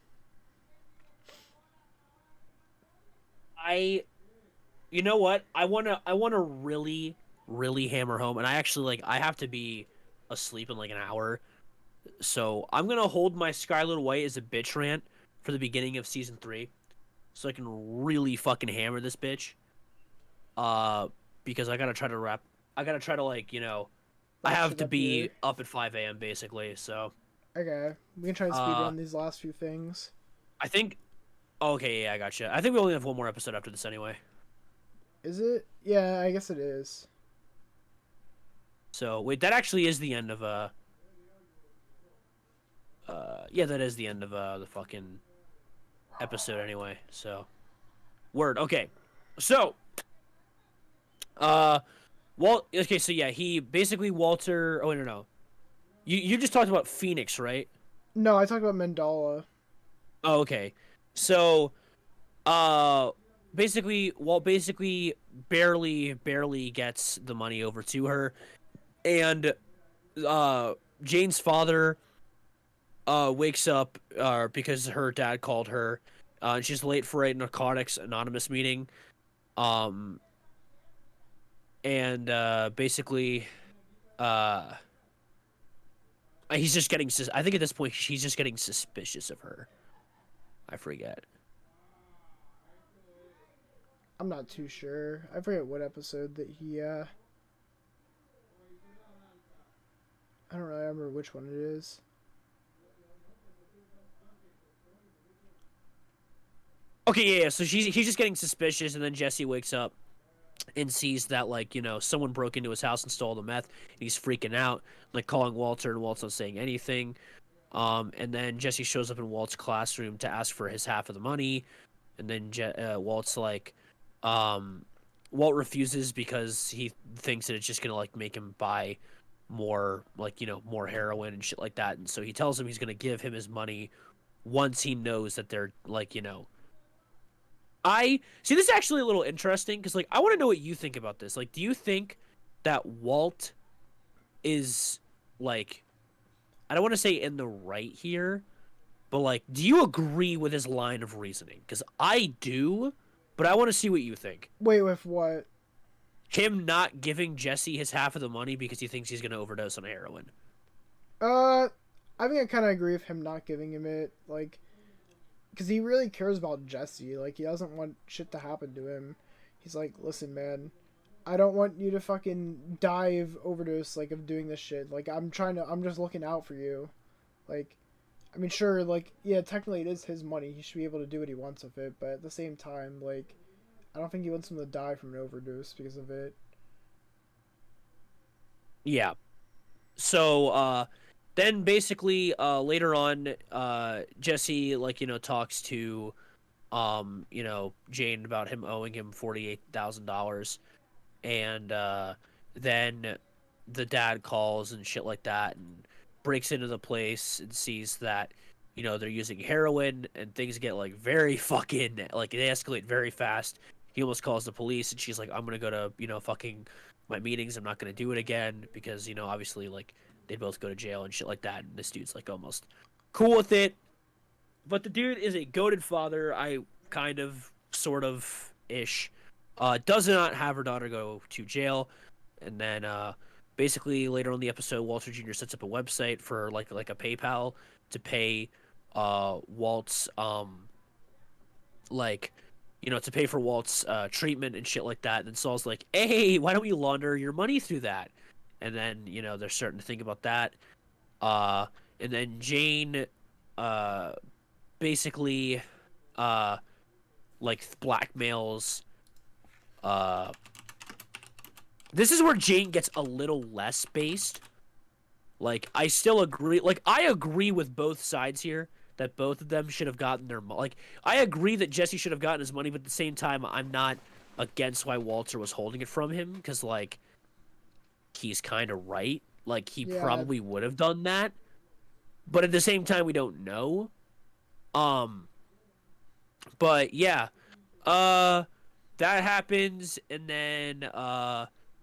You know what? I wanna really, really hammer home, and I have to be asleep in like an hour. So I'm gonna hold my Skylar White as a bitch rant for the beginning of season 3, so I can really fucking hammer this bitch. Uh, because I gotta try to wrap. I gotta try to I Wrap have shit to up be here. up at 5 a.m. basically. So Okay. We can try to speed uh, run these last few things. I think. Okay, yeah, I gotcha. I think we only have one more episode after this anyway. Is it? Yeah, I guess it is. So wait, that actually is the end of yeah, that is the end of the fucking episode anyway. So word. Okay. So uh okay, so yeah, he basically Walter oh no. You just talked about Phoenix, right? No, I talked about Mandala. Oh, okay. So uh basically barely gets the money over to her, and Jane's father wakes up because her dad called her, and she's late for a Narcotics Anonymous meeting. Um, and basically, uh, he's just getting. I think at this point he's just getting suspicious of her. I forget. I'm not too sure. I forget what episode that he. I don't really remember which one it is. Okay, yeah. So he's just getting suspicious, and then Jesse wakes up and sees that someone broke into his house and stole the meth, and he's freaking out, like calling Walter, and Walt's not saying anything. And then Jesse shows up in Walt's classroom to ask for his half of the money, and then Walt's like, Walt refuses because he thinks that it's just gonna make him buy more more heroin and shit like that, and so he tells him he's gonna give him his money once he knows that they're I see this is actually a little interesting because I want to know what you think about this. Do you think that Walt is like I don't want to say in the right here, but do you agree with his line of reasoning? Because I do, but I want to see what you think. Wait, with what? Him not giving Jesse his half of the money because he thinks he's going to overdose on heroin. I think I kind of agree with him not giving him it, because he really cares about Jesse. He doesn't want shit to happen to him. He's like, listen, man, I don't want you to fucking die of overdose, of doing this shit. I'm just looking out for you. I mean, sure, yeah, technically it is his money. He should be able to do what he wants with it, but at the same time, I don't think he wants him to die from an overdose because of it. Yeah. So, then basically, later on, Jesse, talks to, Jane about him owing him $48,000. And, then the dad calls and shit like that and breaks into the place and sees that, they're using heroin, and things get, very fucking, they escalate very fast. He almost calls the police, and she's like, I'm gonna go to, fucking my meetings. I'm not gonna do it again because, obviously, they both go to jail and shit like that, and this dude's almost cool with it. But the dude is a goated father. I kind of, sort of ish. Does not have her daughter go to jail, and then basically later on in the episode, Walter Jr. sets up a website for like a PayPal to pay Walt's to pay for Walt's treatment and shit like that. And then Saul's like, hey, why don't we launder your money through that? And then, they're starting to think about that. And then Jane basically blackmails this is where Jane gets a little less based. I still agree. I agree with both sides here that both of them should have gotten their money. I agree that Jesse should have gotten his money, but at the same time, I'm not against why Walter was holding it from him because, he's kind of right. He Yeah, probably would have done that, but at the same time, we don't know. But yeah, that happens, and then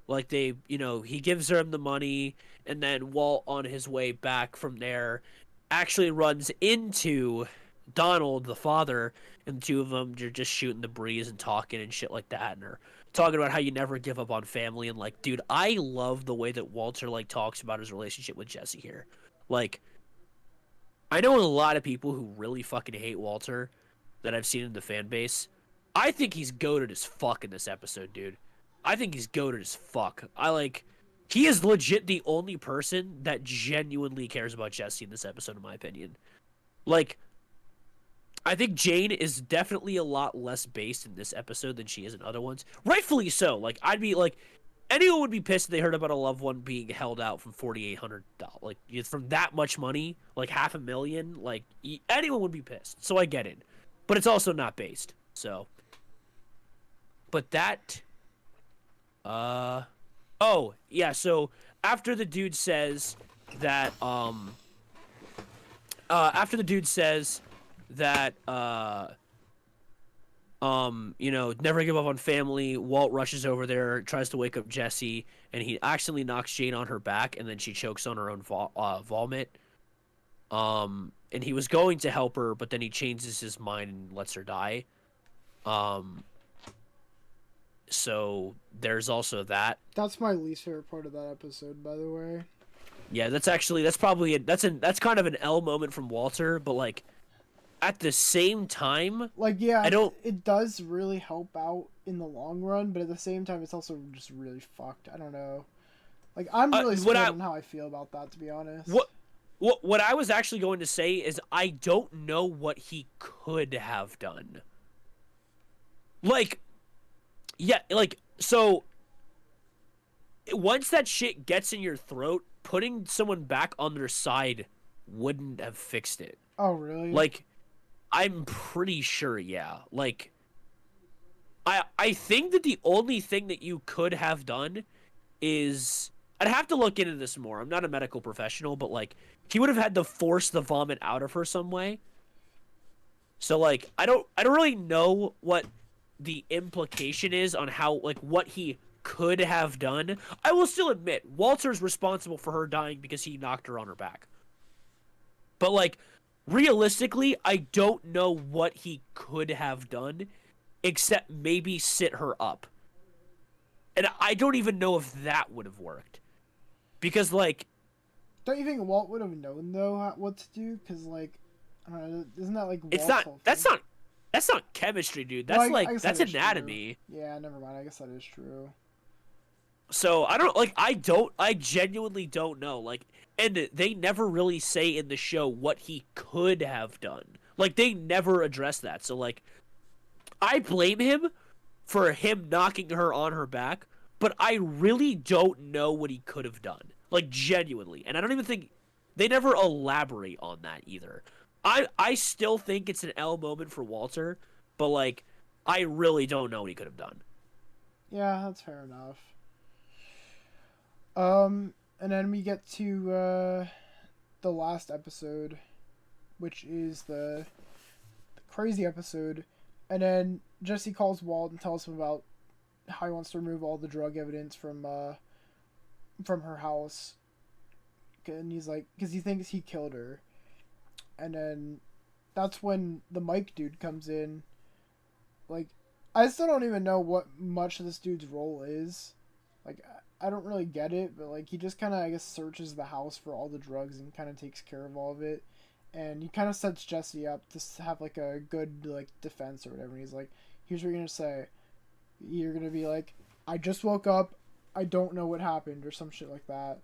like they, he gives them the money, and then Walt on his way back from there actually runs into Donald, the father, and the two of them are just shooting the breeze and talking and shit like that, and they're talking about how you never give up on family. And like, dude, I love the way that Walter like talks about his relationship with Jesse here. Like, I know a lot of people who really fucking hate Walter that I've seen in the fan base. I think he's goated as fuck in this episode, dude. I think he's goated as fuck. He is legit the only person that genuinely cares about Jesse in this episode, in my opinion. Like, I think Jane is definitely a lot less based in this episode than she is in other ones. Rightfully so. Like, I'd be like, anyone would be pissed if they heard about a loved one being held out from $4,800. Like, from that much money, like $500,000. Like, anyone would be pissed. So I get it, but it's also not based. So, but that, oh yeah. So after the dude says that, after the dude says that never give up on family, Walt rushes over there, tries to wake up Jesse, and he accidentally knocks Jane on her back, and then she chokes on her own vomit. And he was going to help her, but then he changes his mind and lets her die. So there's also that. That's my least favorite part of that episode, by the way. Yeah, that's kind of an L moment from Walter, but like, at the same time, like, yeah, it does really help out in the long run, but at the same time, it's also just really fucked. I don't know. Like, I'm really split on how I feel about that, to be honest. What I was actually going to say is I don't know what he could have done. Like, yeah, like, so once that shit gets in your throat, putting someone back on their side wouldn't have fixed it. Oh, really? Like, I'm pretty sure, yeah. Like, I think that the only thing that you could have done is, I'd have to look into this more. I'm not a medical professional, but like, he would have had to force the vomit out of her some way. So like, I don't really know what the implication is on how, like, what he could have done. I will still admit Walter's responsible for her dying because he knocked her on her back. But like, realistically, I don't know what he could have done except maybe sit her up. And I don't even know if that would have worked. Because, like, don't you think Walt would have known, though, what to do? Because, like, I don't know, isn't that, like, Walt's that's not chemistry, dude. That's, well, that's anatomy. True. Yeah, never mind. I guess that is true. So, I genuinely don't know. Like, and they never really say in the show what he could have done. Like, they never address that. So, like, I blame him for him knocking her on her back, but I really don't know what he could have done. Like, genuinely. And I don't even think they never elaborate on that either. I still think it's an L moment for Walter, but like, I really don't know what he could have done. Yeah, that's fair enough. And then we get to the last episode, which is the crazy episode. And then Jesse calls Walt and tells him about how he wants to remove all the drug evidence from her house. And he's like, because he thinks he killed her. And then that's when the Mike dude comes in. Like, I still don't even know what much this dude's role is. Like, I don't really get it, but like, he just kind of, I guess, searches the house for all the drugs and kind of takes care of all of it. And he kind of sets Jesse up to have like a good like defense or whatever. And he's like, here's what you're gonna say. You're gonna be like, I just woke up, I don't know what happened, or some shit like that.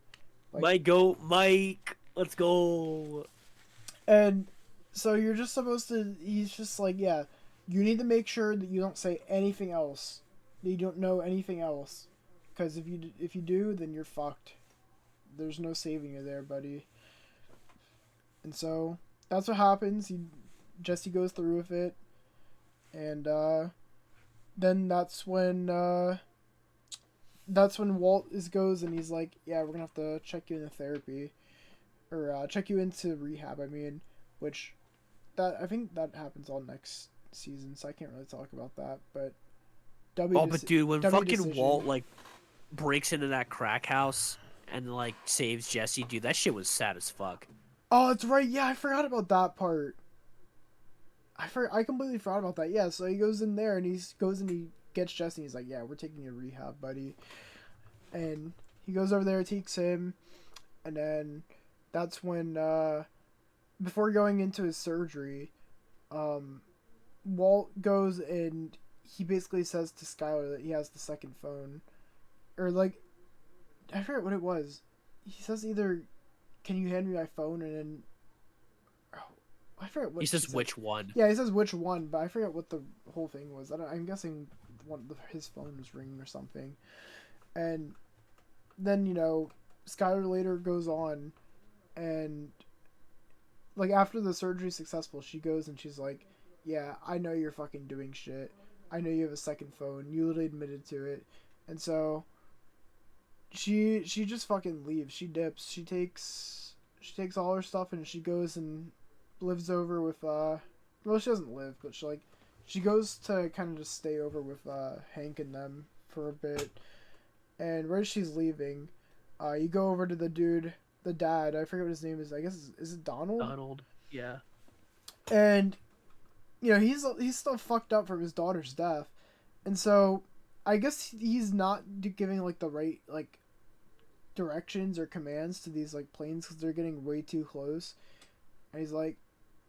Like, Mike, let's go. And so you're just supposed to, he's just like, yeah, you need to make sure that you don't say anything else. That you don't know anything else. Because if you do, then you're fucked. There's no saving you there, buddy. And so that's what happens. Jesse goes through with it. And then that's when Walt goes and he's like, yeah, we're going to have to check you into therapy. Or check you into rehab, I mean, which I think that happens all next season, so I can't really talk about that, but W Oh, but dude, when W fucking decision. Walt like breaks into that crack house and like saves Jesse, dude, that shit was sad as fuck. Oh, that's right. Yeah, I forgot about that part. I completely forgot about that. Yeah, so he goes in there and he gets Jesse. And he's like, "Yeah, we're taking you to rehab, buddy." And he goes over there, takes him, and then that's when before going into his surgery, Walt goes and he basically says to Skylar that he has the second phone, or like, I forget what it was. He says either, "Can you hand me my phone?" and then, oh, I forget what He says which one. Yeah, he says which one, but I forget what the whole thing was. I'm guessing his phone was ringing or something, and then Skylar later goes on, and like after the surgery's successful, she goes and she's like, "Yeah, I know you're fucking doing shit. I know you have a second phone. You literally admitted to it." And so she just fucking leaves. She dips. She takes all her stuff and she goes and lives over with well, she doesn't live, but she goes to kind of just stay over with Hank and them for a bit. And right as she's leaving, you go over to the dad. I forget what his name is. I guess is it Donald? Donald. Yeah. And he's still fucked up from his daughter's death, and so I guess he's not giving like the right like directions or commands to these like planes because they're getting way too close. And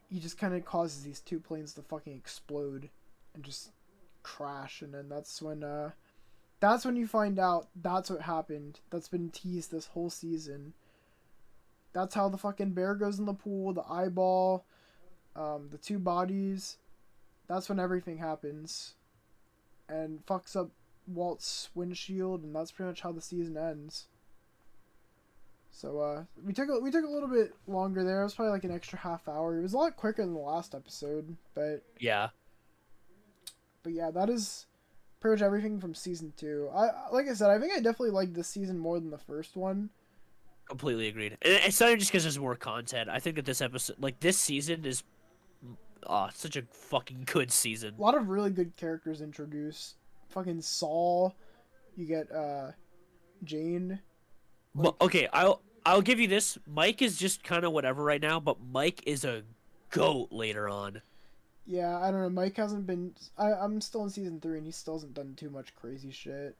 he just kind of causes these two planes to fucking explode and just crash, and then that's when you find out that's what happened. That's been teased this whole season. That's how the fucking bear goes in the pool, the eyeball, the two bodies. That's when everything happens and fucks up Walt's windshield, and that's pretty much how the season ends. So we took a little bit longer there. It was probably like an extra half hour. It was a lot quicker than the last episode, but yeah, that is pretty much everything from season 2. Like I said, I think I definitely liked this season more than the first one. Completely agreed. And it's not just because there's more content. I think that this episode, like this season, is such a fucking good season. A lot of really good characters introduced. Fucking Saul. You get Jane. Like, okay, I'll give you this. Mike is just kind of whatever right now, but Mike is a goat later on. Yeah, I don't know. Mike hasn't been. I'm still in season 3, and he still hasn't done too much crazy shit.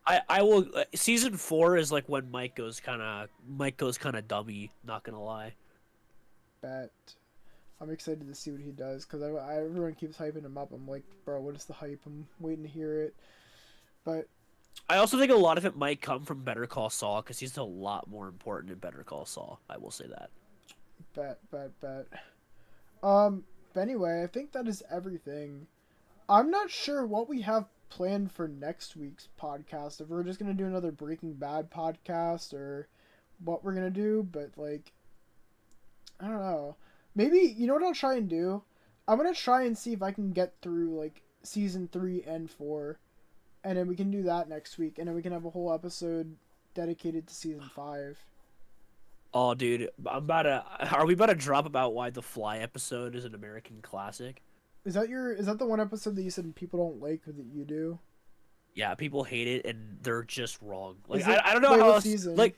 I will. Season 4 is like when Mike goes kind of dummy. Not gonna lie. Bet. I'm excited to see what he does because everyone keeps hyping him up. I'm like, bro, what is the hype? I'm waiting to hear it. But I also think a lot of it might come from Better Call Saul because he's a lot more important in Better Call Saul. I will say that. Bet. But anyway, I think that is everything. I'm not sure what we have planned for next week's podcast. If we're just gonna do another Breaking Bad podcast or what we're gonna do, but like, I don't know. Maybe, you know what I'll try and do? I'm gonna try and see if I can get through like season 3 and 4, and then we can do that next week, and then we can have a whole episode dedicated to season 5. Oh, dude, are we about to drop about why the Fly episode is an American classic? Is that the one episode that you said people don't like or that you do? Yeah, people hate it and they're just wrong. Like I don't know how else, season? like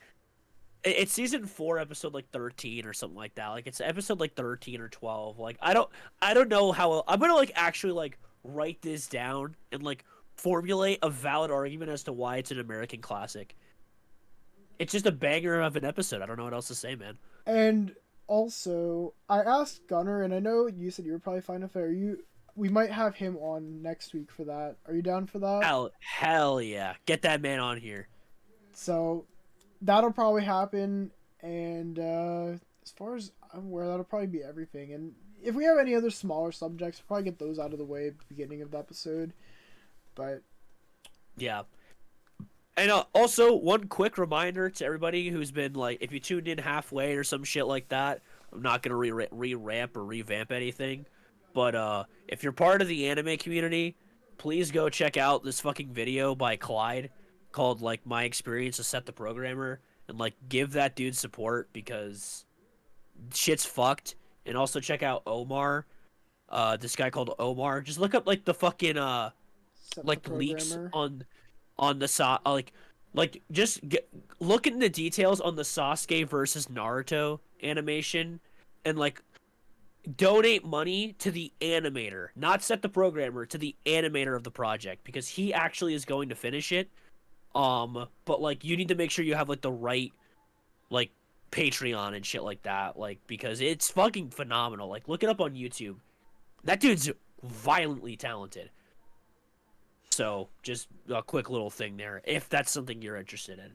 it's season 4 episode like 13 or something like that. Like it's episode like 13 or 12. Like I don't know how I'm going to like actually like write this down and like formulate a valid argument as to why it's an American classic. It's just a banger of an episode. I don't know what else to say, man. And also, I asked Gunnar, and I know you said you were probably fine with it. We might have him on next week for that. Are you down for that? Hell yeah. Get that man on here. So, that'll probably happen, and as far as I'm aware, that'll probably be everything. And if we have any other smaller subjects, we'll probably get those out of the way at the beginning of the episode. But yeah. And also, one quick reminder to everybody who's been, like, if you tuned in halfway or some shit like that, I'm not going to re-ramp or revamp anything. But if you're part of the anime community, please go check out this fucking video by Clyde called, like, My Experience as Set the Programmer. And, like, give that dude support because shit's fucked. And also check out Omar. This guy called Omar. Just look up, like, the fucking, Except the like leaks programmer. on the just look into the details on the Sasuke versus Naruto animation, and like donate money to the animator, not set the programmer, to the animator of the project, because he actually is going to finish it. But like you need to make sure you have like the right like Patreon and shit like that, like because it's fucking phenomenal. Like look it up on YouTube. That dude's violently talented. So just a quick little thing there, if that's something you're interested in.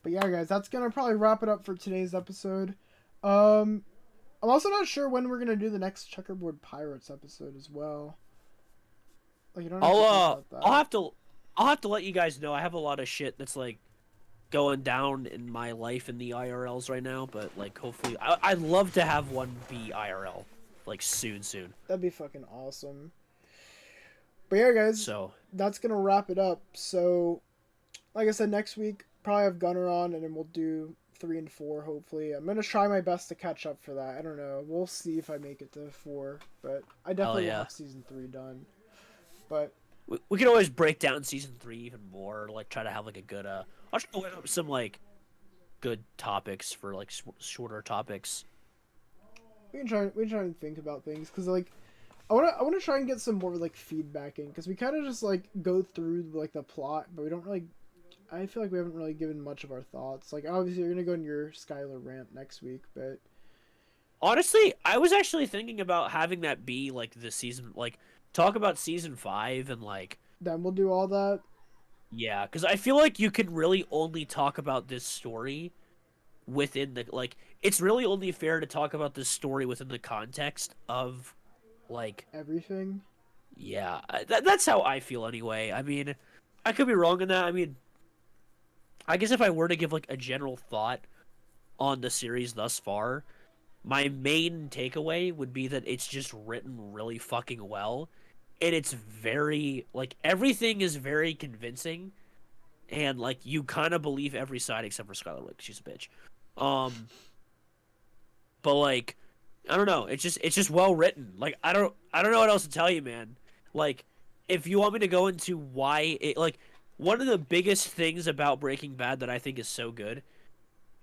But yeah, guys, that's gonna probably wrap it up for today's episode. Um, I'm also not sure when we're gonna do the next Checkerboard Pirates episode as well. Like, you don't have to think about that. I'll have to let you guys know. I have a lot of shit that's like going down in my life in the IRLs right now, but like hopefully I'd love to have one be IRL like soon. That'd be fucking awesome. But yeah, guys, So that's gonna wrap it up. So, like I said, next week probably have Gunner on, and then we'll do 3 and 4. Hopefully, I'm gonna try my best to catch up for that. I don't know. We'll see if I make it to 4, but I definitely will have season 3 done. But we can always break down season 3 even more. Like try to have like a good I'll try to look up some like good topics for like shorter topics. we can try and think about things, because like I wanna try and get some more like feedback in, because we kind of just like go through like the plot, but we don't really. I feel like we haven't really given much of our thoughts. Like, obviously you're gonna go on your Skylar rant next week, but Honestly, I was actually thinking about having that be like the season, like talk about season 5 and like then we'll do all that. yeah, because I feel like you can really only talk about this story within the like it's really only fair to talk about this story within the context of like Everything. yeah, that's how I feel anyway. I mean, I could be wrong in that. I mean, I guess if I were to give like a general thought on the series thus far, my main takeaway would be that it's just written really fucking well, and it's very like everything is very convincing, and like you kind of believe every side except for Skylar. Like she's a bitch. But like I don't know, it's just well written. Like I don't know what else to tell you, man. Like if you want me to go into why it like one of the biggest things about Breaking Bad that I think is so good,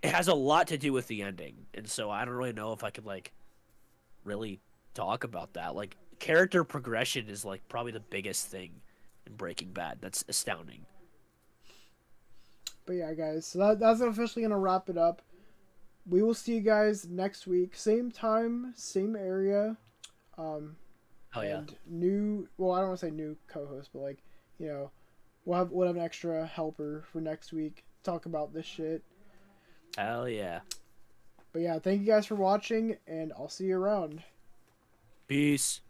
it has a lot to do with the ending. And so I don't really know if I could like really talk about that. Like character progression is like probably the biggest thing in Breaking Bad. That's astounding. But yeah, guys, so that's officially gonna wrap it up. We will see you guys next week, same time, same area. Oh yeah. And new. Well, I don't want to say new co-host, but like, you know, we'll have an extra helper for next week. Talk about this shit. Hell yeah. But yeah, thank you guys for watching, and I'll see you around. Peace.